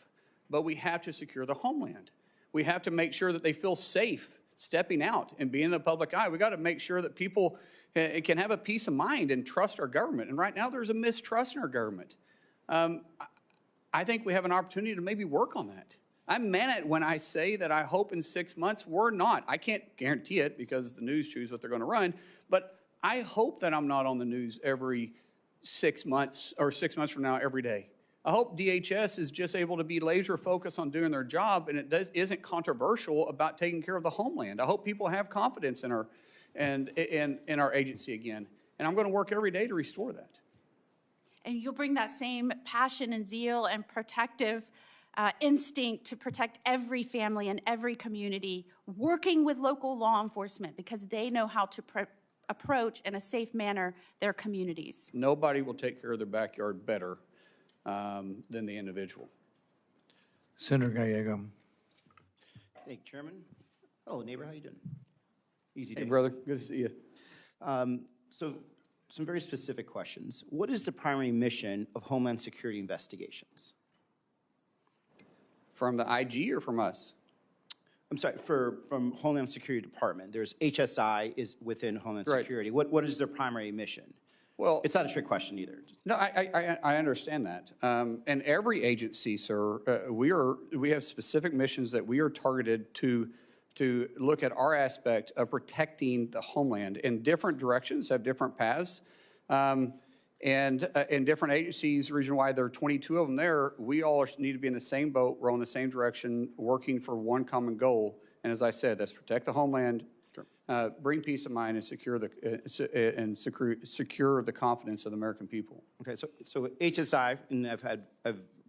but we have to secure the homeland. We have to make sure that they feel safe stepping out and being in the public eye. We got to make sure that people can have a peace of mind and trust our government. And right now there's a mistrust in our government. I think we have an opportunity to maybe work on that. I meant it when I say that I hope in 6 months we're not. I can't guarantee it because the news choose what they're going to run, but I hope that I'm not on the news every 6 months or 6 months from now every day. I hope DHS is just able to be laser focused on doing their job and isn't controversial about taking care of the homeland. I hope people have confidence in our agency again. And I'm going to work every day to restore that. And you'll bring that same passion and zeal and protective instinct to protect every family and every community, working with local law enforcement because they know how to approach in a safe manner their communities. Nobody will take care of their backyard better than the individual. Senator Gallego. Thank you, Chairman. Oh, neighbor, how you doing? Easy day. Hey, brother. Good to see you. So some very specific questions. What is the primary mission of Homeland Security investigations? From the IG or from us? I'm sorry, from Homeland Security Department. There's HSI is within Homeland Right. Security. What is their primary mission? Well, it's not a trick question either. No, I understand that. And every agency, sir, we have specific missions that we are targeted to look at our aspect of protecting the homeland. And different directions have different paths. And in different agencies, region-wide, there are 22 of them there. We all need to be in the same boat, row in the same direction, working for one common goal. And as I said, that's protect the homeland, bring peace of mind, and secure the confidence of the American people. Okay, so HSI, and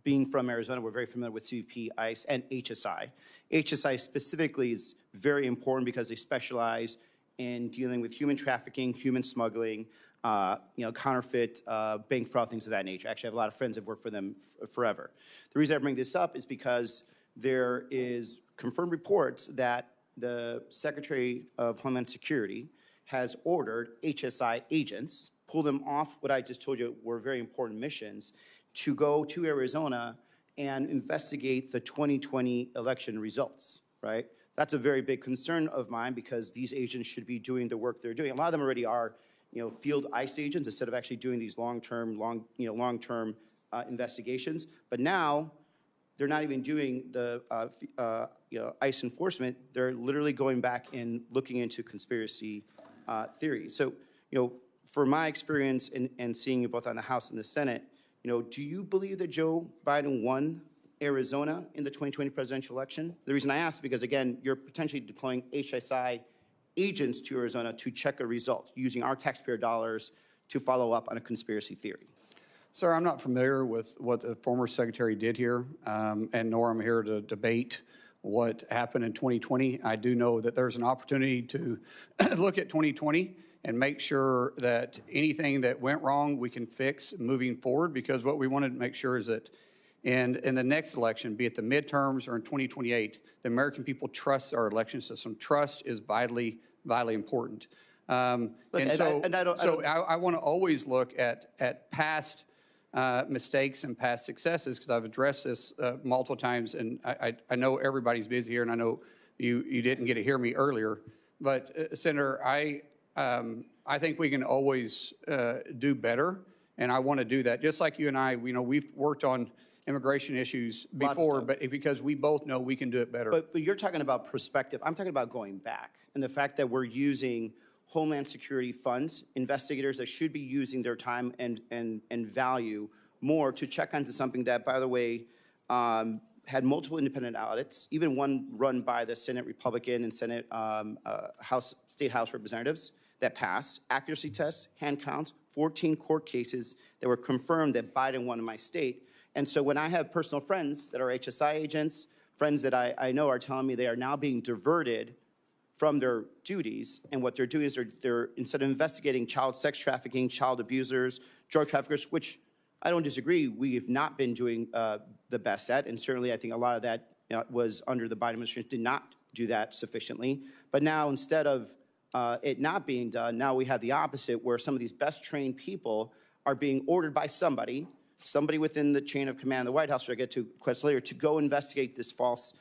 being from Arizona, we're very familiar with CBP, ICE, and HSI. HSI specifically is very important because they specialize in dealing with human trafficking, human smuggling, counterfeit, bank fraud, things of that nature. Actually, I have a lot of friends that have worked for them forever. The reason I bring this up is because there is confirmed reports that the Secretary of Homeland Security has ordered HSI agents, pull them off what I just told you were very important missions, to go to Arizona and investigate the 2020 election results, right? That's a very big concern of mine because these agents should be doing the work they're doing. A lot of them already are, field ICE agents instead of actually doing these long-term investigations. But now they're not even doing the ICE enforcement. They're literally going back and looking into conspiracy theories. So, for my experience and seeing you both on the House and the Senate, do you believe that Joe Biden won Arizona in the 2020 presidential election? The reason I ask is because, again, you're potentially deploying HSI agents to Arizona to check a result using our taxpayer dollars to follow up on a conspiracy theory. Sir, I'm not familiar with what the former secretary did here, and nor am I here to debate what happened in 2020. I do know that there's an opportunity to look at 2020 and make sure that anything that went wrong we can fix moving forward, because what we wanted to make sure is that in the next election, be it the midterms or in 2028, the American people trust our election system. Trust is vitally important. I want to always look at past mistakes and past successes, because I've addressed this multiple times, and I know everybody's busy here, and I know you didn't get to hear me earlier. But Senator, I think we can always do better, and I want to do that. Just like you and I, we've worked on immigration issues before, but because we both know we can do it better. But you're talking about perspective. I'm talking about going back, and the fact that we're using Homeland Security funds, investigators that should be using their time and value more to check onto something that, by the way, had multiple independent audits, even one run by the Senate Republican and Senate State House representatives that passed, accuracy tests, hand counts, 14 court cases that were confirmed that Biden won in my state. And so when I have personal friends that are HSI agents, friends that I know are telling me they are now being diverted from their duties, and what they're doing is they're instead of investigating child sex trafficking, child abusers, drug traffickers, which I don't disagree, we have not been doing the best at, and certainly I think a lot of that was under the Biden administration, did not do that sufficiently. But now instead of it not being done, now we have the opposite, where some of these best trained people are being ordered by somebody within the chain of command of the White House, which I get to quest later, to go investigate this false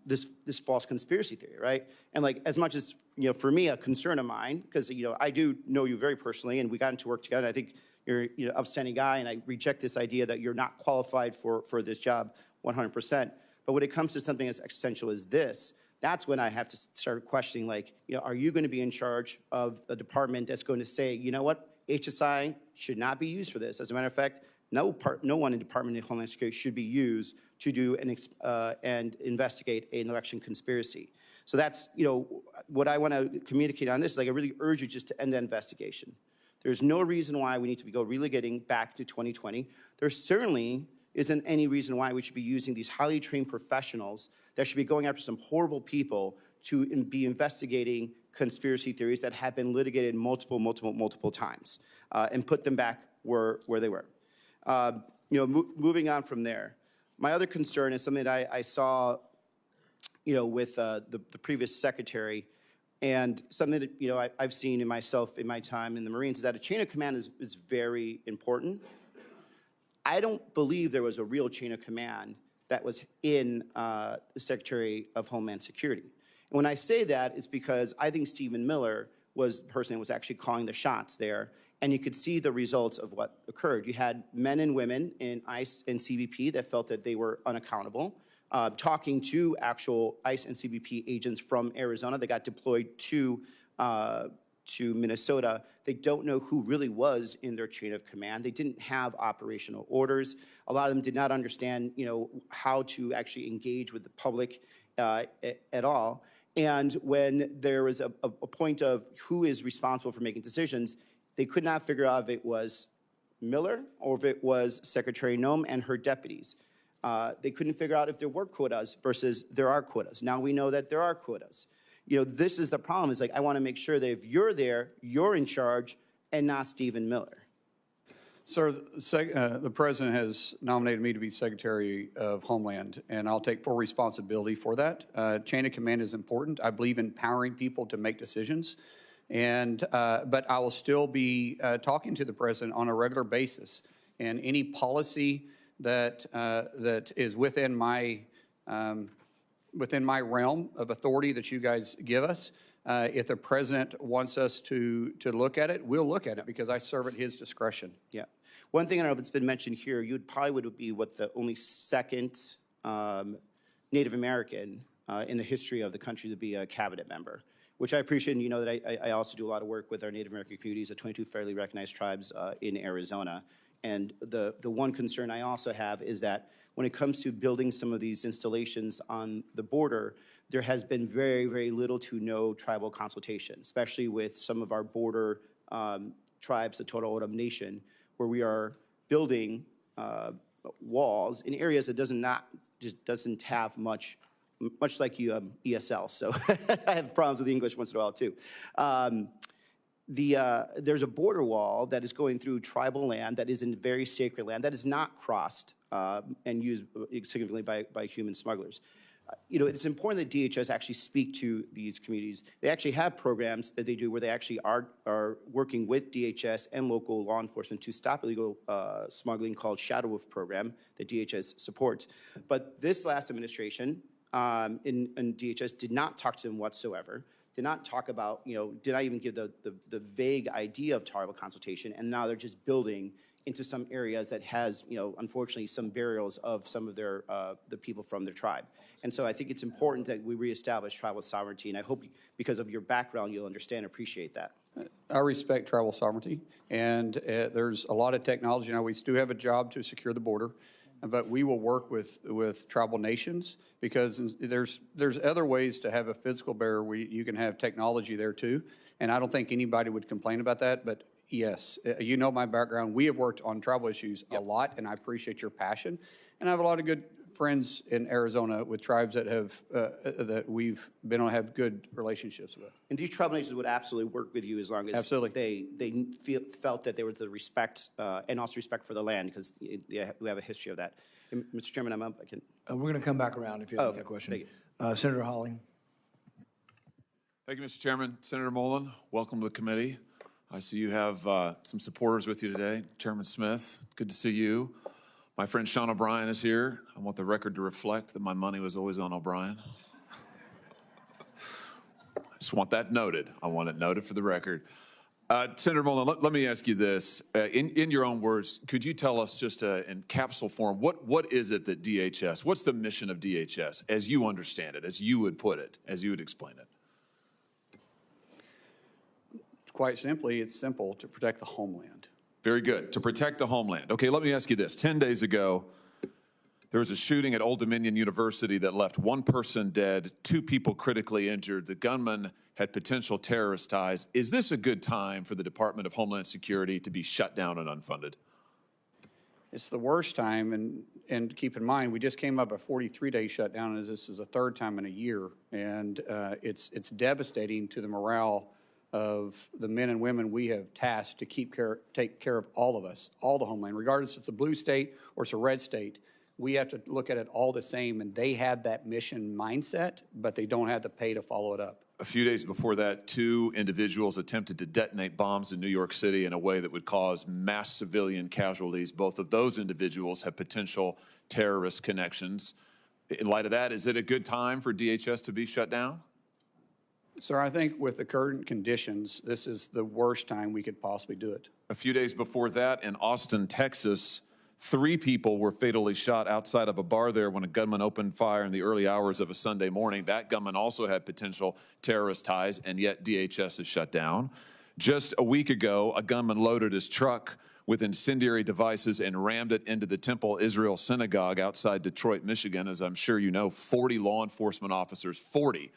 this false conspiracy theory, right? And like, as much as, for me, a concern of mine, because, I do know you very personally, and we got into work together. I think, you're an upstanding guy, and I reject this idea that you're not qualified for this job 100%. But when it comes to something as existential as this, that's when I have to start questioning, like, are you going to be in charge of a department that's going to say, you know what, HSI should not be used for this. As a matter of fact, no one in Department of Homeland Security should be used to do and investigate an election conspiracy. So that's, what I want to communicate on this is, like, I really urge you just to end that investigation. There's no reason why we need to go relegating back to 2020. There certainly isn't any reason why we should be using these highly trained professionals that should be going after some horrible people to be investigating conspiracy theories that have been litigated multiple times and put them back where they were. Moving on from there, my other concern is something that I saw, with the previous secretary, and something that I've seen in myself in my time in the Marines, is that a chain of command is very important. I don't believe there was a real chain of command that was in the Secretary of Homeland Security. And when I say that, it's because I think Stephen Miller was the person that was actually calling the shots there, and you could see the results of what occurred. You had men and women in ICE and CBP that felt that they were unaccountable, talking to actual ICE and CBP agents from Arizona that got deployed to Minnesota. They don't know who really was in their chain of command. They didn't have operational orders. A lot of them did not understand, how to actually engage with the public at all. And when there was a point of who is responsible for making decisions, they could not figure out if it was Miller or if it was Secretary Noem and her deputies. They couldn't figure out if there were quotas versus there are quotas. Now we know that there are quotas. This is the problem. Is like, I want to make sure that if you're there, you're in charge and not Stephen Miller. Sir, the President has nominated me to be Secretary of Homeland, and I'll take full responsibility for that. Chain of command is important. I believe in empowering people to make decisions, but I will still be talking to the President on a regular basis, and any policy that is within my realm of authority that you guys give us. If the President wants us to look at it, we'll look at it because I serve at his discretion. Yeah. One thing I don't know if it's been mentioned here, you probably would be the only second Native American in the history of the country to be a cabinet member, which I appreciate. And you know that I also do a lot of work with our Native American communities, the 22 federally recognized tribes in Arizona. And the one concern I also have is that when it comes to building some of these installations on the border, there has been very, very little to no tribal consultation, especially with some of our border tribes, the Totowa O'odham Nation, where we are building walls in areas that doesn't have much like ESL. So I have problems with the English once in a while too. There's a border wall that is going through tribal land that is in very sacred land that is not crossed and used significantly by human smugglers. It's important that DHS actually speak to these communities. They actually have programs that they do where they actually are working with DHS and local law enforcement to stop illegal smuggling, called Shadow Wolf program that DHS supports. But this last administration in DHS did not talk to them whatsoever. Did not talk about, did not even give the vague idea of tribal consultation, and now they're just building into some areas that has, unfortunately, some burials of some of their the people from their tribe. And so I think it's important that we reestablish tribal sovereignty, and I hope because of your background you'll understand and appreciate that. I respect tribal sovereignty, and there's a lot of technology. Now, we do have a job to secure the border, but we will work with tribal nations because there's other ways to have a physical barrier where you can have technology there too. And I don't think anybody would complain about that. But yes, you know my background. We have worked on tribal issues a lot, and I appreciate your passion. And I have a lot of good friends in Arizona with tribes that that we've been on have good relationships with. And these tribal nations would absolutely work with you as long as they felt that there was the respect and also respect for the land, because we have a history of that. And Mr. Chairman, I'm up. I can. We're going to come back around if you have a question. Thank you. Senator Hawley. Thank you, Mr. Chairman. Senator Mullin, welcome to the committee. I see you have some supporters with you today. Chairman Smith, good to see you. My friend Sean O'Brien is here. I want the record to reflect that my money was always on O'Brien. I just want that noted. I want it noted for the record. Senator Mullin, let me ask you this. In your own words, could you tell us just in capsule form, what is it that DHS, what's the mission of DHS as you understand it, as you would put it, as you would explain it? Quite simply, it's simple: to protect the homeland. Very good. To protect the homeland. Okay, let me ask you this. 10 days ago, there was a shooting at Old Dominion University that left one person dead, 2 people critically injured. The gunman had potential terrorist ties. Is this a good time for the Department of Homeland Security to be shut down and unfunded? It's the worst time, and keep in mind, we just came up a 43-day shutdown, and this is a 3rd time in a year, and it's devastating to the morale of the men and women we have tasked to take care of all of us, all the homeland, regardless if it's a blue state or it's a red state. We have to look at it all the same, and they have that mission mindset, but they don't have the pay to follow it up. A few days before that, 2 individuals attempted to detonate bombs in New York City in a way that would cause mass civilian casualties. Both of those individuals have potential terrorist connections. In light of that, is it a good time for DHS to be shut down? Sir, I think with the current conditions, this is the worst time we could possibly do it. A few days before that, in Austin, Texas, 3 people were fatally shot outside of a bar there when a gunman opened fire in the early hours of a Sunday morning. That gunman also had potential terrorist ties, and yet DHS is shut down. Just a week ago, a gunman loaded his truck with incendiary devices and rammed it into the Temple Israel Synagogue outside Detroit, Michigan. As I'm sure you know, 40 law enforcement officers, 40,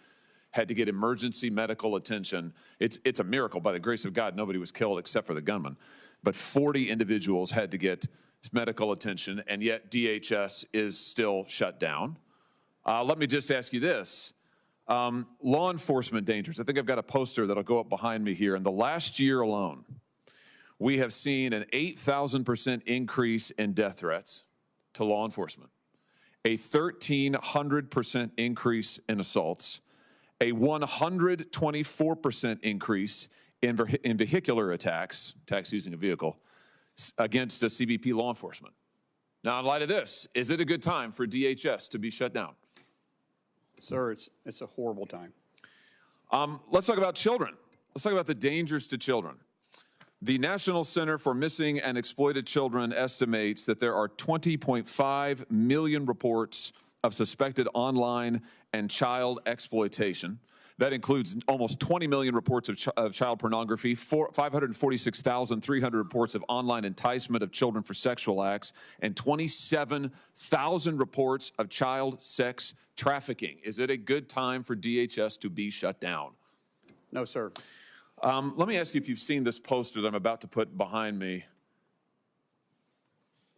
had to get emergency medical attention. It's a miracle. By the grace of God, nobody was killed except for the gunman. But 40 individuals had to get medical attention, and yet DHS is still shut down. Let me just ask you this. Law enforcement dangers. I think I've got a poster that'll go up behind me here. In the last year alone, we have seen an 8,000% increase in death threats to law enforcement, a 1,300% increase in assaults, a 124% increase in vehicular attacks using a vehicle, against a CBP law enforcement. Now, in light of this, is it a good time for DHS to be shut down? Sir, it's a horrible time. Let's talk about children. Let's talk about the dangers to children. The National Center for Missing and Exploited Children estimates that there are 20.5 million reports of suspected online and child exploitation. That includes almost 20 million reports of child pornography, 546,300 reports of online enticement of children for sexual acts, and 27,000 reports of child sex trafficking. Is it a good time for DHS to be shut down? No, sir. Let me ask you if you've seen this poster that I'm about to put behind me.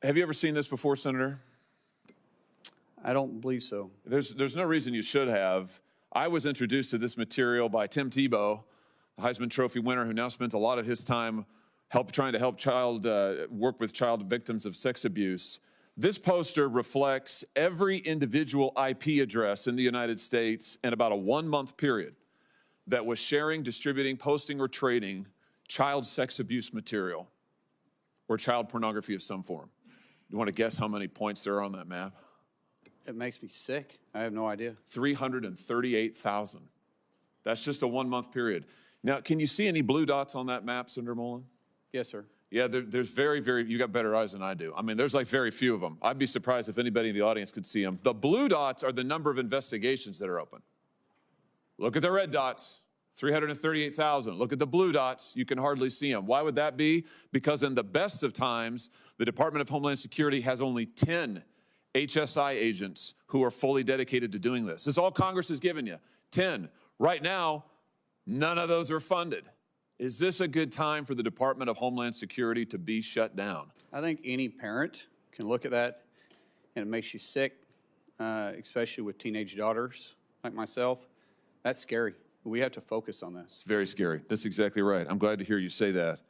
Have you ever seen this before, Senator? I don't believe so. There's no reason you should have. I was introduced to this material by Tim Tebow, the Heisman Trophy winner, who now spends a lot of his time trying to help work with child victims of sex abuse. This poster reflects every individual IP address in the United States in about a 1-month period that was sharing, distributing, posting, or trading child sex abuse material or child pornography of some form. You want to guess how many points there are on that map? It makes me sick. I have no idea. 338,000. That's just a 1-month period. Now, can you see any blue dots on that map, Senator Mullin? Yes, sir. Yeah, there's very, you got better eyes than I do. I mean, there's like very few of them. I'd be surprised if anybody in the audience could see them. The blue dots are the number of investigations that are open. Look at the red dots, 338,000. Look at the blue dots, you can hardly see them. Why would that be? Because in the best of times, the Department of Homeland Security has only 10 HSI agents who are fully dedicated to doing this. It's all Congress has given you, 10. Right now, none of those are funded. Is this a good time for the Department of Homeland Security to be shut down? I think any parent can look at that and it makes you sick, especially with teenage daughters like myself. That's scary. We have to focus on this. It's very scary. That's exactly right. I'm glad to hear you say that.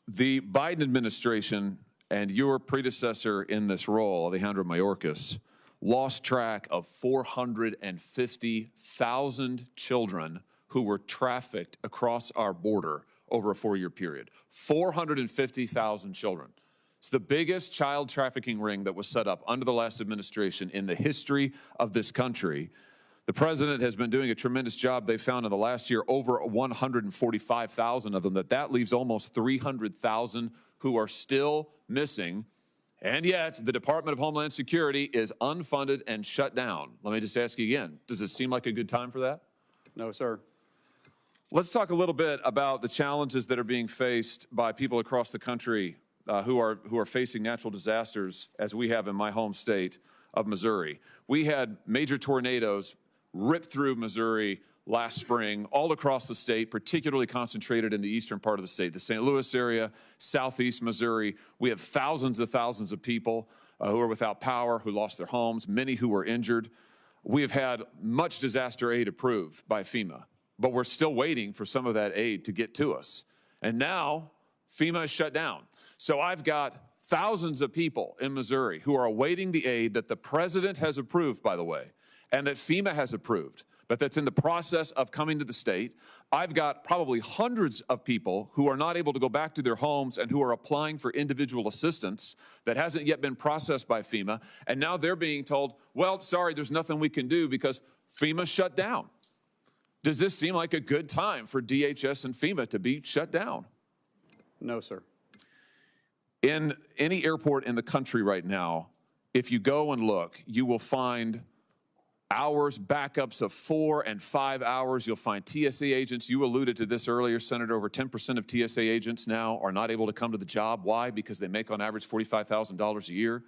The Biden administration and your predecessor in this role, Alejandro Mayorkas, lost track of 450,000 children who were trafficked across our border over a 4-year period. 450,000 children. It's the biggest child trafficking ring that was set up under the last administration in the history of this country. The president has been doing a tremendous job. They found in the last year over 145,000 of them. That leaves almost 300,000 who are still missing. And yet, the Department of Homeland Security is unfunded and shut down. Let me just ask you again, does it seem like a good time for that? No, sir. Let's talk a little bit about the challenges that are being faced by people across the country who are facing natural disasters, as we have in my home state of Missouri. We had major tornadoes rip through Missouri last spring, all across the state, particularly concentrated in the eastern part of the state, the St. Louis area, southeast Missouri. We have thousands of people who are without power, who lost their homes, many who were injured. We have had much disaster aid approved by FEMA, but we're still waiting for some of that aid to get to us. And now FEMA is shut down. So I've got thousands of people in Missouri who are awaiting the aid that the president has approved, by the way, and that FEMA has approved, but that's in the process of coming to the state. I've got probably hundreds of people who are not able to go back to their homes and who are applying for individual assistance that hasn't yet been processed by FEMA. And now they're being told, well, sorry, there's nothing we can do because FEMA shut down. Does this seem like a good time for DHS and FEMA to be shut down? No, sir. In any airport in the country right now, if you go and look, you will find hours, backups of 4 and 5 hours. You'll find TSA agents. You alluded to this earlier, Senator. Over 10% of TSA agents now are not able to come to the job. Why? Because they make on average $45,000 a year.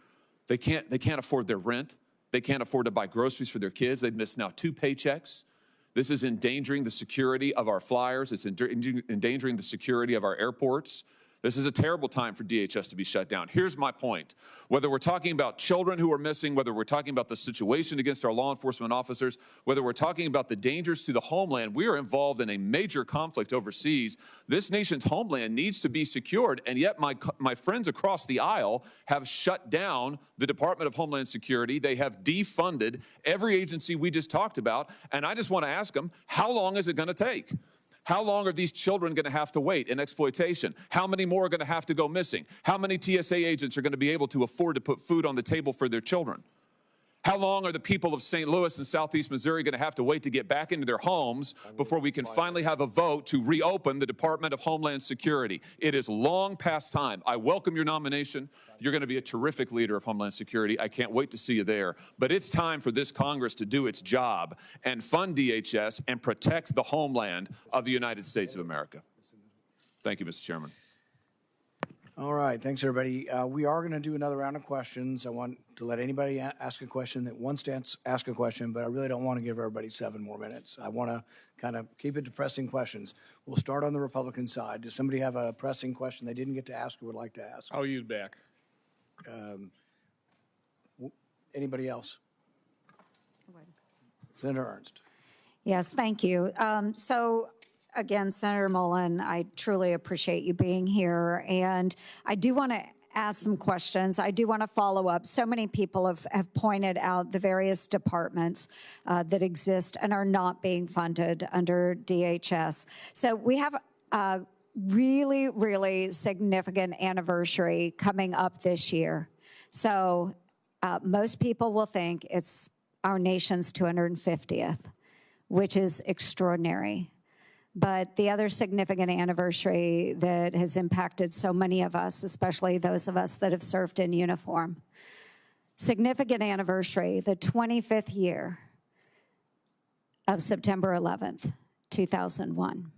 They can't afford their rent. They can't afford to buy groceries for their kids. They've missed now 2 paychecks. This is endangering the security of our flyers. It's endangering the security of our airports. This is a terrible time for DHS to be shut down. Here's my point. Whether we're talking about children who are missing, whether we're talking about the situation against our law enforcement officers, whether we're talking about the dangers to the homeland, we are involved in a major conflict overseas. This nation's homeland needs to be secured, and yet my friends across the aisle have shut down the Department of Homeland Security. They have defunded every agency we just talked about, and I just want to ask them, how long is it going to take? How long are these children going to have to wait in exploitation? How many more are going to have to go missing? How many TSA agents are going to be able to afford to put food on the table for their children? How long are the people of St. Louis and southeast Missouri going to have to wait to get back into their homes before we can finally have a vote to reopen the Department of Homeland Security? It is long past time. I welcome your nomination. You're going to be a terrific leader of Homeland Security. I can't wait to see you there. But it's time for this Congress to do its job and fund DHS and protect the homeland of the United States of America. Thank you, Mr. Chairman. All right, thanks, everybody. We are going to do another round of questions. I want to let anybody ask a question that wants to ask a question, but I really don't want to give everybody 7 more minutes. I want to kind of keep it to pressing questions. We'll start on the Republican side. Does somebody have a pressing question they didn't get to ask or would like to ask? I'll use back. Anybody else? Senator Ernst. Yes, thank you. Again, Senator Mullin, I truly appreciate you being here. And I do want to ask some questions. I do want to follow up. So many people have pointed out the various departments that exist and are not being funded under DHS. So we have a really, really significant anniversary coming up this year. So most people will think it's our nation's 250th, which is extraordinary. But the other significant anniversary that has impacted so many of us, especially those of us that have served in uniform, significant anniversary, the 25th year of September 11th, 2001.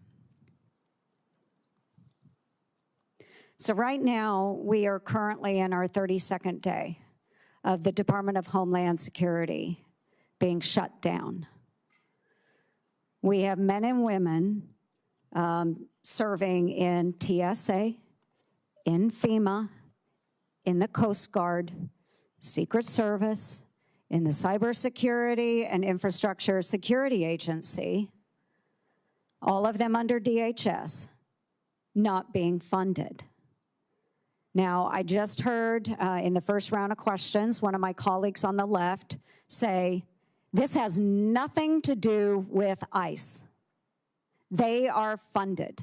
So right now, we are currently in our 32nd day of the Department of Homeland Security being shut down. We have men and women serving in TSA, in FEMA, in the Coast Guard, Secret Service, in the Cybersecurity and Infrastructure Security Agency, all of them under DHS, not being funded. Now, I just heard in the first round of questions, one of my colleagues on the left say, this has nothing to do with ICE. They are funded.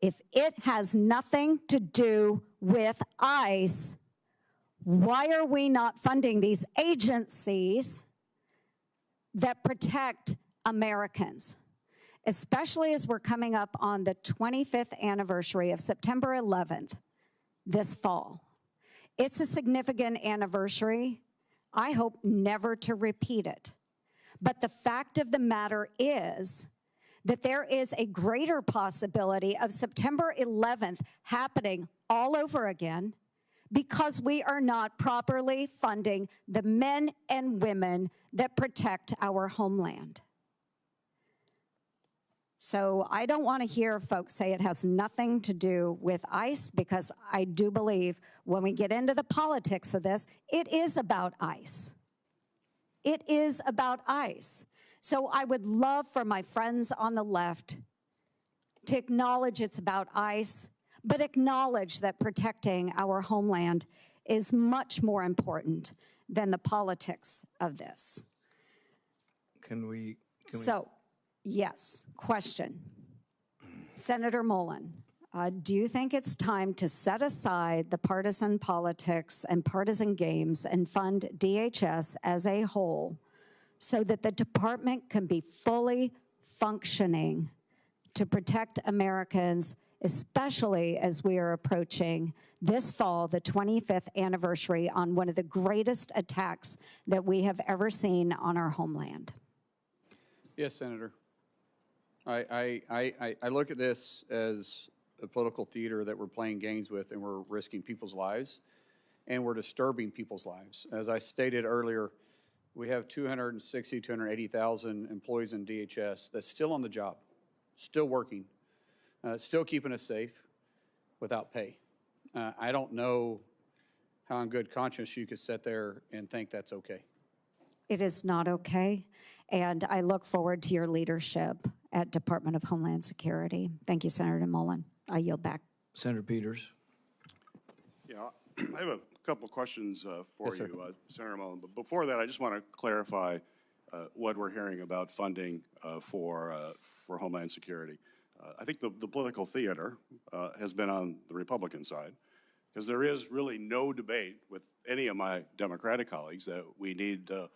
If it has nothing to do with ICE, why are we not funding these agencies that protect Americans, especially as we're coming up on the 25th anniversary of September 11th this fall. It's a significant anniversary. I hope never to repeat it. But the fact of the matter is that there is a greater possibility of September 11th happening all over again because we are not properly funding the men and women that protect our homeland. So I don't want to hear folks say it has nothing to do with ICE, because I do believe when we get into the politics of this, it is about ICE. It is about ICE. So I would love for my friends on the left to acknowledge it's about ICE, but acknowledge that protecting our homeland is much more important than the politics of this. Yes, question. Senator Mullin, do you think it's time to set aside the partisan politics and partisan games and fund DHS as a whole so that the department can be fully functioning to protect Americans, especially as we are approaching this fall, the 25th anniversary on one of the greatest attacks that we have ever seen on our homeland? Yes, Senator. I look at this as a political theater that we're playing games with, and we're risking people's lives, and we're disturbing people's lives. As I stated earlier, we have 280,000 employees in DHS that's still on the job, still working, still keeping us safe without pay. I don't know how in good conscience you could sit there and think that's okay. It is not okay, and I look forward to your leadership at Department of Homeland Security. Thank you, Senator Mullin. I yield back. Senator Peters. Yeah, I have a couple questions for Yes, you, Senator Mullin. But before that, I just want to clarify what we're hearing about funding for Homeland Security. I think the political theater has been on the Republican side, because there is really no debate with any of my Democratic colleagues that we need to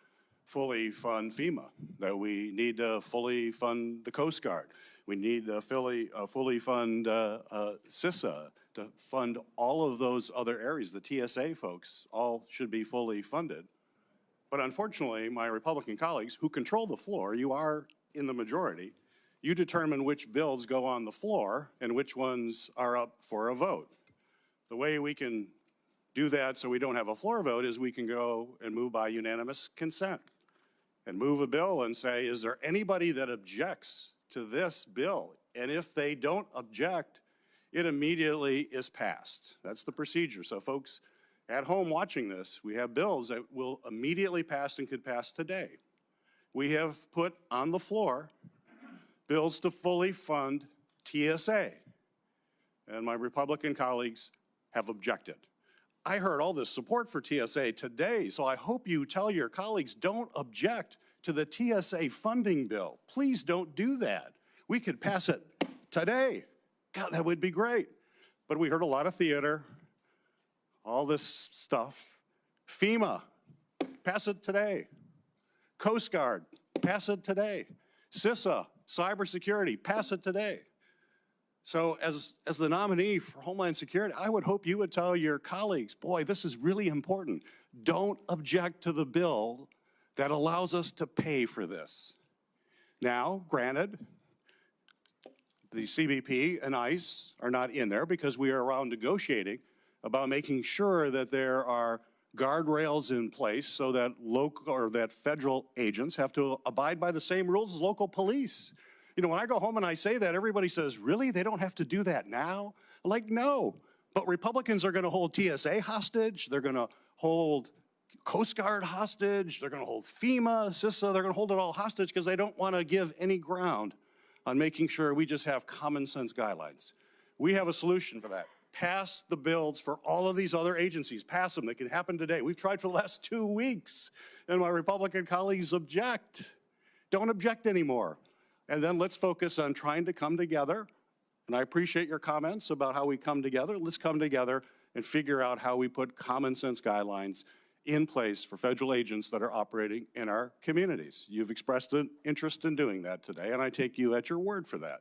fully fund FEMA, that we need to fully fund the Coast Guard. We need to fully fund CISA, to fund all of those other areas. The TSA folks all should be fully funded. But unfortunately, my Republican colleagues who control the floor, you are in the majority, you determine which bills go on the floor and which ones are up for a vote. The way we can do that so we don't have a floor vote is we can go and move by unanimous consent and move a bill and say, is there anybody that objects to this bill? And if they don't object, it immediately is passed. That's the procedure. So folks at home watching this, we have bills that will immediately pass and could pass today. We have put on the floor bills to fully fund TSA, and my Republican colleagues have objected. I heard all this support for TSA today, so I hope you tell your colleagues, don't object to the TSA funding bill. Please don't do that. We could pass it today. God, that would be great. But we heard a lot of theater, all this stuff. FEMA, pass it today. Coast Guard, pass it today. CISA, cybersecurity, pass it today. So as the nominee for Homeland Security, I would hope you would tell your colleagues, boy, this is really important. Don't object to the bill that allows us to pay for this. Now, granted, the CBP and ICE are not in there because we are around negotiating about making sure that there are guardrails in place so that local or that federal agents have to abide by the same rules as local police. You know, when I go home and I say that, everybody says, really? They don't have to do that now? I'm like, no. But Republicans are going to hold TSA hostage. They're going to hold Coast Guard hostage. They're going to hold FEMA, CISA. They're going to hold it all hostage because they don't want to give any ground on making sure we just have common sense guidelines. We have a solution for that. Pass the bills for all of these other agencies. Pass them. They can happen today. We've tried for the last 2 weeks, and my Republican colleagues object. Don't object anymore. And then let's focus on trying to come together. And I appreciate your comments about how we come together. Let's come together and figure out how we put common sense guidelines in place for federal agents that are operating in our communities. You've expressed an interest in doing that today, and I take you at your word for that.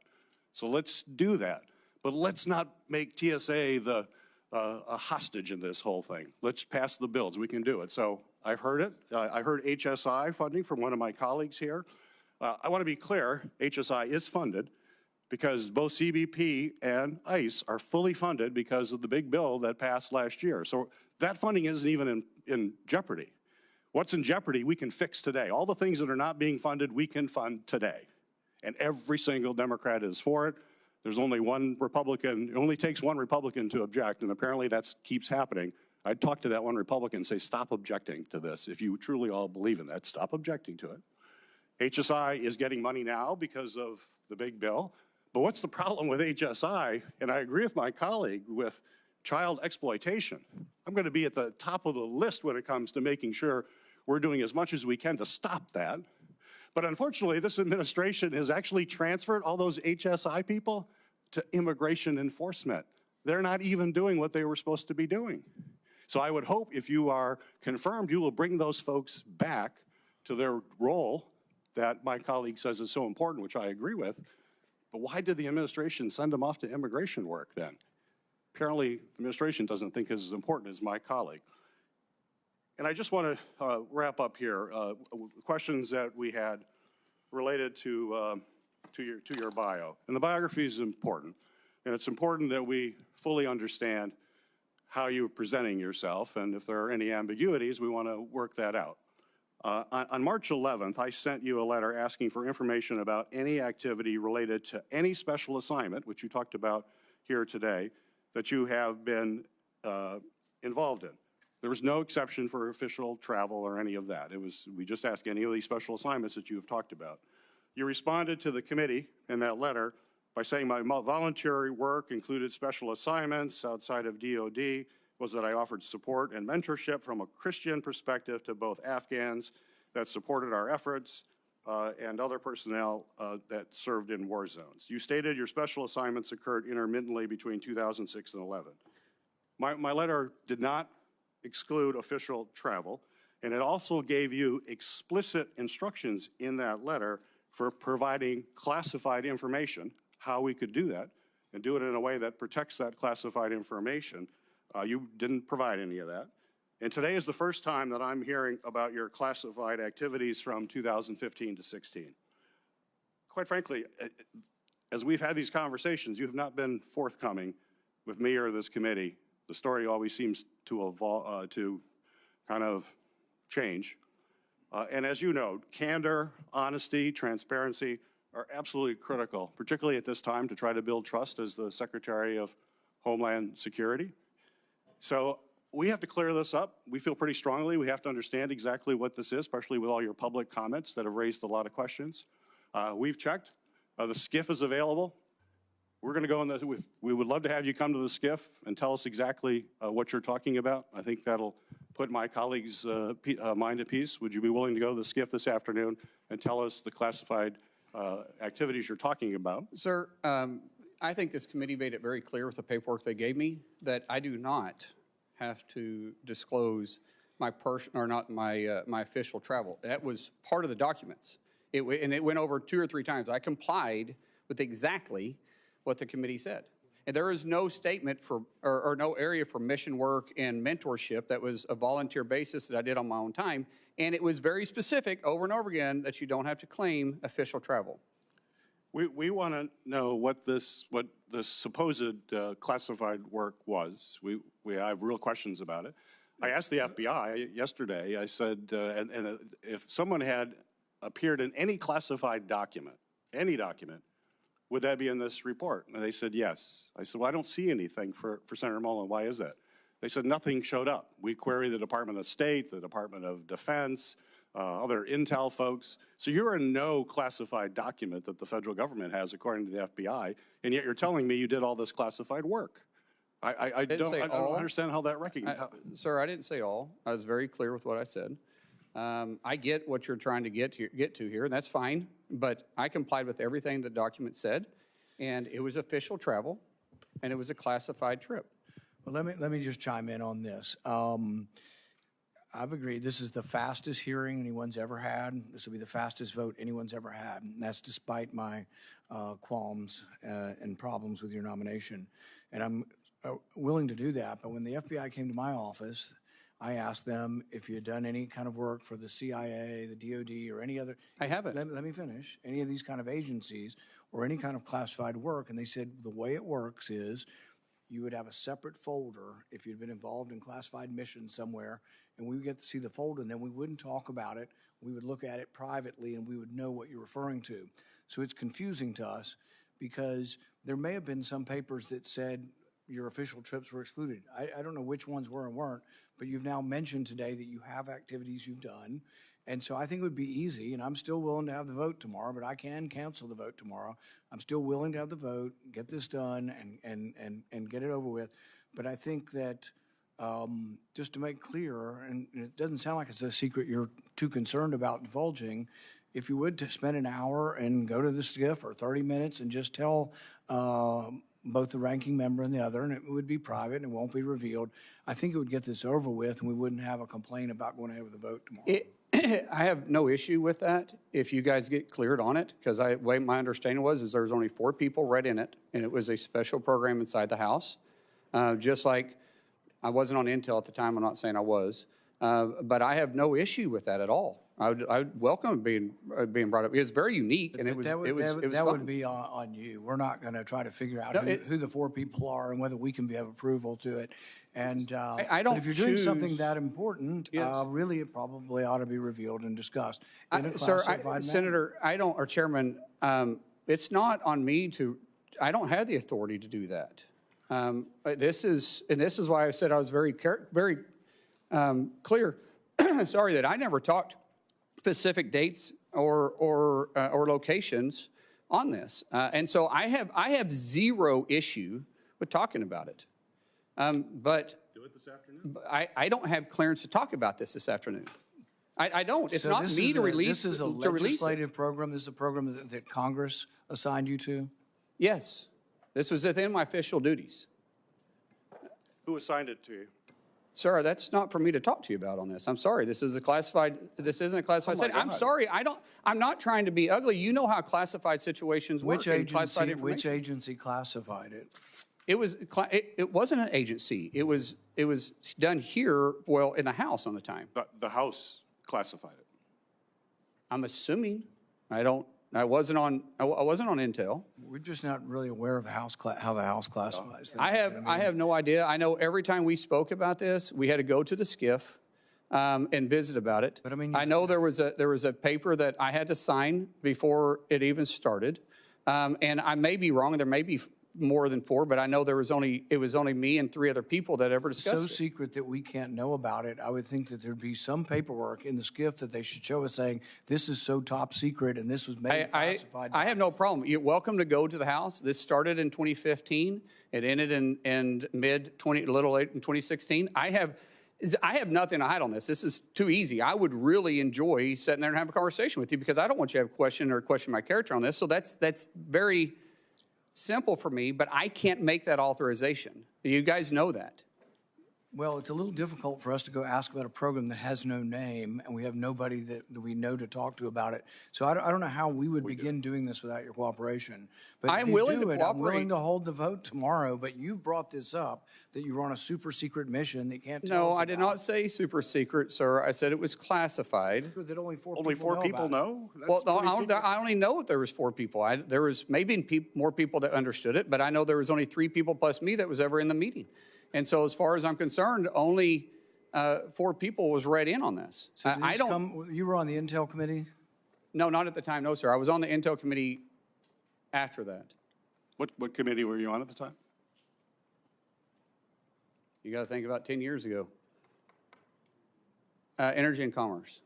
So let's do that. But let's not make TSA a hostage in this whole thing. Let's pass the bills. We can do it. So I heard it. I heard HSI funding from one of my colleagues here. I want to be clear, HSI is funded because both CBP and ICE are fully funded because of the big bill that passed last year. So that funding isn't even in jeopardy. What's in jeopardy, we can fix today. All the things that are not being funded, we can fund today. And every single Democrat is for it. There's only one Republican. It only takes one Republican to object, and apparently that keeps happening. I'd talk to that one Republican and say, stop objecting to this. If you truly all believe in that, stop objecting to it. HSI is getting money now because of the big bill. But what's the problem with HSI? And I agree with my colleague with child exploitation. I'm going to be at the top of the list when it comes to making sure we're doing as much as we can to stop that. But unfortunately, this administration has actually transferred all those HSI people to immigration enforcement. They're not even doing what they were supposed to be doing. So I would hope if you are confirmed, you will bring those folks back to their role that my colleague says is so important, which I agree with. But why did the administration send them off to immigration work then? Apparently, the administration doesn't think it's as important as my colleague. And I just want to wrap up here. Questions that we had related to your bio. And the biography is important. And it's important that we fully understand how you're presenting yourself. And if there are any ambiguities, we want to work that out. On March 11th, I sent you a letter asking for information about any activity related to any special assignment, which you talked about here today, that you have been involved in. There was no exception for official travel or any of that. We just asked any of these special assignments that you have talked about. You responded to the committee in that letter by saying my voluntary work included special assignments outside of DOD, was that I offered support and mentorship from a Christian perspective to both Afghans that supported our efforts and other personnel that served in war zones. You stated your special assignments occurred intermittently between 2006 and 11. My letter did not exclude official travel, and it also gave you explicit instructions in that letter for providing classified information, how we could do that, and do it in a way that protects that classified information. You didn't provide any of that. And today is the first time that I'm hearing about your classified activities from 2015 to 16. Quite frankly, as we've had these conversations, you have not been forthcoming with me or this committee. The story always seems to evolve, to kind of change. And as you know, candor, honesty, transparency are absolutely critical, particularly at this time to try to build trust as the Secretary of Homeland Security. So we have to clear this up. We feel pretty strongly we have to understand exactly what this is, especially with all your public comments that have raised a lot of questions. We've checked. The SCIF is available. We're going to go in the, we would love to have you come to the SCIF and tell us exactly what you're talking about. I think that'll put my colleagues' mind at peace. Would you be willing to go to the SCIF this afternoon and tell us the classified activities you're talking about? Sir, I think this committee made it very clear with the paperwork they gave me that I do not have to disclose my my official travel. That was part of the documents. And it went over 2 or 3 times. I complied with exactly what the committee said. And there is no statement for, or no area for mission work and mentorship that was a volunteer basis that I did on my own time. And it was very specific over and over again that you don't have to claim official travel. We want to know what this supposed classified work was. We have real questions about it. I asked the FBI yesterday, I said, and if someone had appeared in any classified document, any document, would that be in this report? And they said yes. I said, well, I don't see anything for Senator Mullin. Why is that? They said nothing showed up. We queried the Department of State, the Department of Defense, other intel folks. So you're in no classified document that the federal government has, according to the FBI, and yet you're telling me you did all this classified work. I don't understand how that recognizes. Sir, I didn't say all. I was very clear with what I said. I get what you're trying to get to here, and that's fine, but I complied with everything the document said, and it was official travel, and it was a classified trip. Well, let me just chime in on this. I've agreed. This is the fastest hearing anyone's ever had. This will be the fastest vote anyone's ever had. And that's despite my qualms and problems with your nomination. And I'm willing to do that. But when the FBI came to my office, I asked them if you had done any kind of work for the CIA, the DOD, or any other. I haven't. Let me finish. Any of these kind of agencies or any kind of classified work. And they said the way it works is you would have a separate folder if you'd been involved in classified missions somewhere, and we would get to see the folder, and then we wouldn't talk about it. We would look at it privately, and we would know what you're referring to. So it's confusing to us because there may have been some papers that said your official trips were excluded. I don't know which ones were and weren't, but you've now mentioned today that you have activities you've done. And so I think it would be easy, and I'm still willing to have the vote tomorrow, but I can cancel the vote tomorrow. I'm still willing to have the vote, get this done, and get it over with. But I think that just to make clear, and it doesn't sound like it's a secret you're too concerned about divulging, if you would to spend an hour and go to the SCIF or 30 minutes and just tell both the ranking member and the other, and it would be private and it won't be revealed, I think it would get this over with and we wouldn't have a complaint about going ahead with the vote tomorrow. I have no issue with that if you guys get cleared on it, because way my understanding was there was only 4 people read in it, and it was a special program inside the House. Just like I wasn't on Intel at the time, I'm not saying I was, but I have no issue with that at all. I would welcome being brought up. It's very unique, and it was that fun. would be on you. We're not going to try to figure out who the 4 people are and whether we can have approval to it. And I don't but if you're doing something that important, Yes. Really it probably ought to be revealed and discussed in a Sir, classified manner. Senator, or Chairman, it's not on me to. I don't have the authority to do that. This is why I said I was very clear. Sorry that I never talked specific dates or locations on this, and so I have zero issue with talking about it. But do it this afternoon. I don't have clearance to talk about this afternoon. I don't. It's not me to release. This is a legislative program. This is a program that Congress assigned you to. Yes, this was within my official duties. Who assigned it to you? Sir, that's not for me to talk to you about on this. I'm sorry. This is a classified. This isn't a classified setting. I'm sorry. I'm not trying to be ugly. You know how classified situations work. Which agency classified it? It wasn't an agency. It was done here, well, in the House on the time. The House classified it. I'm assuming. I wasn't on Intel. We're just not really aware of how the House classifies things. I have no idea. I know every time we spoke about this, we had to go to the SCIF and visit about it. But I mean, I know there was a paper that I had to sign before it even started, and I may be wrong. There may be more than 4, but I know it was only me and 3 other people that ever discussed it. So secret that we can't know about it. I would think that there'd be some paperwork in the SCIF that they should show us saying this is so top secret and this was made classified. I have no problem. You're welcome to go to the House. This started in 2015. It ended in little late in 2016. I have nothing to hide on this. This is too easy. I would really enjoy sitting there and having a conversation with you because I don't want you to have a question my character on this. So that's very simple for me, but I can't make that authorization. You guys know that. Well, it's a little difficult for us to go ask about a program that has no name, and we have nobody that we know to talk to about it. So I don't know how we would begin doing this without your cooperation. But I'm willing to cooperate. I'm willing to hold the vote tomorrow, but you brought this up, that you were on a super secret mission that you can't tell us No, about. I did not say super secret, sir. I said it was classified. That only 4 people know? Well, I only know if there was 4 people. There was maybe more people that understood it, but I know there was only 3 people plus me that was ever in the meeting. And so as far as I'm concerned, only 4 people was read in on this. So you were on the Intel committee? No, not at the time. No, sir. I was on the Intel committee after that. What committee were you on at the time? You got to think about 10 years ago. Energy and Commerce.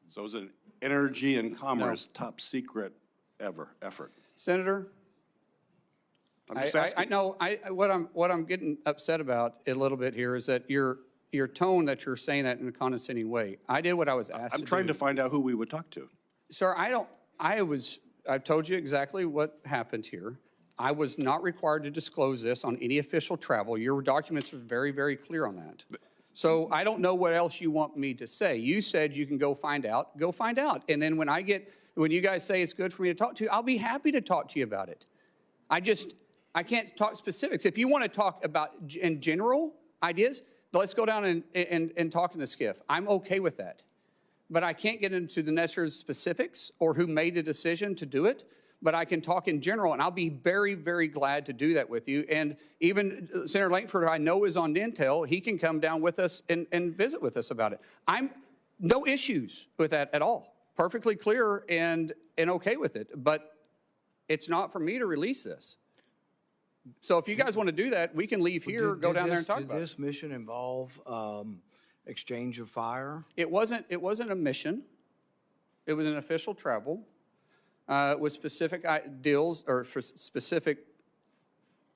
So it was an Energy and Commerce top secret effort. Senator, I know what I'm getting upset about a little bit here is that your tone that you're saying that in a condescending way. I did what I was asked to do. I'm trying to find out who we would talk to. Sir, I've told you exactly what happened here. I was not required to disclose this on any official travel. Your documents are very, very clear on that. So I don't know what else you want me to say. You said you can go find out. Go find out. And then when you guys say it's good for me to talk to you, I'll be happy to talk to you about it. I can't talk specifics. If you want to talk about in general ideas, let's go down and talk in the SCIF. I'm okay with that. But I can't get into the necessary specifics or who made the decision to do it. But I can talk in general, and I'll be very, very glad to do that with you. And even Senator Lankford, I know, is on Intel. He can come down with us and visit with us about it. No issues with that at all. Perfectly clear and okay with it. But it's not for me to release this. So if you guys want to do that, we can leave here, go down there and talk about it. Did this mission involve exchange of fire? It wasn't a mission. It was an official travel with specific deals or for specific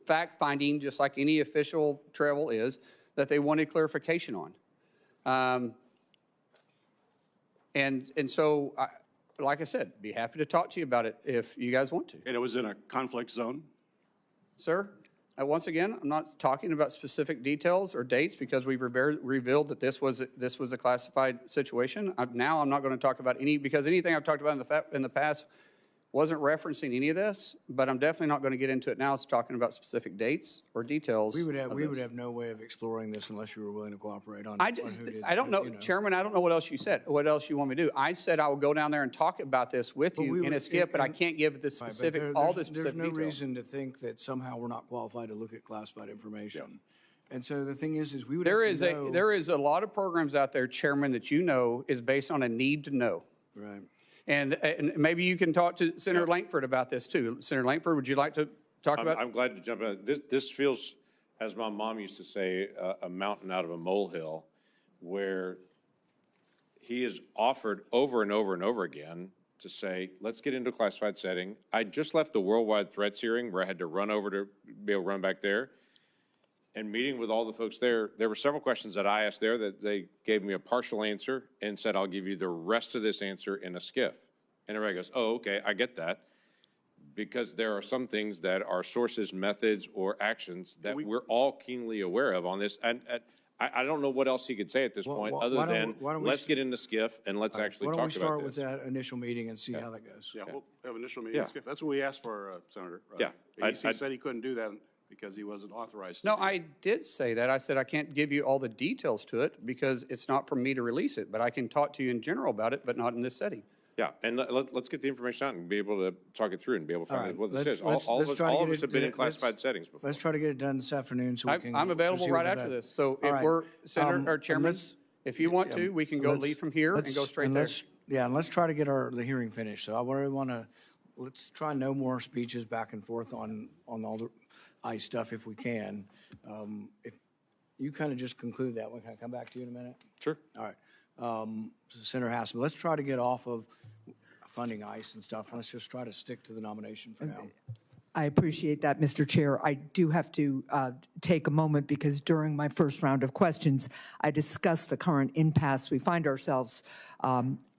fact-finding, just like any official travel is, that they wanted clarification on. And so, like I said, be happy to talk to you about it if you guys want to. And it was in a conflict zone? Sir, once again, I'm not talking about specific details or dates because we've revealed that this was a classified situation. Now I'm not going to talk about because anything I've talked about in the past wasn't referencing any of this, but I'm definitely not going to get into it now. It's talking about specific dates or details. We would have no way of exploring this unless you were willing to cooperate on. I don't know, Chairman. I don't know what else you said. What else you want me to do? I said I will go down there and talk about this with you in a SCIF, but I can't give the specific all the specific There's no details. reason to think that somehow we're not qualified to look at classified information. Yeah. And so the thing is we would. There is a lot of programs out there, Chairman, that you know is based on a need to know. Right. And maybe you can talk to Senator Lankford about this too. Senator Lankford, would you like to talk about? I'm glad to jump in. This feels, as my mom used to say, a mountain out of a molehill, where he has offered over and over and over again to say, let's get into a classified setting. I just left the worldwide threats hearing where I had to run over to be able to run back there. And meeting with all the folks there were several questions that I asked there that they gave me a partial answer and said, I'll give you the rest of this answer in a SCIF. And everybody goes, oh, okay, I get that. Because there are some things that are sources, methods, or actions that we're all keenly aware of on this. And I don't know what else he could say at this point other than let's get into SCIF and let's actually talk about this. Why don't we start with that initial meeting and see how that goes? Yeah, we'll have an initial meeting. Yeah. That's what we asked for, Senator. Yeah. He said he couldn't do that because he wasn't authorized to. No, I did say that. I said I can't give you all the details to it because it's not for me to release it, but I can talk to you in general about it, but not in this setting. Yeah, and let's get the information out and be able to talk it through and be able to find out what this is. All of us have been in classified settings before. Let's try to get it done this afternoon so we can. I'm available right after this. So if we're, Senator or Chairman, if you want to, we can go leave from here and go straight there. Yeah, and let's try to get the hearing finished. So I really want to, let's try no more speeches back and forth on all the ICE stuff if we can. If you kind of just conclude that one, can I come back to you in a minute? Sure. All right. Senator Hassman, let's try to get off of funding ICE and stuff. Let's just try to stick to the nomination for now. I appreciate that, Mr. Chair. I do have to take a moment because during my first round of questions, I discussed the current impasse we find ourselves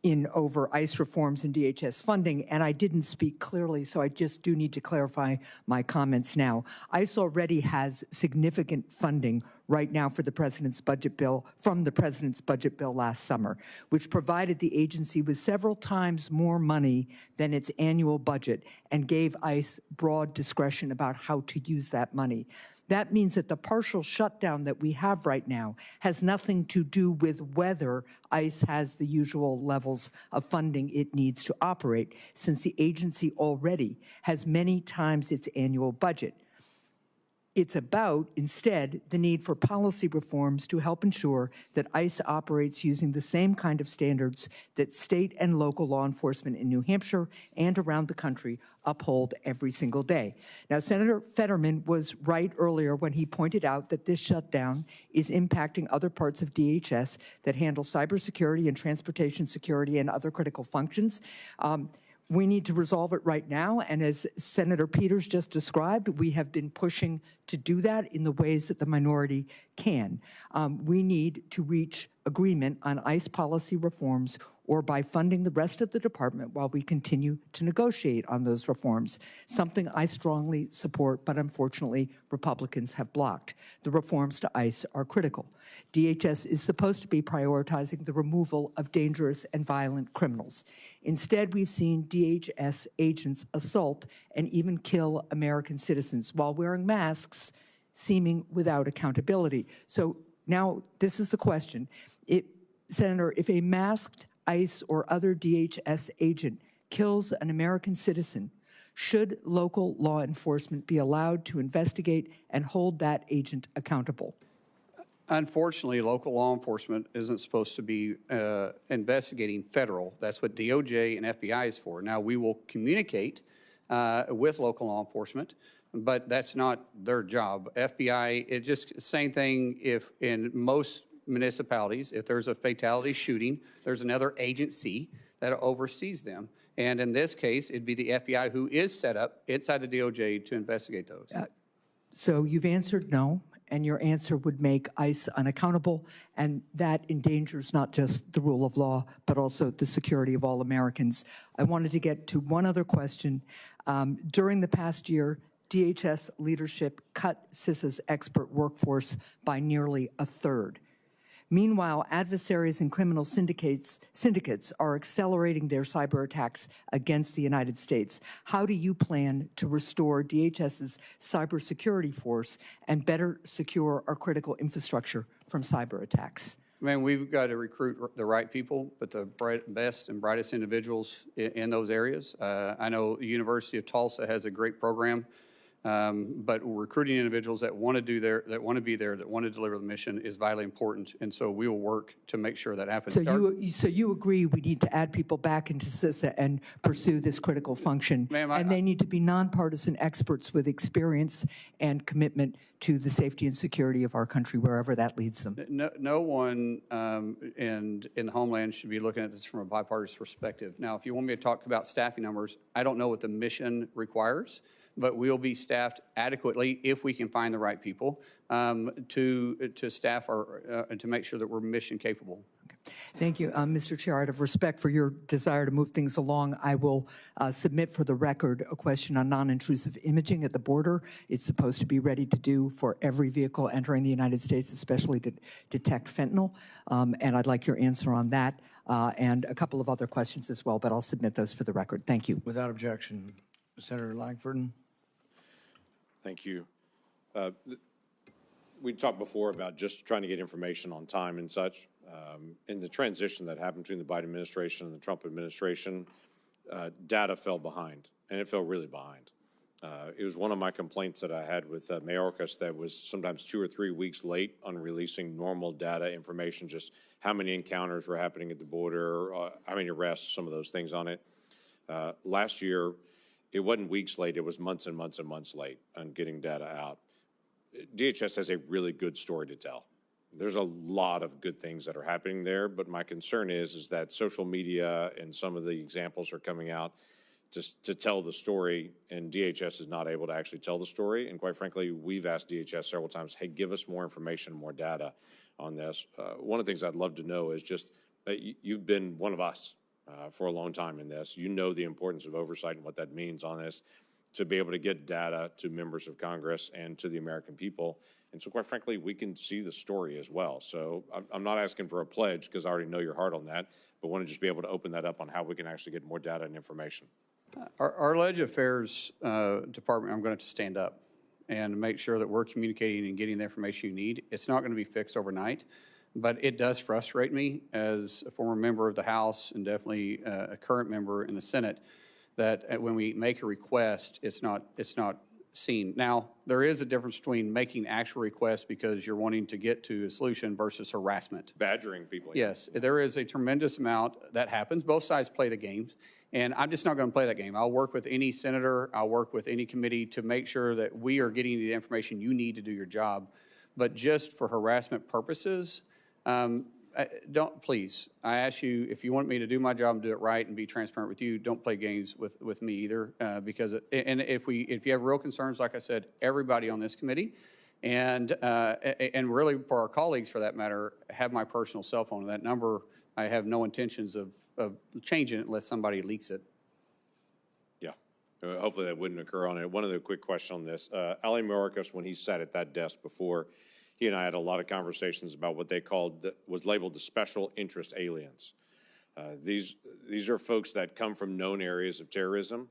in over ICE reforms and DHS funding, and I didn't speak clearly, so I just do need to clarify my comments now. ICE already has significant funding right now for the President's budget bill, from the President's budget bill last summer, which provided the agency with several times more money than its annual budget and gave ICE broad discretion about how to use that money. That means that the partial shutdown that we have right now has nothing to do with whether ICE has the usual levels of funding it needs to operate, since the agency already has many times its annual budget. It's about, instead, the need for policy reforms to help ensure that ICE operates using the same kind of standards that state and local law enforcement in New Hampshire and around the country uphold every single day. Now, Senator Fetterman was right earlier when he pointed out that this shutdown is impacting other parts of DHS that handle cybersecurity and transportation security and other critical functions. We need to resolve it right now, and as Senator Peters just described, we have been pushing to do that in the ways that the minority can. We need to reach agreement on ICE policy reforms or by funding the rest of the department while we continue to negotiate on those reforms, something I strongly support, but unfortunately Republicans have blocked. The reforms to ICE are critical. DHS is supposed to be prioritizing the removal of dangerous and violent criminals. Instead, we've seen DHS agents assault and even kill American citizens while wearing masks, seeming without accountability. So now this is the question. Senator, if a masked ICE or other DHS agent kills an American citizen, should local law enforcement be allowed to investigate and hold that agent accountable? Unfortunately, local law enforcement isn't supposed to be investigating federal. That's what DOJ and FBI is for. Now, we will communicate with local law enforcement, but that's not their job. FBI, it's just same thing if in most municipalities, if there's a fatality shooting, there's another agency that oversees them. And in this case, it'd be the FBI who is set up inside the DOJ to investigate those. So you've answered no, and your answer would make ICE unaccountable, and that endangers not just the rule of law, but also the security of all Americans. I wanted to get to one other question. During the past year, DHS leadership cut CISA's expert workforce by nearly a third. Meanwhile, adversaries and criminal syndicates are accelerating their cyber attacks against the United States. How do you plan to restore DHS's cybersecurity force and better secure our critical infrastructure from cyber attacks? Man, we've got to recruit the right people, but the best and brightest individuals in those areas. I know the University of Tulsa has a great program. But recruiting individuals that want to be there, that want to deliver the mission is vitally important, and so we will work to make sure that happens. So you agree we need to add people back into CISA and pursue this critical function, and they need to be nonpartisan experts with experience and commitment to the safety and security of our country, wherever that leads them. No one in the Homeland should be looking at this from a bipartisan perspective. Now, if you want me to talk about staffing numbers, I don't know what the mission requires, but we'll be staffed adequately if we can find the right people to staff our and to make sure that we're mission capable. Thank you, Mr. Chair. Out of respect for your desire to move things along, I will submit for the record a question on non-intrusive imaging at the border. It's supposed to be ready to do for every vehicle entering the United States, especially to detect fentanyl. And I'd like your answer on that and a couple of other questions as well, but I'll submit those for the record. Thank you. Without objection. Senator Langford. Thank you. We talked before about just trying to get information on time and such. In the transition that happened between the Biden administration and the Trump administration, data fell behind, and it fell really behind. It was one of my complaints that I had with Mayorkas that was sometimes 2 or 3 weeks late on releasing normal data information, just how many encounters were happening at the border, how many arrests, some of those things on it. Last year, it wasn't weeks late, it was months and months and months late on getting data out. DHS has a really good story to tell. There's a lot of good things that are happening there, but my concern is that social media and some of the examples are coming out to tell the story, and DHS is not able to actually tell the story. And quite frankly, we've asked DHS several times, hey, give us more information, more data on this. One of the things I'd love to know is just that you've been one of us for a long time in this. You know the importance of oversight and what that means on this, to be able to get data to members of Congress and to the American people. And so quite frankly, we can see the story as well. So I'm not asking for a pledge because I already know your heart on that, but want to just be able to open that up on how we can actually get more data and information. Our Ledge Affairs Department, I'm going to stand up and make sure that we're communicating and getting the information you need. It's not going to be fixed overnight, but it does frustrate me as a former member of the House and definitely a current member in the Senate that when we make a request, it's not seen. Now, there is a difference between making actual requests because you're wanting to get to a solution versus harassment. Badgering people. Yes, there is a tremendous amount that happens. Both sides play the games, and I'm just not going to play that game. I'll work with any senator, I'll work with any committee to make sure that we are getting the information you need to do your job. But just for harassment purposes, don't, please, I ask you, if you want me to do my job and do it right and be transparent with you, don't play games with me either, because, and if you have real concerns, like I said, everybody on this committee, and really for our colleagues for that matter, have my personal cell phone. And that number I have no intentions of changing it unless somebody leaks it. Yeah. Hopefully that wouldn't occur on it. One other quick question on this. Ali Mayorkas, when he sat at that desk before, he and I had a lot of conversations about what they called, was labeled the special interest aliens. These are folks that come from known areas of terrorism,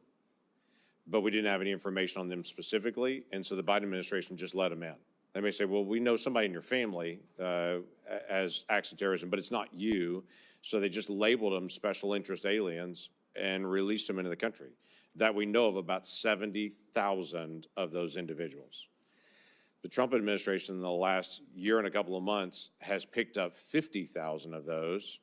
but we didn't have any information on them specifically, and so the Biden administration just let them in. They may say, well, we know somebody in your family as acts of terrorism, but it's not you. So they just labeled them special interest aliens and released them into the country. That we know of about 70,000 of those individuals. The Trump administration in the last year and a couple of months has picked up 50,000 of those.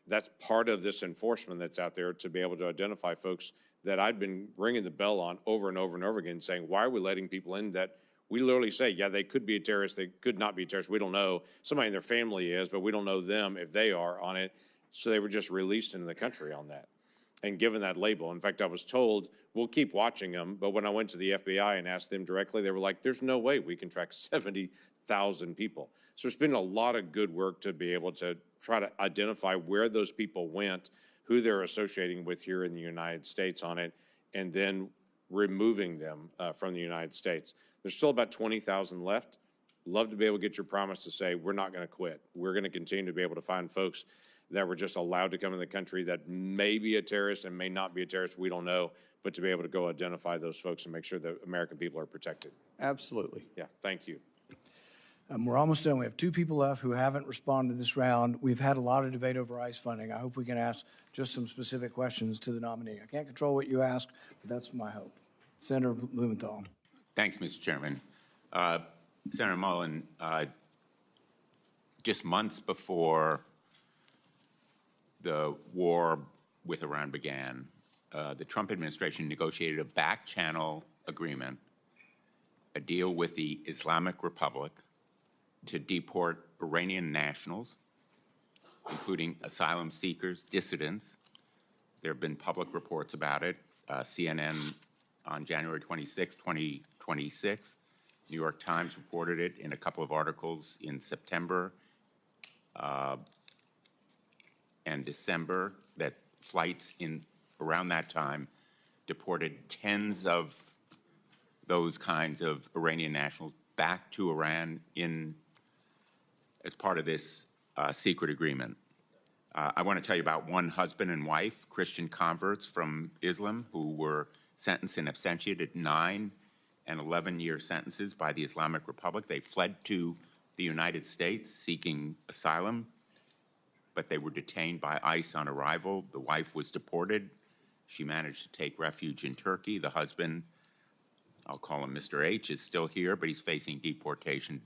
That's part of this enforcement that's out there to be able to identify folks that I've been ringing the bell on over and over and over again, saying, why are we letting people in that we literally say, yeah, they could be a terrorist, they could not be a terrorist, we don't know. Somebody in their family is, but we don't know them if they are on it. So they were just released into the country on that and given that label. In fact, I was told, we'll keep watching them, but when I went to the FBI and asked them directly, they were like, there's no way we can track 70,000 people. So there's been a lot of good work to be able to try to identify where those people went, who they're associating with here in the United States on it, and then removing them from the United States. There's still about 20,000 left. Love to be able to get your promise to say, we're not going to quit. We're going to continue to be able to find folks that were just allowed to come in the country that may be a terrorist and may not be a terrorist, we don't know, but to be able to go identify those folks and make sure that American people are protected. Absolutely. Yeah, thank you. We're almost done. We have 2 people left who haven't responded this round. We've had a lot of debate over ICE funding. I hope we can ask just some specific questions to the nominee. I can't control what you ask, but that's my hope. Senator Blumenthal. Thanks, Mr. Chairman. Senator Mullin, just months before the war with Iran began, the Trump administration negotiated a back-channel agreement, a deal with the Islamic Republic to deport Iranian nationals, including asylum seekers, dissidents. There have been public reports about it. CNN on January 26, 2026. New York Times reported it in a couple of articles in September and December, that flights in around that time deported tens of those kinds of Iranian nationals back to Iran as part of this secret agreement. I want to tell you about one husband and wife, Christian converts from Islam, who were sentenced in absentia to 9 and 11-year sentences by the Islamic Republic. They fled to the United States seeking asylum, but they were detained by ICE on arrival. The wife was deported. She managed to take refuge in Turkey. The husband, I'll call him Mr. H, is still here, but he's facing deportation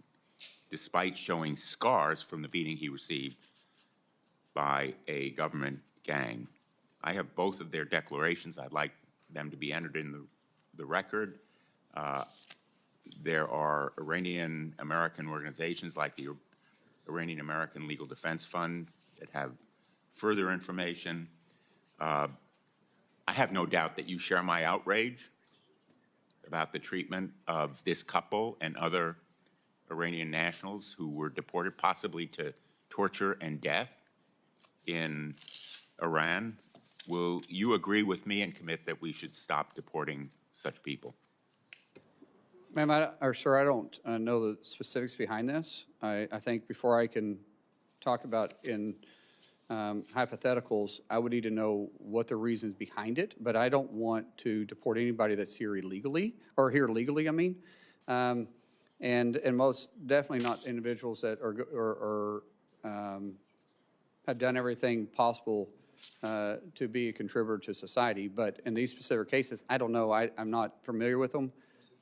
despite showing scars from the beating he received by a government gang. I have both of their declarations. I'd like them to be entered in the record. There are Iranian-American organizations like the Iranian-American Legal Defense Fund that have further information. I have no doubt that you share my outrage about the treatment of this couple and other Iranian nationals who were deported possibly to torture and death in Iran. Will you agree with me and commit that we should stop deporting such people? Ma'am, sir, I don't know the specifics behind this. I think before I can talk about in hypotheticals, I would need to know what the reasons behind it, but I don't want to deport anybody that's here illegally, or here legally, I mean. And most definitely not individuals that have done everything possible to be a contributor to society. But in these specific cases, I don't know. I'm not familiar with them.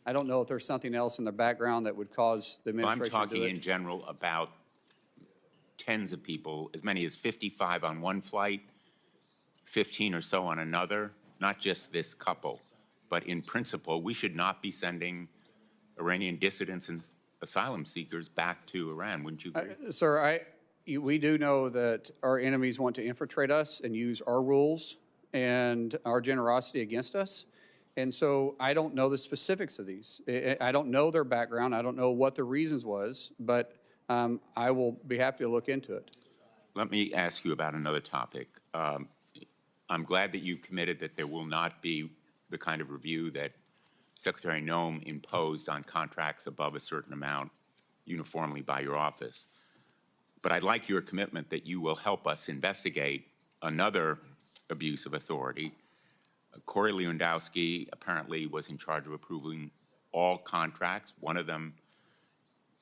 I don't know if there's something else in the background that would cause the administration I'm talking to do it. in general about tens of people, as many as 55 on one flight, 15 or so on another, not just this couple. But in principle, we should not be sending Iranian dissidents and asylum seekers back to Iran. Wouldn't you agree? Sir, we do know that our enemies want to infiltrate us and use our rules and our generosity against us. And so I don't know the specifics of these. I don't know their background. I don't know what the reasons was, but I will be happy to look into it. Let me ask you about another topic. I'm glad that you've committed that there will not be the kind of review that Secretary Noem imposed on contracts above a certain amount uniformly by your office. But I'd like your commitment that you will help us investigate another abuse of authority. Corey Lewandowski apparently was in charge of approving all contracts. One of them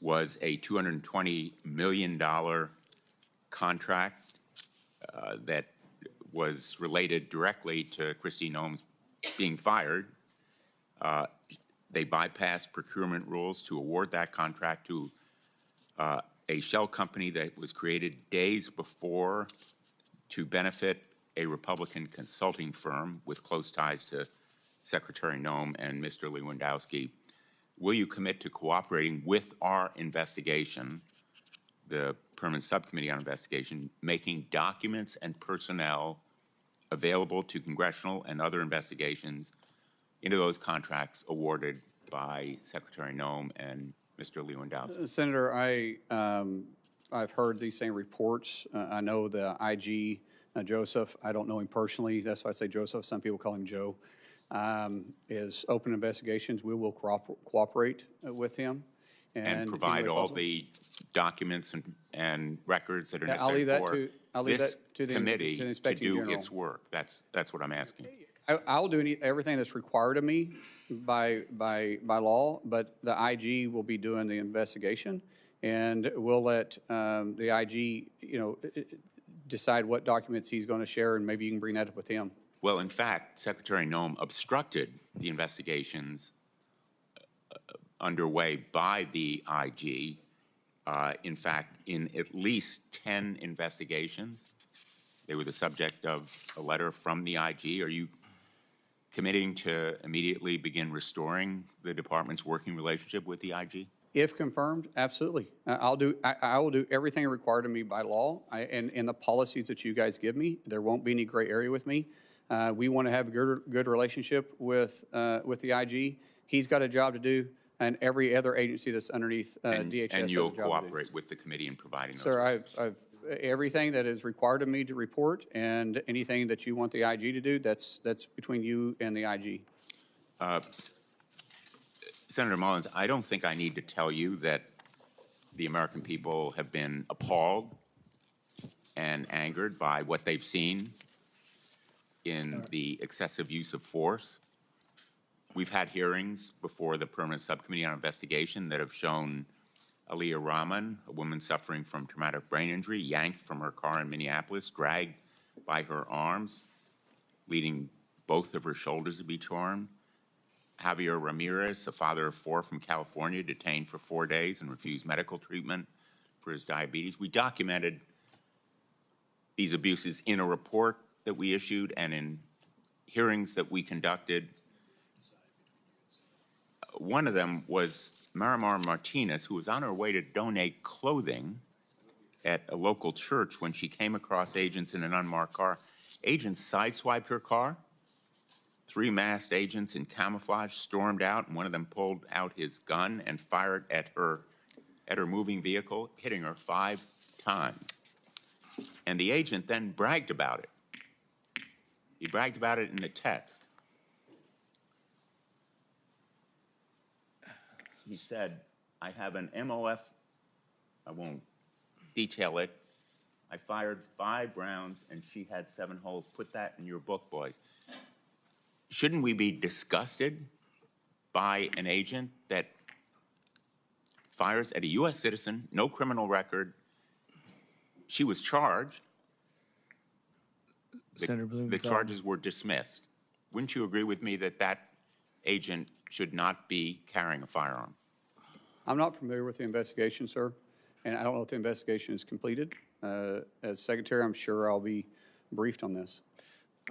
was a $220 million contract that was related directly to Kristi Noem's being fired. They bypassed procurement rules to award that contract to a shell company that was created days before to benefit a Republican consulting firm with close ties to Secretary Noem and Mr. Lewandowski. Will you commit to cooperating with our investigation, the Permanent Subcommittee on Investigation, making documents and personnel available to congressional and other investigations into those contracts awarded by Secretary Noem and Mr. Lewandowski? Senator, I've heard these same reports. I know the IG, Joseph, I don't know him personally. That's why I say Joseph. Some people call him Joe. Is open investigations. We will cooperate with him. And provide all the documents and records that are necessary I'll leave that for this committee to the to Inspector do General. its work. That's what I'm asking. I'll do everything that's required of me by law, but the IG will be doing the investigation, and we'll let the IG, decide what documents he's going to share, and maybe you can bring that up with him. Well, in fact, Secretary Noem obstructed the investigations underway by the IG. In fact, in at least 10 investigations, they were the subject of a letter from the IG. Are you committing to immediately begin restoring the department's working relationship with the IG? If confirmed, absolutely. I will do everything required of me by law and the policies that you guys give me. There won't be any gray area with me. We want to have a good relationship with the IG. He's got a job to do, and every other agency that's underneath DHS and you'll has a job cooperate with the committee in providing those. Sir, I've everything that is required of me to report, and anything that you want the IG to do, that's between you and the IG. Senator Mullins, I don't think I need to tell you that the American people have been appalled and angered by what they've seen in the excessive use of force. We've had hearings before the Permanent Subcommittee on Investigation that have shown Aliyah Rahman, a woman suffering from traumatic brain injury, yanked from her car in Minneapolis, dragged by her arms, leading both of her shoulders to be torn. Javier Ramirez, a father of 4 from California, detained for 4 days and refused medical treatment for his diabetes. We documented these abuses in a report that we issued and in hearings that we conducted. One of them was Marimar Martinez, who was on her way to donate clothing at a local church when she came across agents in an unmarked car. Agents sideswiped her car. 3 masked agents in camouflage stormed out, and one of them pulled out his gun and fired at her moving vehicle, hitting her 5 times. And the agent then bragged about it. He bragged about it in a text. He said, I have an MOF, I won't detail it. I fired 5 rounds and she had 7 holes. Put that in your book, boys. Shouldn't we be disgusted by an agent that fires at a U.S. citizen, no criminal record? She was charged. Senator Blumenthal. The charges were dismissed. Wouldn't you agree with me that that agent should not be carrying a firearm? I'm not familiar with the investigation, sir, and I don't know if the investigation is completed. As Secretary, I'm sure I'll be briefed on this.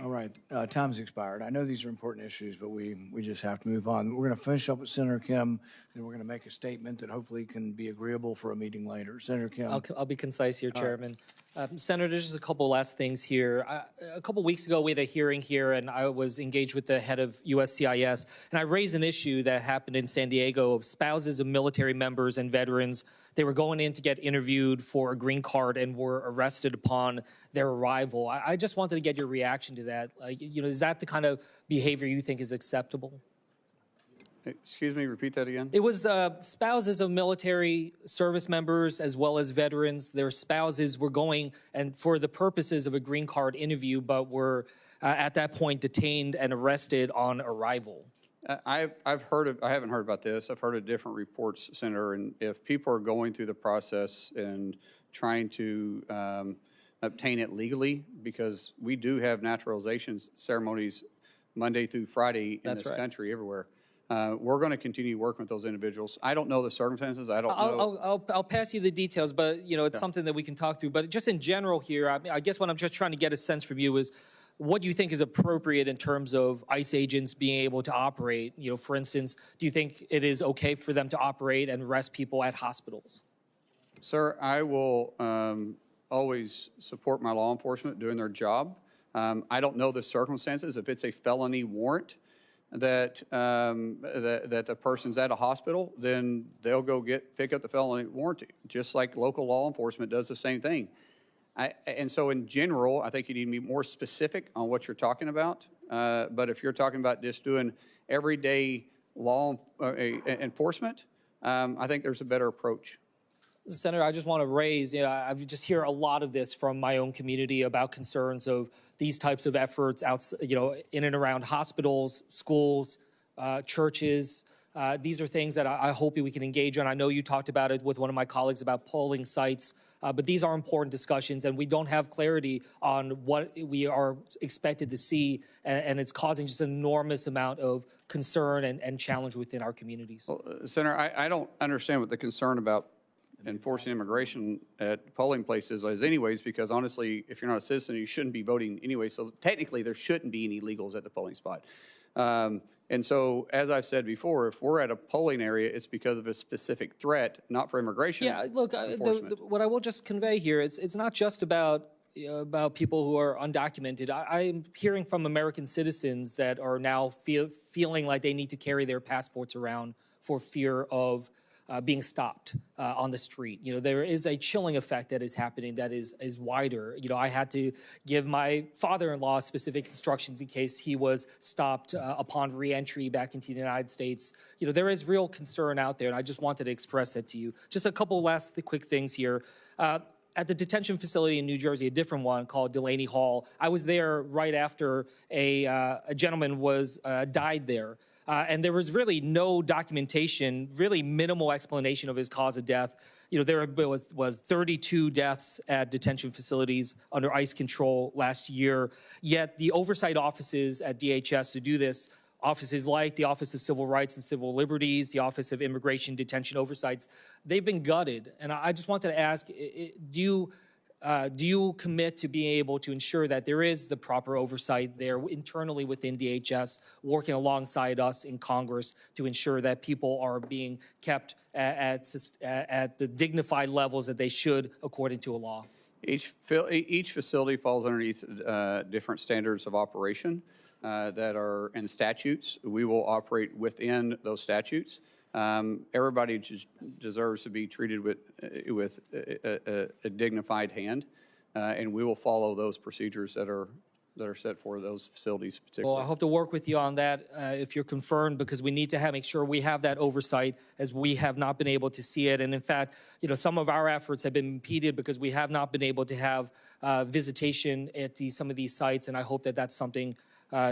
All right, time's expired. I know these are important issues, but we just have to move on. We're going to finish up with Senator Kim, then we're going to make a statement that hopefully can be agreeable for a meeting later. Senator Kim. I'll be concise here, Chairman. Senator, there's just a couple last things here. A couple weeks ago, we had a hearing here, and I was engaged with the head of USCIS, and I raised an issue that happened in San Diego of spouses of military members and veterans. They were going in to get interviewed for a green card and were arrested upon their arrival. I just wanted to get your reaction to that. Like, is that the kind of behavior you think is acceptable? Excuse me, repeat that again? It was spouses of military service members as well as veterans. Their spouses were going and for the purposes of a green card interview, but were at that point detained and arrested on arrival. I haven't heard about this. I've heard of different reports, Senator, and if people are going through the process and trying to obtain it legally, because we do have naturalization ceremonies Monday through Friday in this country, everywhere. We're going to continue working with those individuals. I don't know the circumstances. I don't know. I'll pass you the details, but it's something that we can talk through. But just in general here, I guess what I'm just trying to get a sense from you is what you think is appropriate in terms of ICE agents being able to operate. For instance, do you think it is okay for them to operate and arrest people at hospitals? Sir, I will always support my law enforcement doing their job. I don't know the circumstances. If it's a felony warrant that that the person's at a hospital, then they'll go pick up the felony warrant, just like local law enforcement does the same thing. And so in general, I think you need to be more specific on what you're talking about. But if you're talking about just doing everyday law enforcement, I think there's a better approach. Senator, I just want to raise, I just hear a lot of this from my own community about concerns of these types of efforts out, in and around hospitals, schools, churches. These are things that I hope we can engage on. I know you talked about it with one of my colleagues about polling sites, but these are important discussions, and we don't have clarity on what we are expected to see, and it's causing just an enormous amount of concern and challenge within our communities. Well, Senator, I don't understand what the concern about enforcing immigration at polling places is anyways, because honestly, if you're not a citizen, you shouldn't be voting anyway. So technically, there shouldn't be any illegals at the polling spot. And so, as I've said before, if we're at a polling area, it's because of a specific threat, not for immigration. Yeah, look, what I will just convey here is it's not just about people who are undocumented. I'm hearing from American citizens that are now feeling like they need to carry their passports around for fear of being stopped on the street. There is a chilling effect that is happening that is wider. I had to give my father-in-law specific instructions in case he was stopped upon re-entry back into the United States. There is real concern out there, and I just wanted to express that to you. Just a couple last quick things here. At the detention facility in New Jersey, a different one called Delaney Hall, I was there right after a gentleman died there. And there was really no documentation, really minimal explanation of his cause of death. There was 32 deaths at detention facilities under ICE control last year. Yet the oversight offices at DHS to do this, offices like the Office of Civil Rights and Civil Liberties, the Office of Immigration Detention Oversights, they've been gutted. And I just wanted to ask, do you commit to being able to ensure that there is the proper oversight there internally within DHS, working alongside us in Congress to ensure that people are being kept at the dignified levels that they should according to a law? Each facility falls underneath different standards of operation that are in statutes. We will operate within those statutes. Everybody deserves to be treated with a dignified hand, and we will follow those procedures that are set for those facilities particularly. Well, I hope to work with you on that if you're confirmed, because we need to make sure we have that oversight, as we have not been able to see it. And in fact, some of our efforts have been impeded because we have not been able to have visitation at some of these sites, and I hope that that's something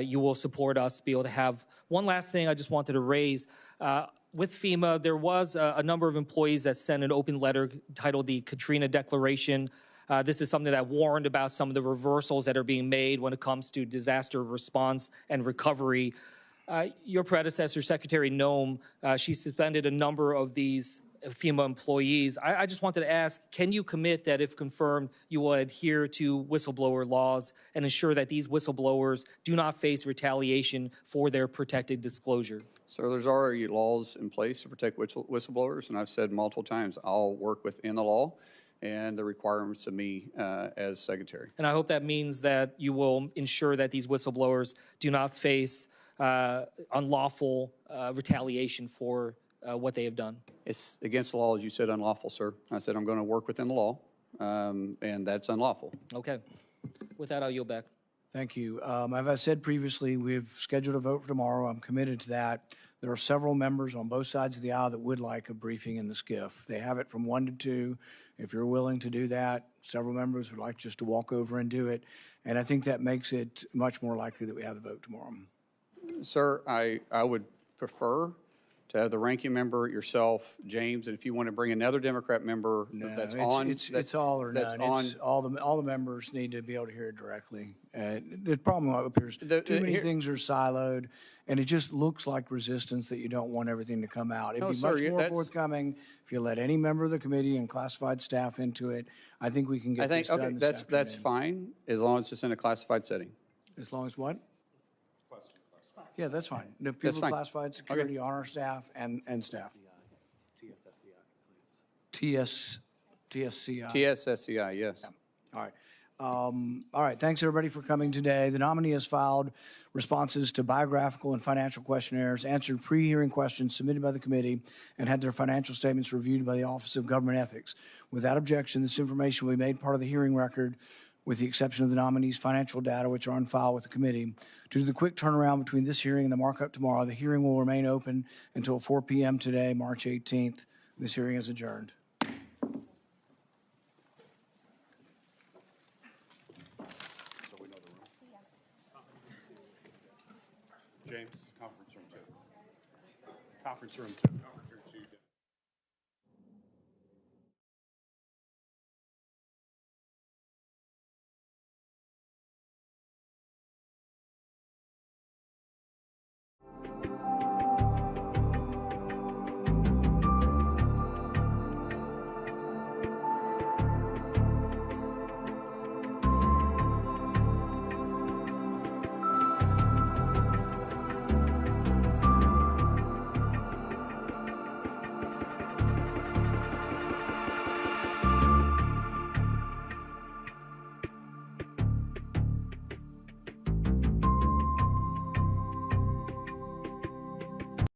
you will support us to be able to have. One last thing I just wanted to raise. With FEMA, there was a number of employees that sent an open letter titled the Katrina Declaration. This is something that warned about some of the reversals that are being made when it comes to disaster response and recovery. Your predecessor, Secretary Nome, she suspended a number of these FEMA employees. I just wanted to ask, can you commit that if confirmed, you will adhere to whistleblower laws and ensure that these whistleblowers do not face retaliation for their protected disclosure? So there's already laws in place to protect whistleblowers, and I've said multiple times, I'll work within the law and the requirements of me as secretary. And I hope that means that you will ensure that these whistleblowers do not face unlawful retaliation for what they have done. It's against the law, as you said, unlawful, sir. I said I'm going to work within the law, and that's unlawful. Okay. With that, I'll yield back. Thank you. As I said previously, we've scheduled a vote for tomorrow. I'm committed to that. There are several members on both sides of the aisle that would like a briefing in the SCIF. They have it from 1 to 2. If you're willing to do that, several members would like just to walk over and do it. And I think that makes it much more likely that we have the vote tomorrow. Sir, I would prefer to have the ranking member, yourself, James, and if you want to bring another Democrat member that's on. It's all or none. It's all the members need to be able to hear it directly. The problem up here is too many things are siloed, and it just looks like resistance that you don't want everything to come out. It'd be much more forthcoming if you let any member of the committee and classified staff into it. I think we can get this done this afternoon. That's fine, as long as it's in a classified setting. As long as what? Yeah, that's fine. The people classified security on our staff and staff. TSSCI. TSSCI, yes. Yeah. All right. Thanks, everybody, for coming today. The nominee has filed responses to biographical and financial questionnaires, answered pre-hearing questions submitted by the committee, and had their financial statements reviewed by the Office of Government Ethics. Without objection, this information will be made part of the hearing record, with the exception of the nominee's financial data, which are on file with the committee. Due to the quick turnaround between this hearing and the markup tomorrow, the hearing will remain open until 4 p.m. today, March 18th. This hearing is adjourned. James, conference room 2. Conference room 2.